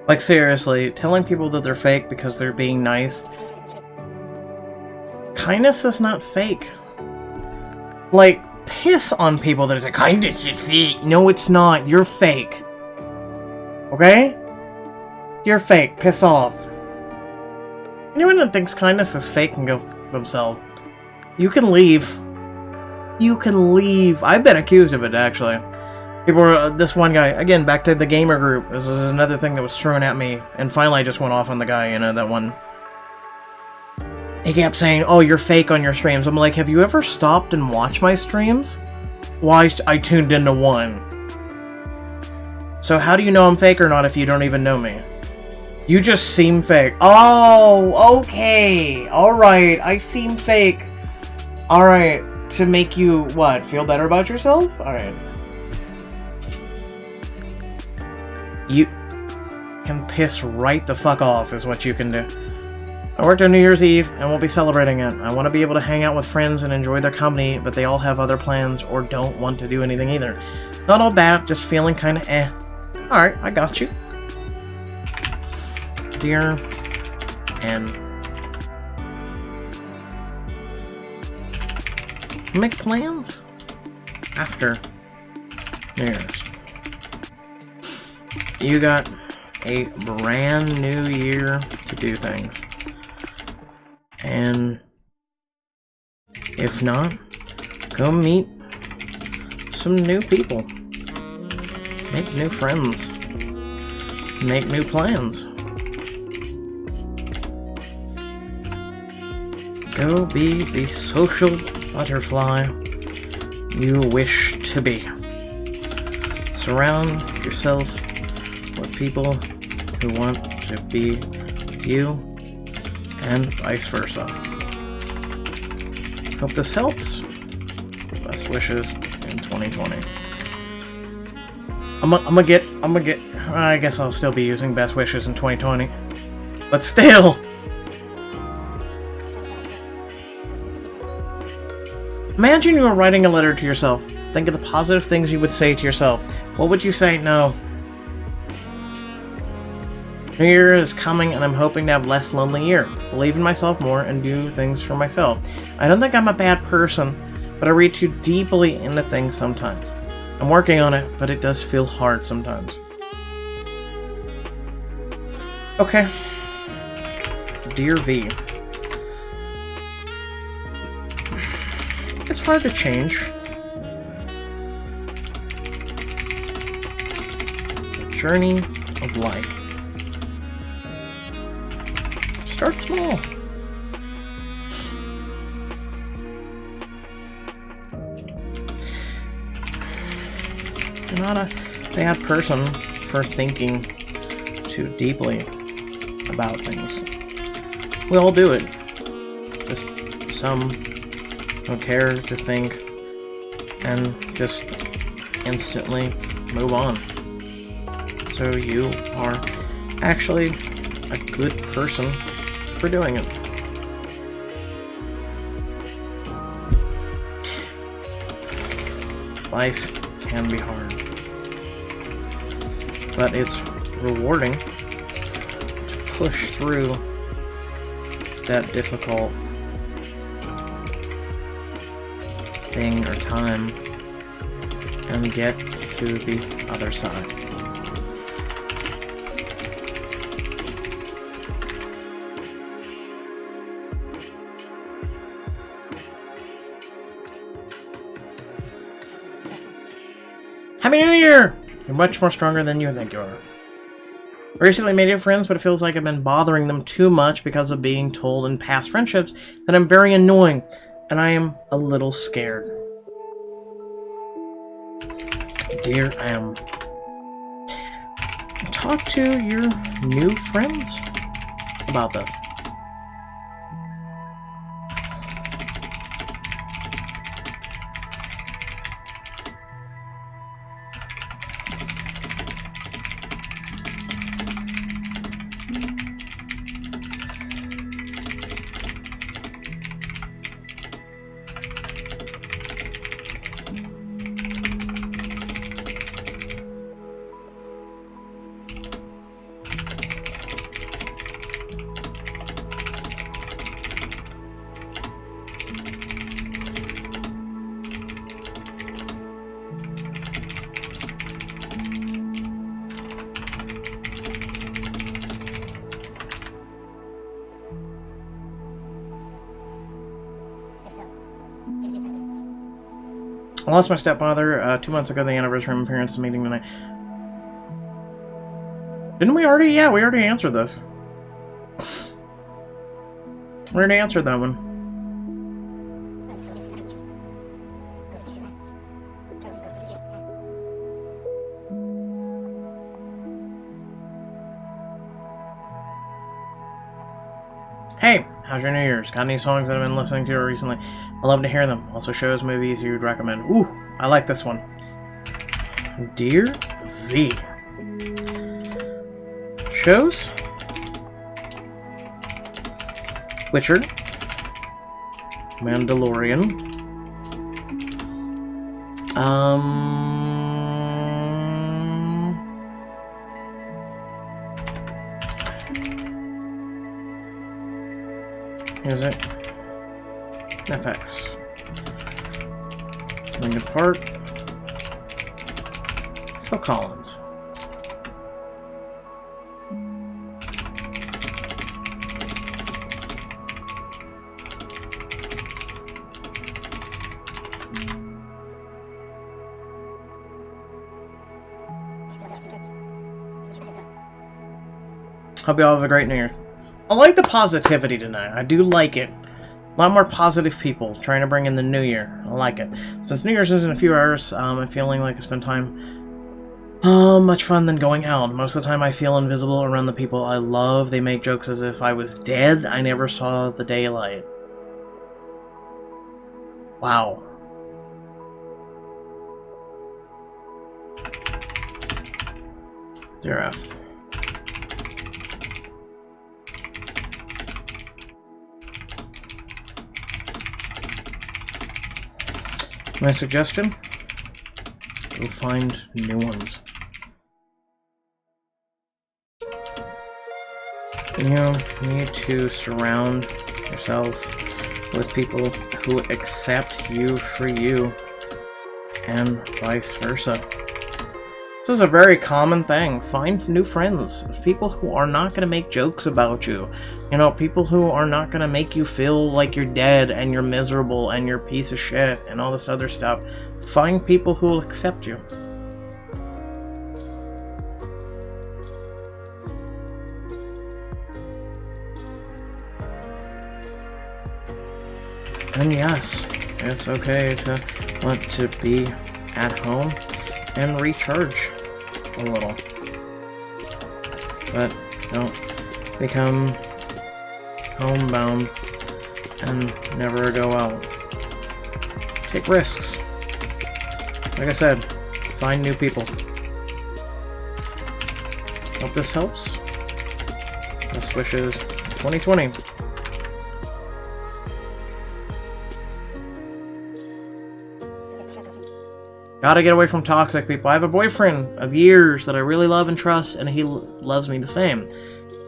Like, seriously, telling people that they're fake because they're being nice. Kindness is not fake. Like, piss on people that say, kindness is fake. No, it's not. You're fake. Okay? You're fake. Piss off. Anyone that thinks kindness is fake can go f themselves. You can leave. You can leave. I've been accused of it, actually. People were, this one guy, again, back to the gamer group, this is another thing that was thrown at me, and finally I just went off on the guy, you know, that one. He kept saying, oh, you're fake on your streams. I'm like, have you ever stopped and watched my streams? Well, I tuned into one. So how do you know I'm fake or not if you don't even know me? You just seem fake. Oh, okay. Alright, I seem fake. Alright, to make you, what, feel better about yourself? Alright. You can piss right the fuck off is what you can do. I worked on New Year's Eve and won't be celebrating it. I want to be able to hang out with friends and enjoy their company, but they all have other plans or don't want to do anything either. Not all bad, just feeling kind of eh. Alright, I got you. Dear N. Make plans after New Year's. You got a brand new year to do things. And if not, go meet some new people. Make new friends. Make new plans. Go be the social butterfly you wish to be. Surround yourself with people who want to be with you, and vice versa. Hope this helps. Best wishes in 2020. I'm gonna get, I guess I'll still be using best wishes in 2020. But still! Imagine you were writing a letter to yourself. Think of the positive things you would say to yourself. What would you say? No. New Year is coming and I'm hoping to have less lonely year. Believe in myself more and do things for myself. I don't think I'm a bad person, but I read too deeply into things sometimes. I'm working on it, but it does feel hard sometimes. Okay. Dear V. It's hard to change. The journey of life. Start small. You're not a bad person for thinking too deeply about things. We all do it. Just some don't care to think and just instantly move on. So you are actually a good person for doing it. Life can be hard, but it's rewarding to push through that difficult thing or time and get to the other side. Happy New Year! You're much more stronger than you think you are. Recently made new friends, but it feels like I've been bothering them too much because of being told in past friendships that I'm very annoying, and I am a little scared. Dear M, talk to your new friends about this. I lost my stepfather 2 months ago, the anniversary of my parents' meeting tonight. Didn't we already? Yeah, we already answered this. We already answered that one. Hey, how's your New Year's? Got any songs that I've been listening to recently? I love to hear them. Also shows, movies you'd recommend. Ooh, I like this one. Dear Z. Shows? Witcher. Mandalorian. Music. FX. Linkin Park. Phil Collins. Hope you all have a great New Year. I like the positivity tonight. I do like it. A lot more positive people trying to bring in the new year. I like it. Since New Year's is in a few hours, I'm feeling like I spend time much fun than going out. Most of the time I feel invisible around the people I love. They make jokes as if I was dead. I never saw the daylight. Wow. Dear F. My suggestion? Go find new ones. You need to surround yourself with people who accept you for you, and vice versa. This is a very common thing. Find new friends. People who are not going to make jokes about you. You know, people who are not going to make you feel like you're dead and you're miserable and you're a piece of shit and all this other stuff. Find people who will accept you. And yes, it's okay to want to be at home and recharge a little. But don't become homebound and never go out. Take risks. Like I said, find new people. Hope this helps. Best wishes 2020. Gotta get away from toxic people. I have a boyfriend of years that I really love and trust, and he loves me the same.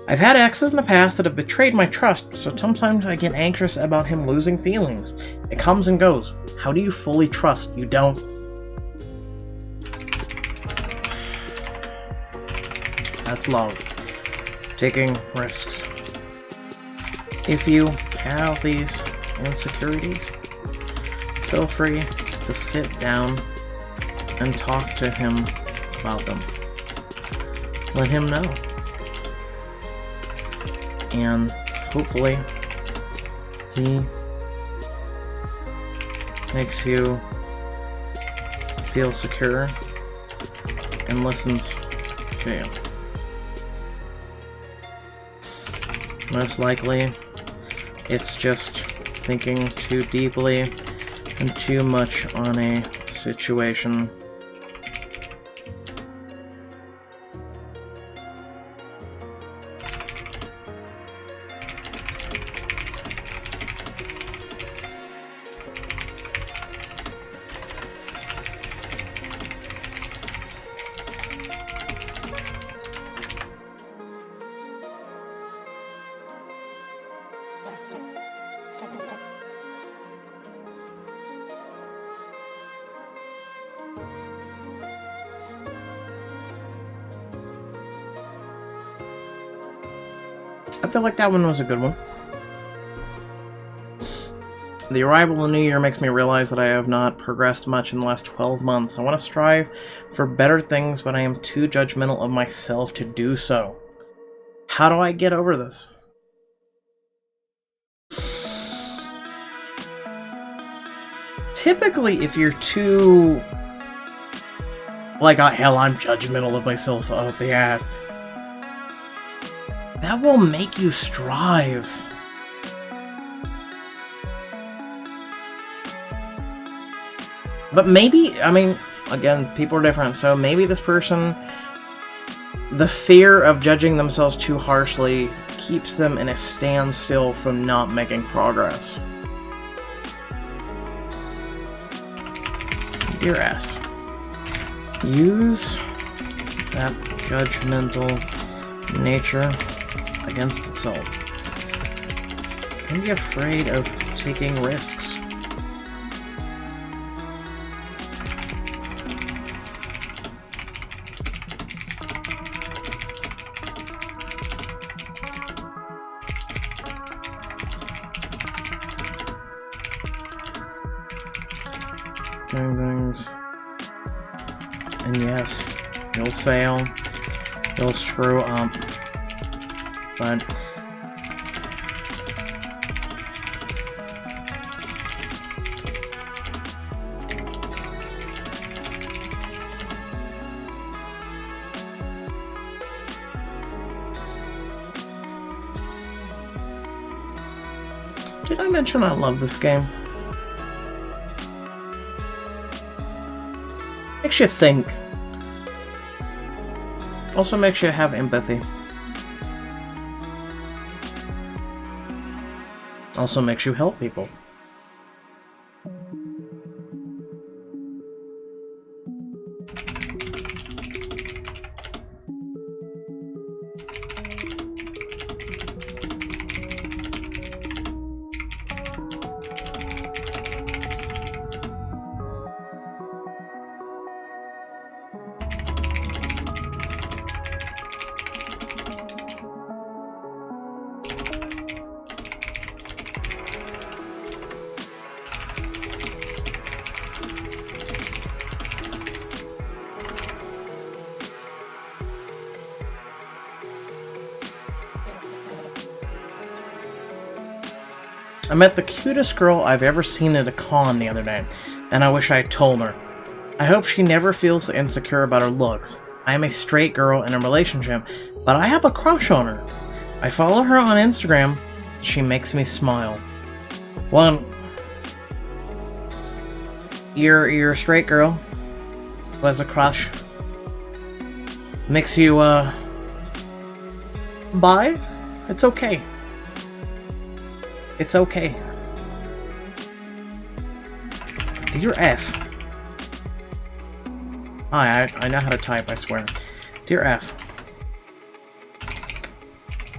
I've had exes in the past that have betrayed my trust, so sometimes I get anxious about him losing feelings. It comes and goes. How do you fully trust? You don't. That's love. Taking risks. If you have these insecurities, feel free to sit down and talk to him about them. Let him know. and hopefully he makes you feel secure and listens to you. Most likely, it's just thinking too deeply and too much on a situation. I feel like that one was a good one. The arrival of the new year makes me realize that I have not progressed much in the last 12 months. I want to strive for better things, but I am too judgmental of myself to do so. How do I get over this? Typically, if you're too... like, oh, hell, I'm judgmental of myself out the ass. That will make you strive. But maybe, I mean, again, people are different, so maybe this person, the fear of judging themselves too harshly keeps them in a standstill from not making progress. Dear S, use that judgmental nature against itself. Don't be afraid of taking risks. Doing things. And yes, you'll fail. You'll screw up. But did I mention I love this game? Makes you think. Also makes you have empathy. Also makes you help people. I met the cutest girl I've ever seen at a con the other day, and I wish I had told her. I hope she never feels insecure about her looks. I am a straight girl in a relationship, but I have a crush on her. I follow her on Instagram. She makes me smile. Well, you're a straight girl who has a crush. Makes you, bi? It's okay. It's okay. Dear F. I know how to type, I swear. Dear F.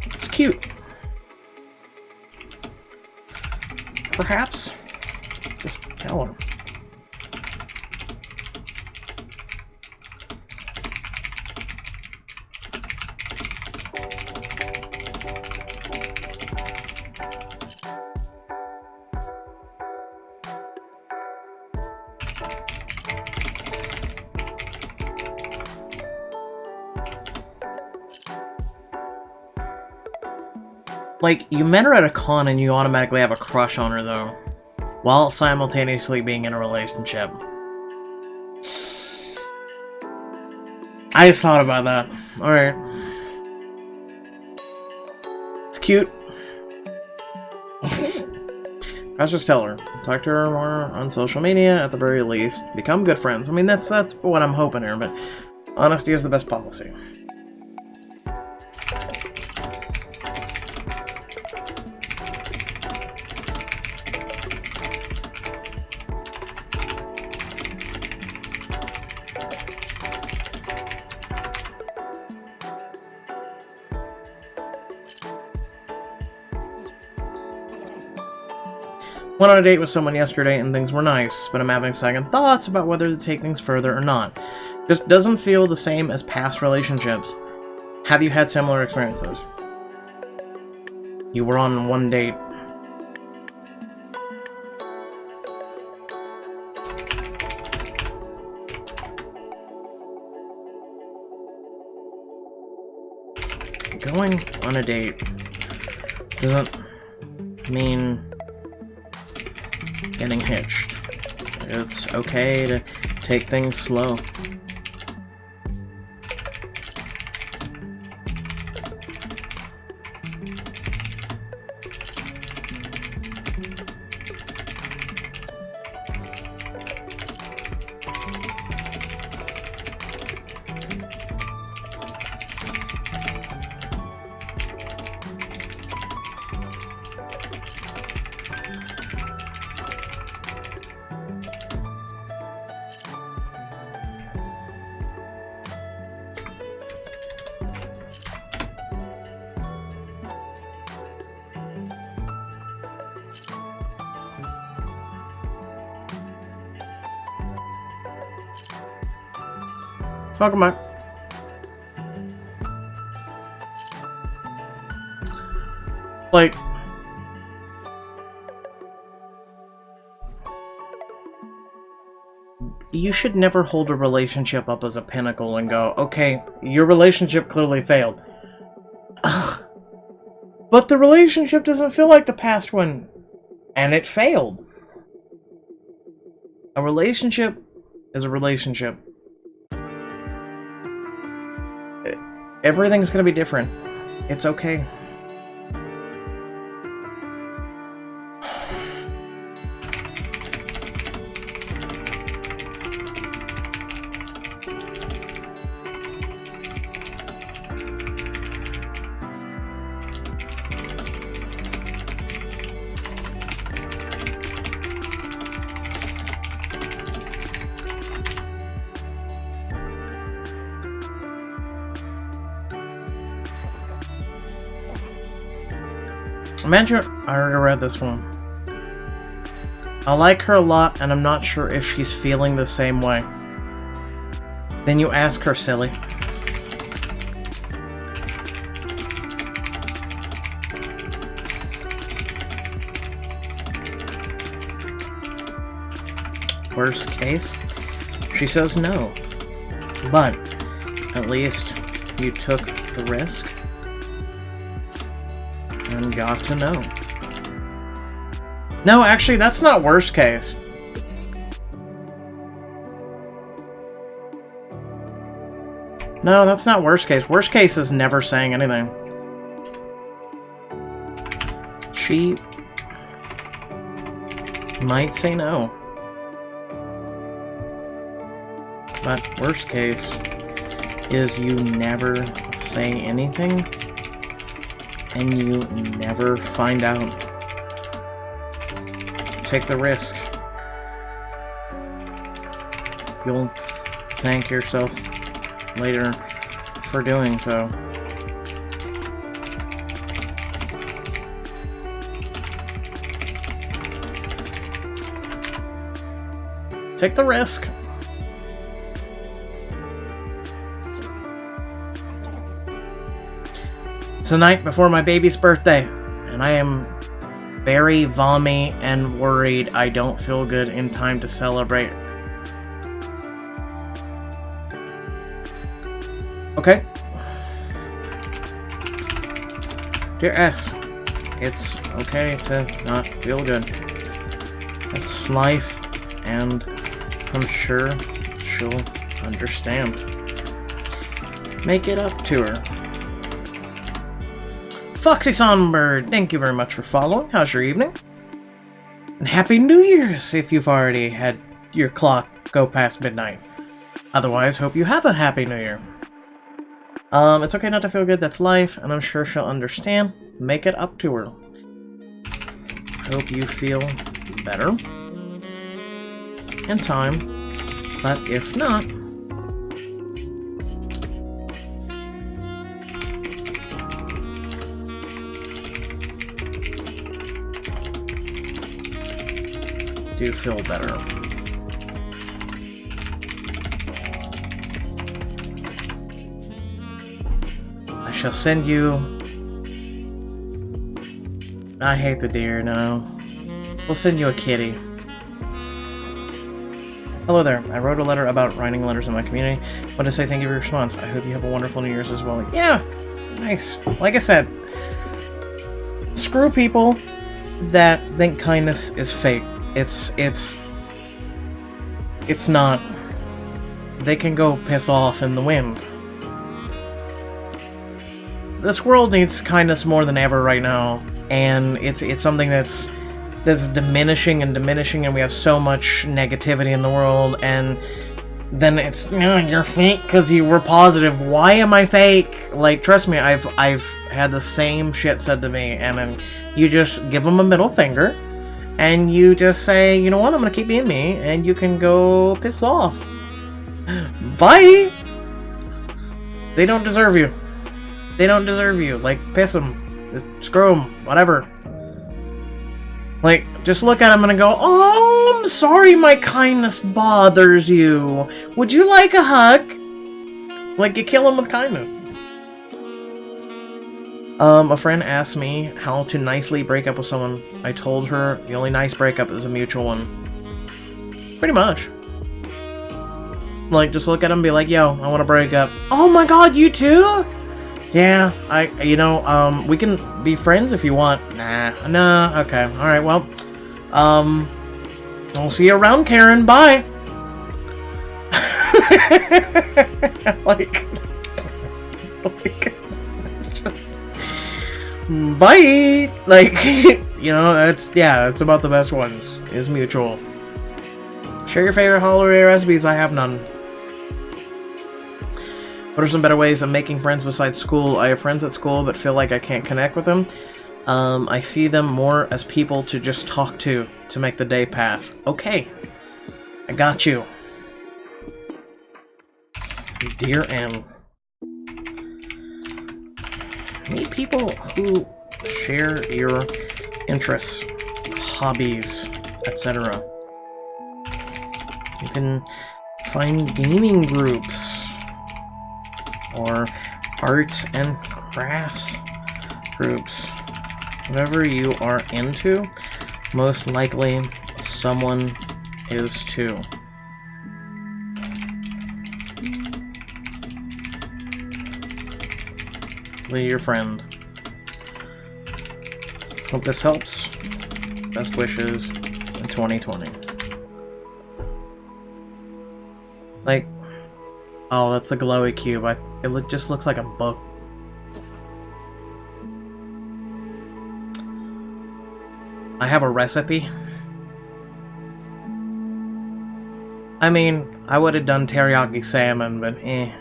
It's cute. Perhaps just tell her. Like, you met her at a con and you automatically have a crush on her, though, while simultaneously being in a relationship. I just thought about that. Alright. It's cute. Let's just tell her. Talk to her more on social media, at the very least. Become good friends. I mean, that's what I'm hoping here, but honesty is the best policy. Went on a date with someone yesterday and things were nice, but I'm having second thoughts about whether to take things further or not. Just doesn't feel the same as past relationships. Have you had similar experiences? You were on one date. Going on a date doesn't mean getting hitched. It's okay to take things slow. Welcome back. Like, you should never hold a relationship up as a pinnacle and go, okay, your relationship clearly failed. But the relationship doesn't feel like the past one, and it failed. A relationship is a relationship. Everything's gonna be different. It's okay. Imagine, I already read this one. I like her a lot, and I'm not sure if she's feeling the same way. Then you ask her, silly. Worst case, she says no. But at least you took the risk and got to know. No, actually, that's not worst case. No, that's not worst case. Worst case is never saying anything. She might say no. But worst case is you never say anything and you never find out. Take the risk. You'll thank yourself later for doing so. Take the risk. It's the night before my baby's birthday, and I am very vommy and worried I don't feel good in time to celebrate. Okay. Dear S, It's okay to not feel good. It's life, and I'm sure she'll understand. Make it up to her. Foxy Songbird, thank you very much for following. How's your evening? And Happy New Year's if you've already had your clock go past midnight. Otherwise, hope you have a Happy New Year. It's okay not to feel good, that's life, and I'm sure she'll understand. Make it up to her. Hope you feel better in time, but if not, do feel better. I shall send you... I hate the deer, no. We'll send you a kitty. Hello there. I wrote a letter about writing letters in my community. I want to say thank you for your response. I hope you have a wonderful New Year's as well. Yeah! Nice. Like I said, screw people that think kindness is fake. It's not. They can go piss off in the wind. This world needs kindness more than ever right now, and it's something that's diminishing and diminishing, and we have so much negativity in the world, and then it's, no, you're fake because you were positive. Why am I fake? Like, trust me, I've had the same shit said to me, and then you just give them a middle finger, and you just say, you know what, I'm gonna keep being me, and you can go piss off. Bye! They don't deserve you. They don't deserve you. Like, piss them. Just screw them. Whatever. Like, just look at them and go, oh, I'm sorry my kindness bothers you. Would you like a hug? Like, you kill them with kindness. A friend asked me how to nicely break up with someone. I told her the only nice breakup is a mutual one. Pretty much. Like, just look at them and be like, yo, I want to break up. Oh my god, you too? Yeah, we can be friends if you want. Nah, okay. Alright, well, I'll see you around, Karen. Bye! Just, bye! Like, that's about the best ones, is mutual. Share your favorite holiday recipes. I have none. What are some better ways of making friends besides school? I have friends at school, but feel like I can't connect with them. I see them more as people to just talk to make the day pass. Okay. I got you. Dear M. Meet people who share your interests, hobbies, etc. You can find gaming groups or arts and crafts groups. Whatever you are into, most likely someone is too. Be your friend. Hope this helps. Best wishes in 2020. Like, oh, that's a glowy cube. It just looks like a book. I have a recipe. I mean, I would have done teriyaki salmon, but eh.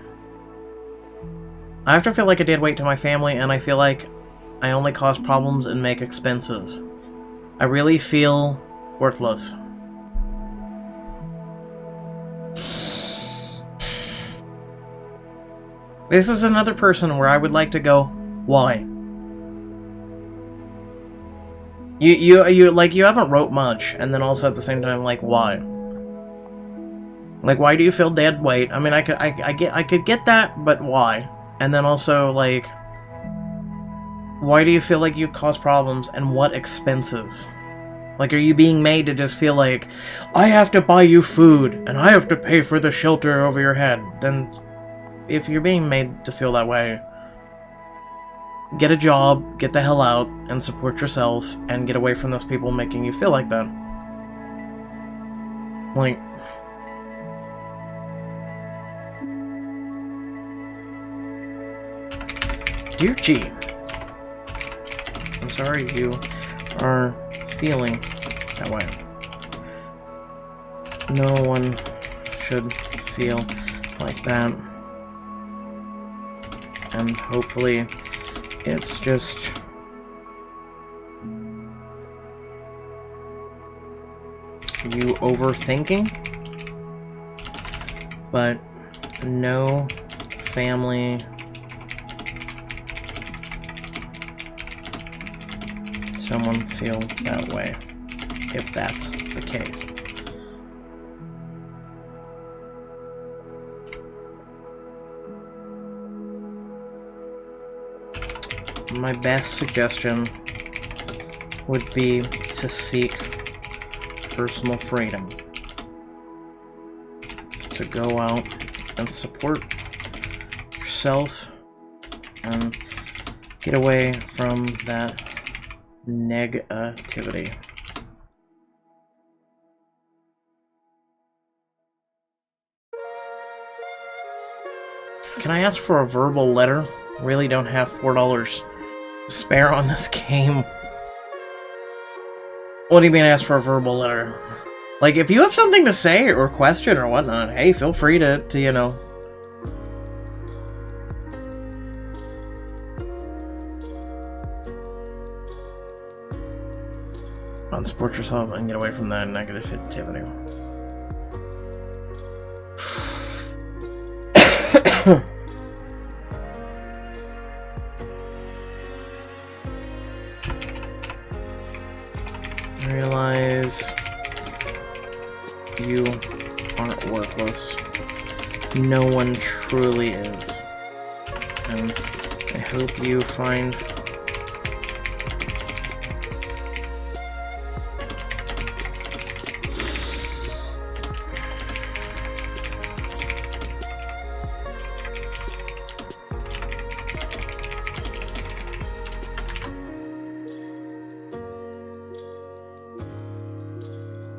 I have to feel like I did wait to my family, and I feel like I only cause problems and make expenses. I really feel worthless. This is another person where I would like to go, why? You haven't wrote much, and then also at the same time, like, why? Like, why do you feel dead weight? I mean, I could get that, but why? And then also, like, why do you feel like you cause problems, and what expenses? Like, are you being made to just feel like, I have to buy you food, and I have to pay for the shelter over your head? Then, if you're being made to feel that way, get a job, get the hell out, and support yourself, and get away from those people making you feel like that. Like, dear G, I'm sorry you are feeling that way. No one should feel like that. And hopefully it's just you overthinking, but no family someone feel that way, if that's the case. My best suggestion would be to seek personal freedom. To go out and support yourself and get away from that negativity. Can I ask for a verbal letter? Really don't have $4 to spare on this game. What do you mean ask for a verbal letter? Like, if you have something to say or question or whatnot, hey, feel free to you know. Support yourself and get away from that negativity. Realize you aren't worthless. No one truly is. And I hope you find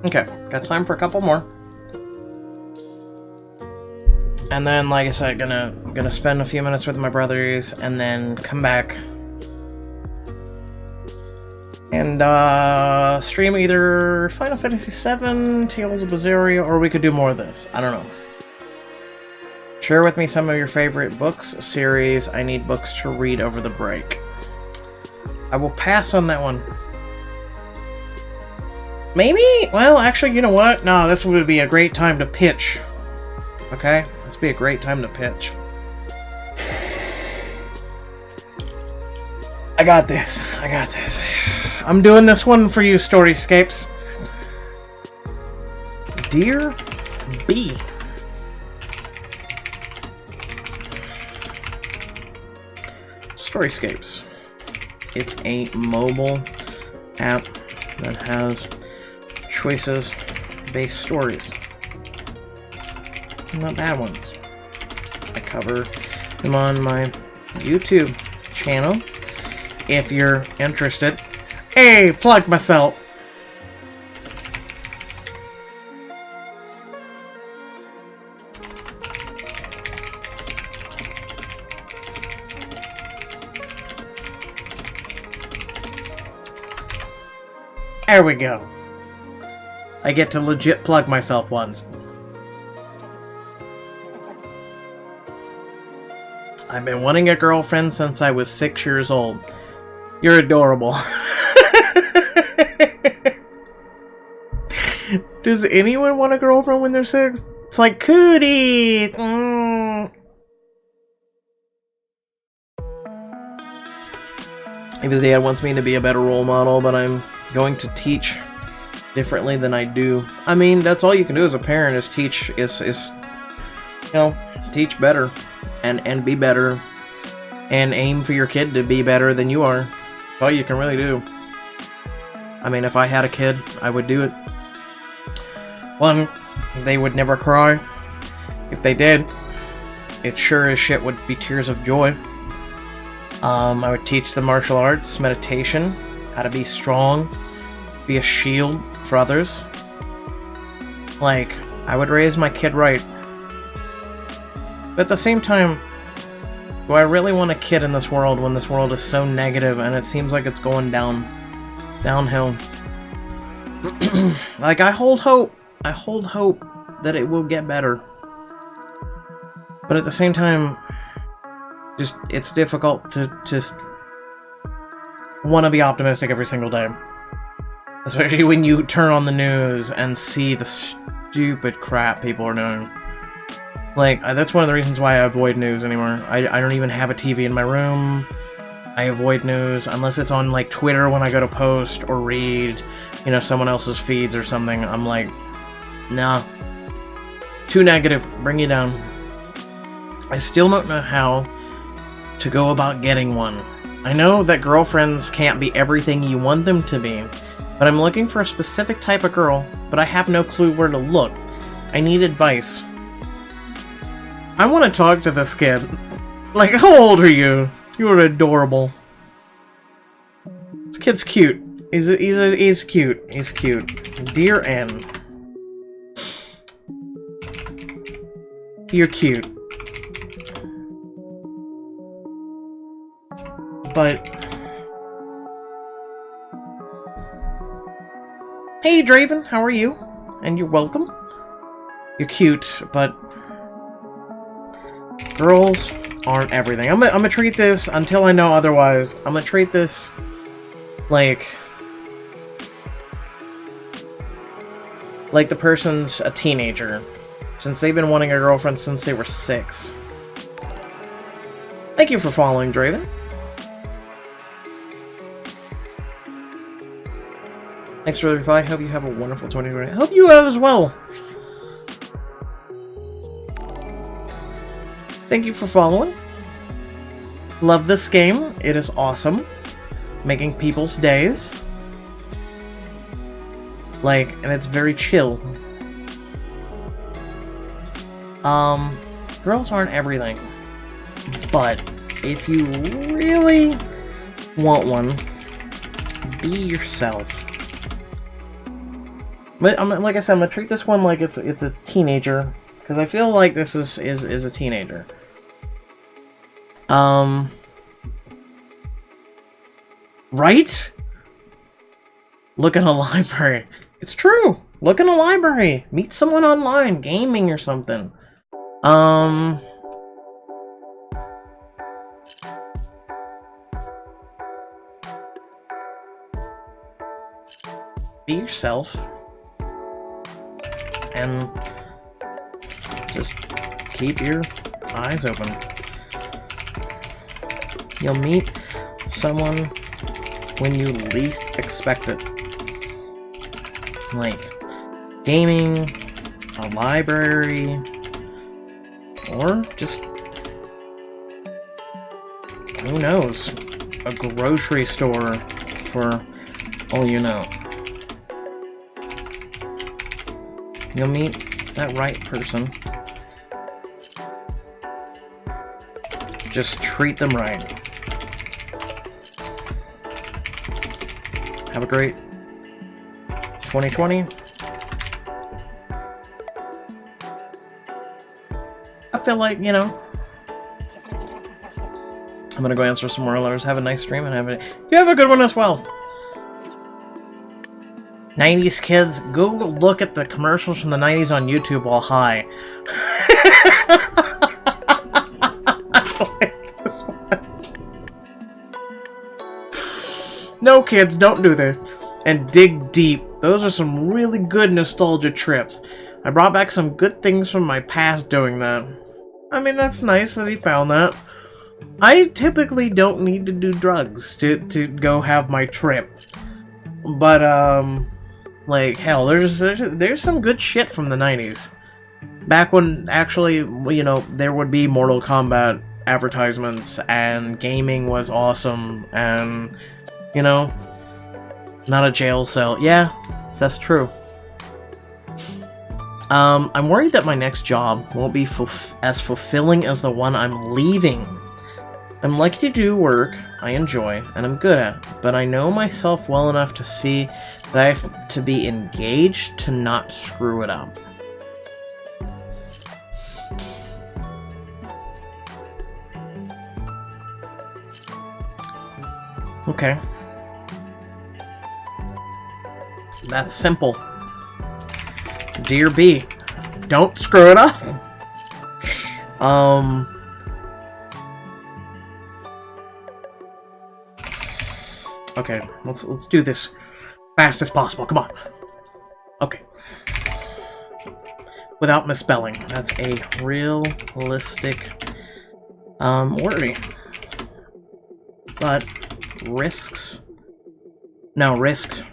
okay, got time for a couple more. And then, like I said, gonna spend a few minutes with my brothers and then come back and stream either Final Fantasy VII, Tales of Berseria, or we could do more of this. I don't know. Share with me some of your favorite books, series. I need books to read over the break. I will pass on that one. Maybe? Well, actually, you know what? No, this would be a great time to pitch. Okay? This would be a great time to pitch. I got this. I got this. I'm doing this one for you, Storyscapes. Dear B. Storyscapes. It's a mobile app that has choices-based stories. Not bad ones. I cover them on my YouTube channel. If you're interested. Hey, plug myself. There we go. I get to legit plug myself once. I've been wanting a girlfriend since I was 6 years old. You're adorable. Does anyone want a girlfriend when they're 6? It's like, cootie! His dad wants me to be a better role model, but I'm going to teach differently than I do. I mean, that's all you can do as a parent is teach, is you know, teach better and be better and aim for your kid to be better than you are. That's all you can really do. I mean, if I had a kid, I would do it. One, they would never cry. If they did, it sure as shit would be tears of joy. I would teach them martial arts, meditation, how to be strong, be a shield for others. Like, I would raise my kid right. But at the same time, do I really want a kid in this world when this world is so negative and it seems like it's going downhill? Like, I hold hope. I hold hope that it will get better. But at the same time, just, it's difficult to just want to be optimistic every single day. Especially when you turn on the news and see the stupid crap people are doing. Like, that's one of the reasons why I avoid news anymore. I don't even have a TV in my room. I avoid news unless it's on, like, Twitter when I go to post or read, you know, someone else's feeds or something. I'm like, nah. Too negative. Bring you down. I still don't know how to go about getting one. I know that girlfriends can't be everything you want them to be, but I'm looking for a specific type of girl, but I have no clue where to look. I need advice. I want to talk to this kid. Like, how old are you? You are adorable. This kid's cute. He's cute. He's cute. Dear N. You're cute. But... Hey, Draven, how are you? And you're welcome. You're cute, but... girls aren't everything. I'm gonna treat this, until I know otherwise, I'm gonna treat this like the person's a teenager, since they've been wanting a girlfriend since they were 6. Thank you for following, Draven. Thanks for the reply. Hope you have a wonderful 2020. Hope you have as well. Thank you for following. Love this game. It is awesome. Making people's days. Like, and it's very chill. Girls aren't everything. But if you really want one, be yourself. But like I said, I'm gonna treat this one like it's a teenager, because I feel like this is a teenager. Right? Look in a library. It's true. Look in a library. Meet someone online, gaming or something. Be yourself. And just keep your eyes open. You'll meet someone when you least expect it. Like gaming, a library, or just, who knows, a grocery store for all you know. You'll meet that right person. Just treat them right. Have a great 2020. I feel like, you know, I'm gonna go answer some more letters. Have a nice stream and you have a good one as well. 90s kids, go look at the commercials from the 90s on YouTube while high. I like this one. No, kids, don't do this. And dig deep. Those are some really good nostalgia trips. I brought back some good things from my past doing that. I mean, that's nice that he found that. I typically don't need to do drugs to go have my trip. But, like, hell, there's some good shit from the 90s. Back when, actually, you know, there would be Mortal Kombat advertisements, and gaming was awesome, and, you know, not a jail cell. Yeah, that's true. I'm worried that my next job won't be as fulfilling as the one I'm leaving. I'm lucky to do work I enjoy and I'm good at, but I know myself well enough to see that I have to be engaged to not screw it up. Okay. That's simple. Dear B, don't screw it up. Okay, let's do this fast as possible. Come on. Okay. Without misspelling. That's a realistic worry. But risk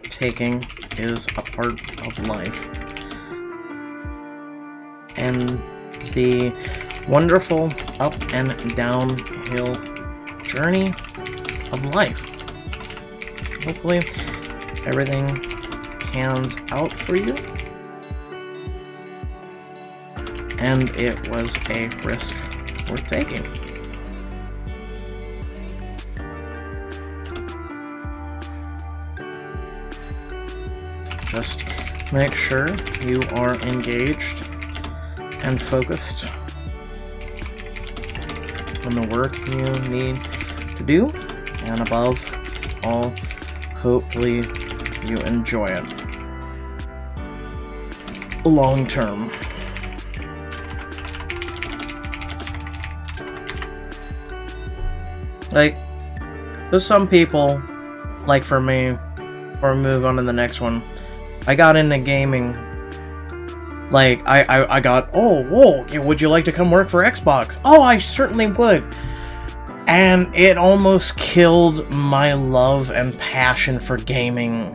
taking is a part of life. And the wonderful up and downhill journey of life. Hopefully, everything pans out for you. And it was a risk worth taking. Just make sure you are engaged and focused on the work you need to do, and above all, hopefully you enjoy it long term. Like, there's some people, like for me, or move on to the next one, I got into gaming. Like, I got, oh, whoa, would you like to come work for Xbox? Oh, I certainly would. And it almost killed my love and passion for gaming.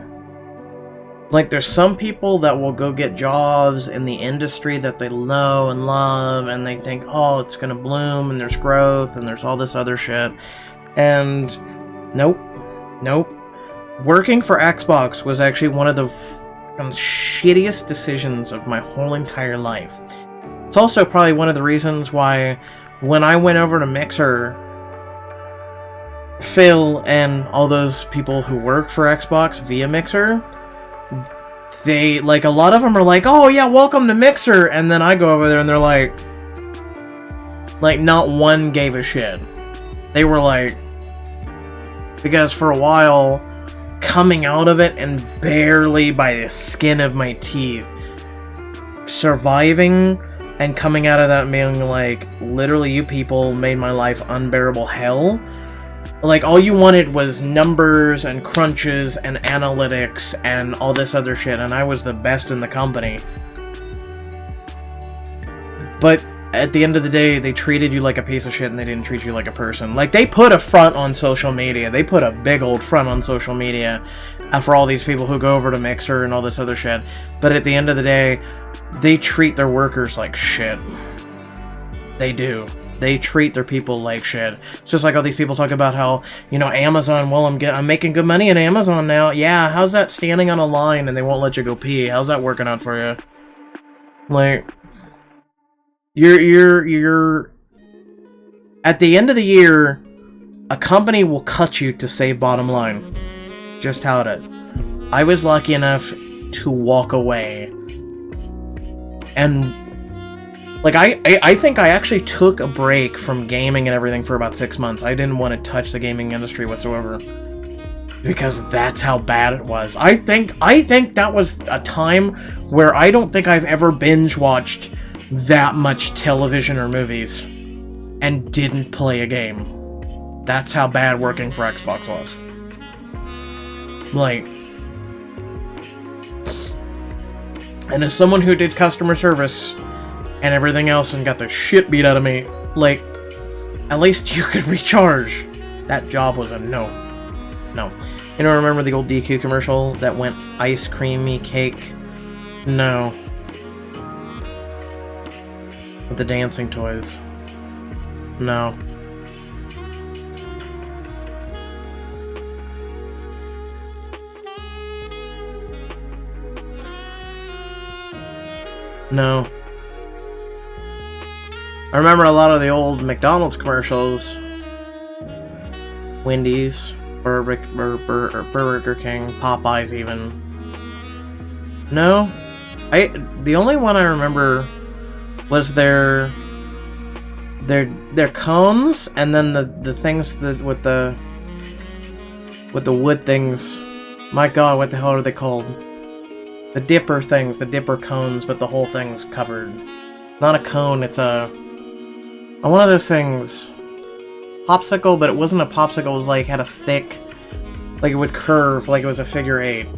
Like, there's some people that will go get jobs in the industry that they know and love, and they think, oh, it's gonna bloom, and there's growth, and there's all this other shit. And nope. Working for Xbox was actually one of the shittiest decisions of my whole entire life. It's also probably one of the reasons why when I went over to Mixer, Phil and all those people who work for Xbox via Mixer, they, like, a lot of them are like, oh yeah, welcome to Mixer, and then I go over there and they're like, not one gave a shit. They were like, because for a while, coming out of it and barely by the skin of my teeth, surviving and coming out of that being like, literally you people made my life unbearable hell. Like, all you wanted was numbers and crunches and analytics and all this other shit, and I was the best in the company. But at the end of the day, they treated you like a piece of shit and they didn't treat you like a person. Like, they put a front on social media. They put a big old front on social media for all these people who go over to Mixer and all this other shit. But at the end of the day, they treat their workers like shit. They do. They treat their people like shit. It's just like all these people talk about how, you know, Amazon, well, I'm making good money at Amazon now. Yeah, how's that standing on a line and they won't let you go pee? How's that working out for you? Like, you're at the end of the year, a company will cut you to save bottom line. Just how it is. I was lucky enough to walk away. And like, I think I actually took a break from gaming and everything for about 6 months. I didn't want to touch the gaming industry whatsoever. Because that's how bad it was. I think that was a time where I don't think I've ever binge watched that much television or movies and didn't play a game. That's how bad working for Xbox was. Like, and as someone who did customer service and everything else and got the shit beat out of me, like, at least you could recharge. That job was a no. No. You know, remember the old DQ commercial that went ice creamy cake? No. With the dancing toys. No. No. I remember a lot of the old McDonald's commercials Wendy's, Burger King, Popeyes even. No? The only one I remember was their cones, and then the things that with the wood things. My god, what the hell are they called? The dipper things, the dipper cones, but the whole thing's covered. Not a cone, it's one of those things. Popsicle, but it wasn't a popsicle, it was like, had a thick, like it would curve, like it was a figure 8.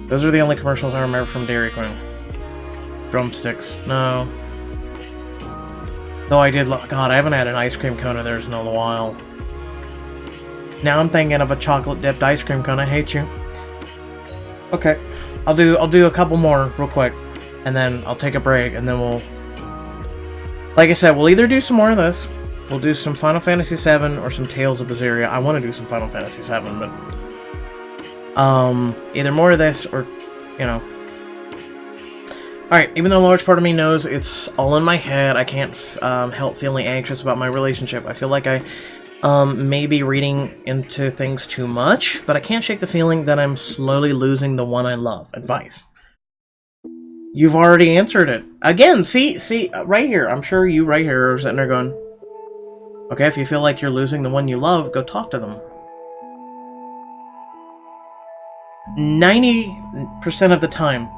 Those are the only commercials I remember from Dairy Queen. Drumsticks, no. Though I did, god, I haven't had an ice cream cone of theirs in a while. Now I'm thinking of a chocolate-dipped ice cream cone, I hate you. Okay, I'll do a couple more real quick, and then I'll take a break, and then we'll... Like I said, we'll either do some more of this, we'll do some Final Fantasy VII, or some Tales of Berseria. I want to do some Final Fantasy VII, but... either more of this, or, you know... Alright, even though a large part of me knows it's all in my head, I can't help feeling anxious about my relationship. I feel like I may be reading into things too much, but I can't shake the feeling that I'm slowly losing the one I love. Advice. You've already answered it. Again, see, right here. I'm sure you right here are sitting there going, okay, if you feel like you're losing the one you love, go talk to them. 90% of the time,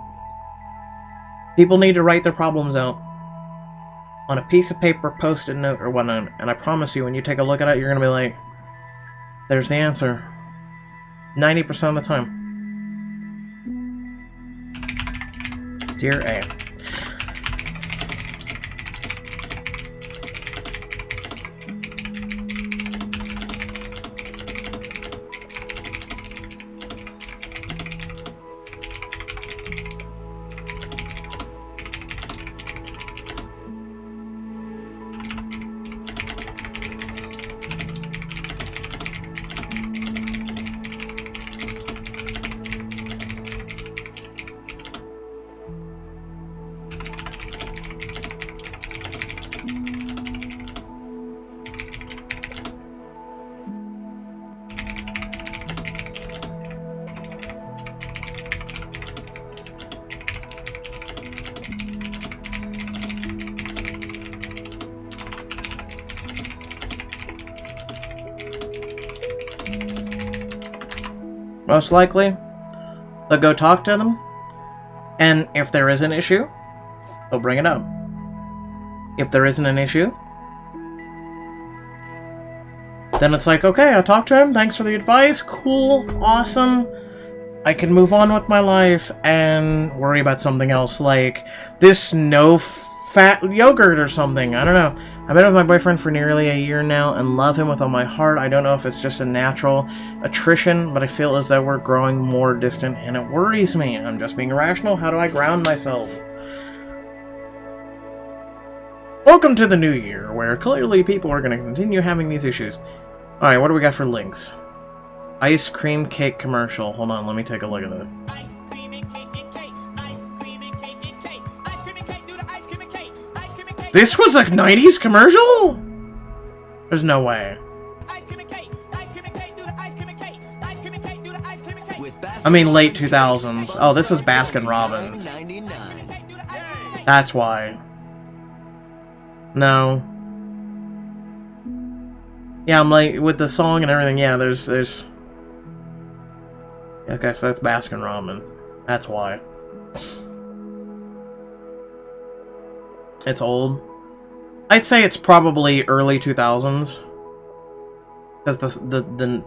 people need to write their problems out on a piece of paper, post-it note, or whatnot, and I promise you, when you take a look at it, you're going to be like, there's the answer. 90% of the time. Dear A. Most likely, they'll go talk to them, and if there is an issue, they'll bring it up. If there isn't an issue, then it's like, okay, I talked to him, thanks for the advice, cool, awesome, I can move on with my life and worry about something else, like this no-fat yogurt or something, I don't know. I've been with my boyfriend for nearly a year now and love him with all my heart. I don't know if it's just a natural attrition, but I feel as though we're growing more distant and it worries me. I'm just being irrational. How do I ground myself? Welcome to the new year, where clearly people are going to continue having these issues. Alright, what do we got for links? Ice cream cake commercial. Hold on, let me take a look at this. This was a 90s commercial? There's no way. I mean, late 2000s. Oh, this was Baskin Robbins. That's why. No. Yeah, I'm like, with the song and everything, yeah, there's... Okay, so that's Baskin Robbins. That's why. It's old. I'd say it's probably early 2000s. Because the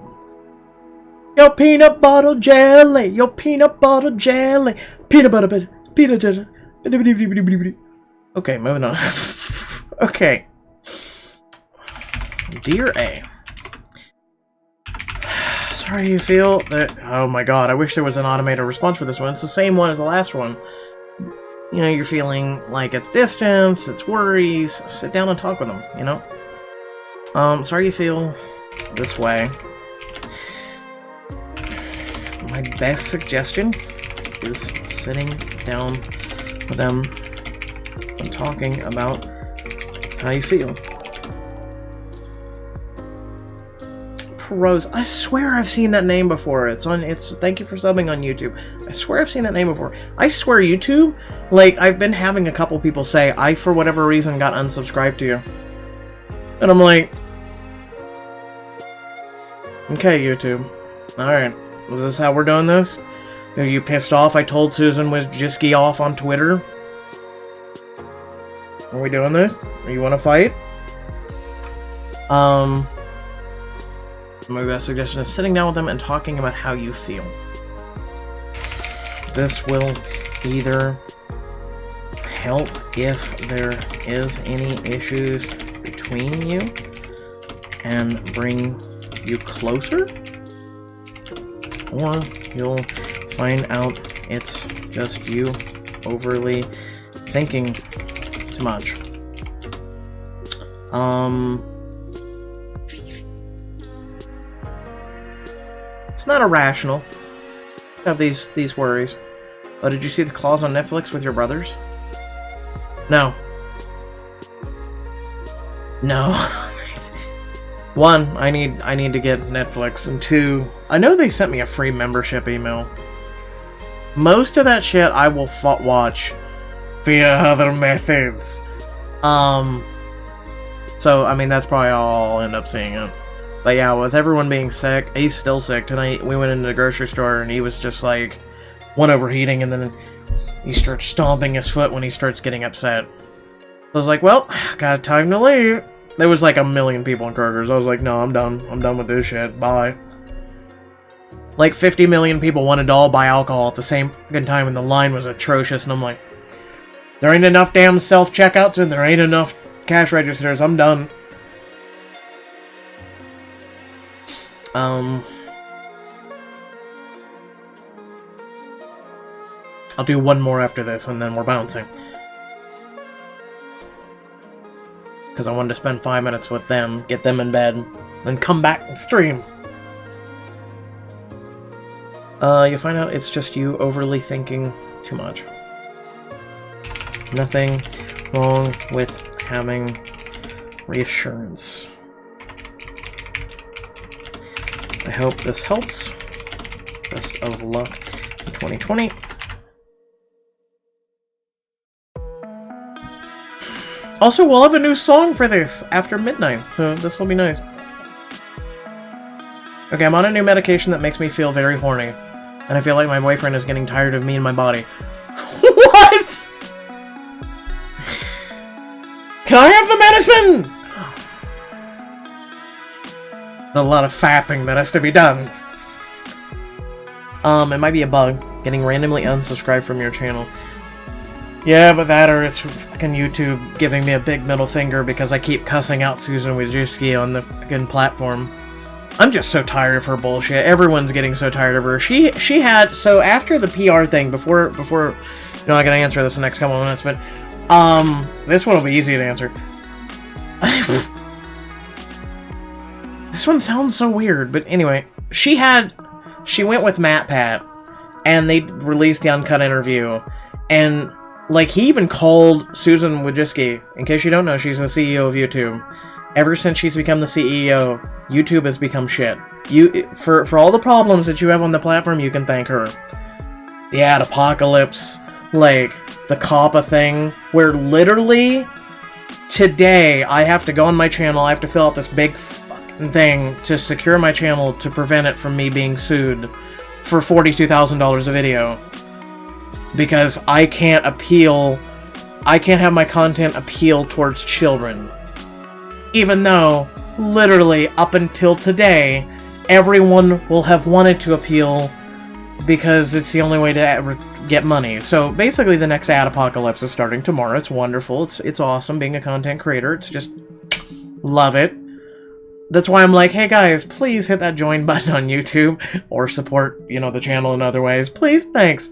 your peanut butter jelly, your peanut butter jelly, peanut butter, peanut butter. Okay, moving on. Okay. Dear A. Sorry you feel that... Oh my god, I wish there was an automated response for this one. It's the same one as the last one. You know, you're feeling like it's distance, it's worries. Sit down and talk with them, you know? Sorry you feel this way. My best suggestion is sitting down with them and talking about how you feel. Pros. I swear I've seen that name before. Thank you for subbing on YouTube. I swear I've seen that name before. I swear YouTube, like, I've been having a couple people say, I, for whatever reason, got unsubscribed to you. And I'm like, okay, YouTube. Alright. Is this how we're doing this? Are you pissed off I told Susan Wojcicki off on Twitter? Are we doing this? Or you want to fight? My best suggestion is sitting down with them and talking about how you feel. This will either help if there is any issues between you and bring you closer, or you'll find out it's just you overly thinking too much. It's not irrational to have these worries. Oh, did you see the clause on Netflix with your brothers? No. No. One, I need to get Netflix, and two, I know they sent me a free membership email. Most of that shit I will watch via other methods. So, I mean, that's probably all I'll end up seeing it. But yeah, with everyone being sick, he's still sick. Tonight, we went into the grocery store, and he was just like, one overheating, and then he starts stomping his foot when he starts getting upset. I was like, well, got time to leave. There was like 1 million people in Kroger's. I was like, no, I'm done. I'm done with this shit. Bye. Like 50 million people wanted to all buy alcohol at the same fucking time, and the line was atrocious, and I'm like, there ain't enough damn self-checkouts, and there ain't enough cash registers. I'm done. I'll do one more after this, and then we're bouncing. Because I wanted to spend 5 minutes with them, get them in bed, then come back and stream. You'll find out it's just you overly thinking too much. Nothing wrong with having reassurance. I hope this helps. Best of luck in 2020. Also, we'll have a new song for this after midnight, so this will be nice. Okay, I'm on a new medication that makes me feel very horny. And I feel like my boyfriend is getting tired of me and my body. What?! Can I have the medicine?! There's a lot of fapping that has to be done. It might be a bug. Getting randomly unsubscribed from your channel. Yeah, but that or it's fucking YouTube giving me a big middle finger because I keep cussing out Susan Wojcicki on the fucking platform. I'm just so tired of her bullshit. Everyone's getting so tired of her. She had, so after the PR thing, before, you know, I gotta answer this in the next couple of minutes, but, this one will be easy to answer. This one sounds so weird, but anyway, she went with MatPat, and they released the uncut interview, and, like, he even called Susan Wojcicki. In case you don't know, she's the CEO of YouTube. Ever since she's become the CEO, YouTube has become shit. For all the problems that you have on the platform, you can thank her. The ad apocalypse, like, the COPPA thing, where literally, today, I have to go on my channel, I have to fill out this big fucking thing to secure my channel to prevent it from me being sued for $42,000 a video. Because I can't have my content appeal towards children. Even though, literally, up until today, everyone will have wanted to appeal because it's the only way to get money. So, basically, the next ad apocalypse is starting tomorrow. It's wonderful. It's awesome being a content creator. It's just... love it. That's why I'm like, hey guys, please hit that join button on YouTube. Or support, you know, the channel in other ways. Please, thanks.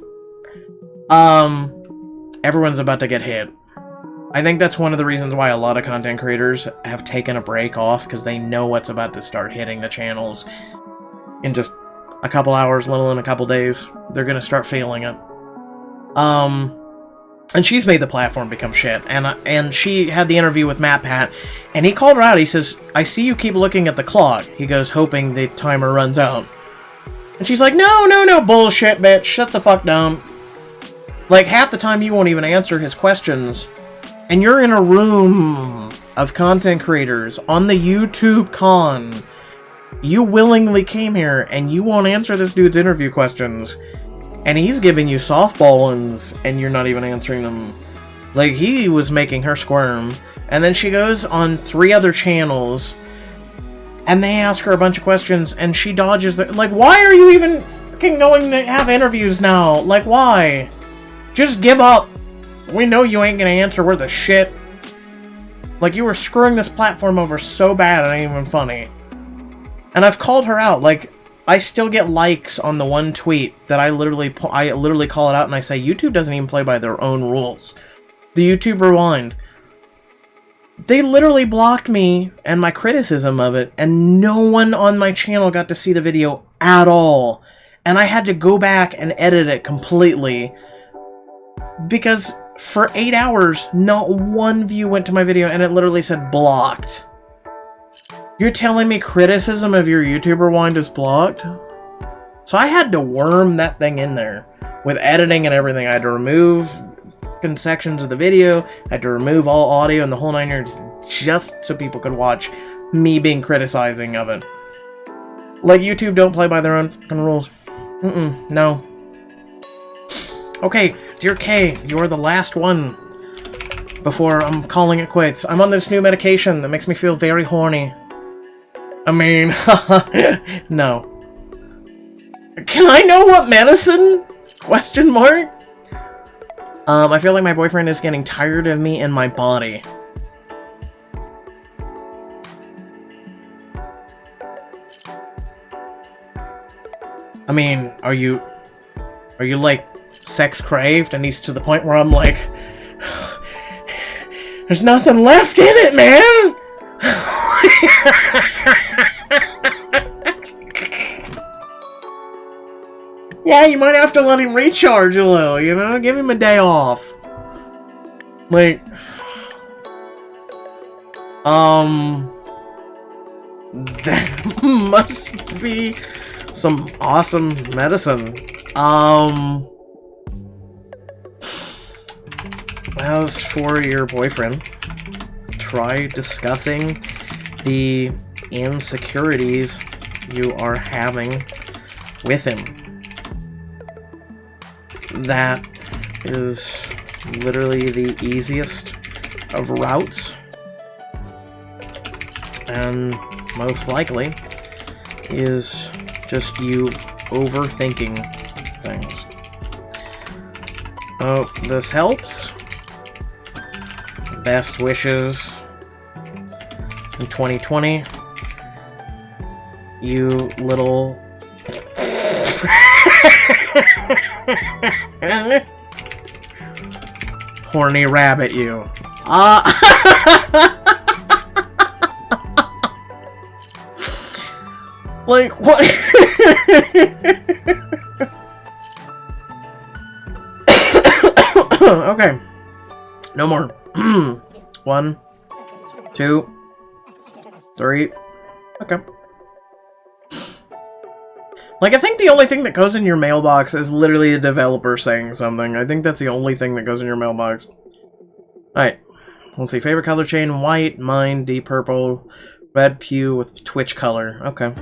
Everyone's about to get hit. I think that's one of the reasons why a lot of content creators have taken a break off, because they know what's about to start hitting the channels in just a couple hours, let alone a couple days. They're gonna start feeling it. And she's made the platform become shit. And she had the interview with Matt Pat, and he called her out. He says, I see you keep looking at the clock. He goes, hoping the timer runs out. And she's like, no, bullshit, bitch. Shut the fuck down. Like, half the time you won't even answer his questions. And you're in a room of content creators on the YouTube con. You willingly came here, and you won't answer this dude's interview questions. And he's giving you softball ones, and you're not even answering them. Like, he was making her squirm. And then she goes on 3 other channels, and they ask her a bunch of questions, and she dodges them. Like, why are you even fucking going to have interviews now? Like, why? Just give up. We know you ain't gonna answer worth a shit. Like, you were screwing this platform over so bad, it ain't even funny. And I've called her out. Like, I still get likes on the one tweet that I literally call it out and I say, YouTube doesn't even play by their own rules. The YouTube Rewind. They literally blocked me and my criticism of it, and no one on my channel got to see the video at all. And I had to go back and edit it completely. Because for 8 hours, not one view went to my video and it literally said blocked. You're telling me criticism of your YouTube Rewind is blocked? So I had to worm that thing in there. With editing and everything, I had to remove sections of the video, I had to remove all audio and the whole 9 yards just so people could watch me being criticizing of it. Like, YouTube don't play by their own fucking rules. No. Okay, dear K, you're the last one before I'm calling it quits. I'm on this new medication that makes me feel very horny. I mean, no. Can I know what medicine? Question mark? I feel like my boyfriend is getting tired of me and my body. I mean, are you like sex craved and he's to the point where I'm like, there's nothing left in it, man. Yeah, you might have to let him recharge a little, you know? Give him a day off. Like, that must be some awesome medicine. As for your boyfriend, try discussing the insecurities you are having with him. That is literally the easiest of routes, and most likely is just you overthinking things. Oh, this helps. Best wishes in 2020. You little horny rabbit, you. Like, what? Okay. No more. 1, 2, 3. Okay. Like, I think the only thing that goes in your mailbox is literally a developer saying something. I think that's the only thing that goes in your mailbox. Alright. Let's see. Favorite color chain, white, mine, deep purple, red pew with Twitch color. Okay.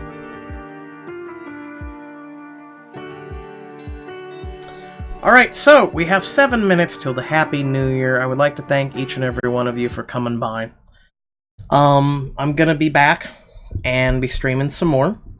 Alright, so we have 7 minutes till the Happy New Year. I would like to thank each and every one of you for coming by. I'm gonna be back and be streaming some more.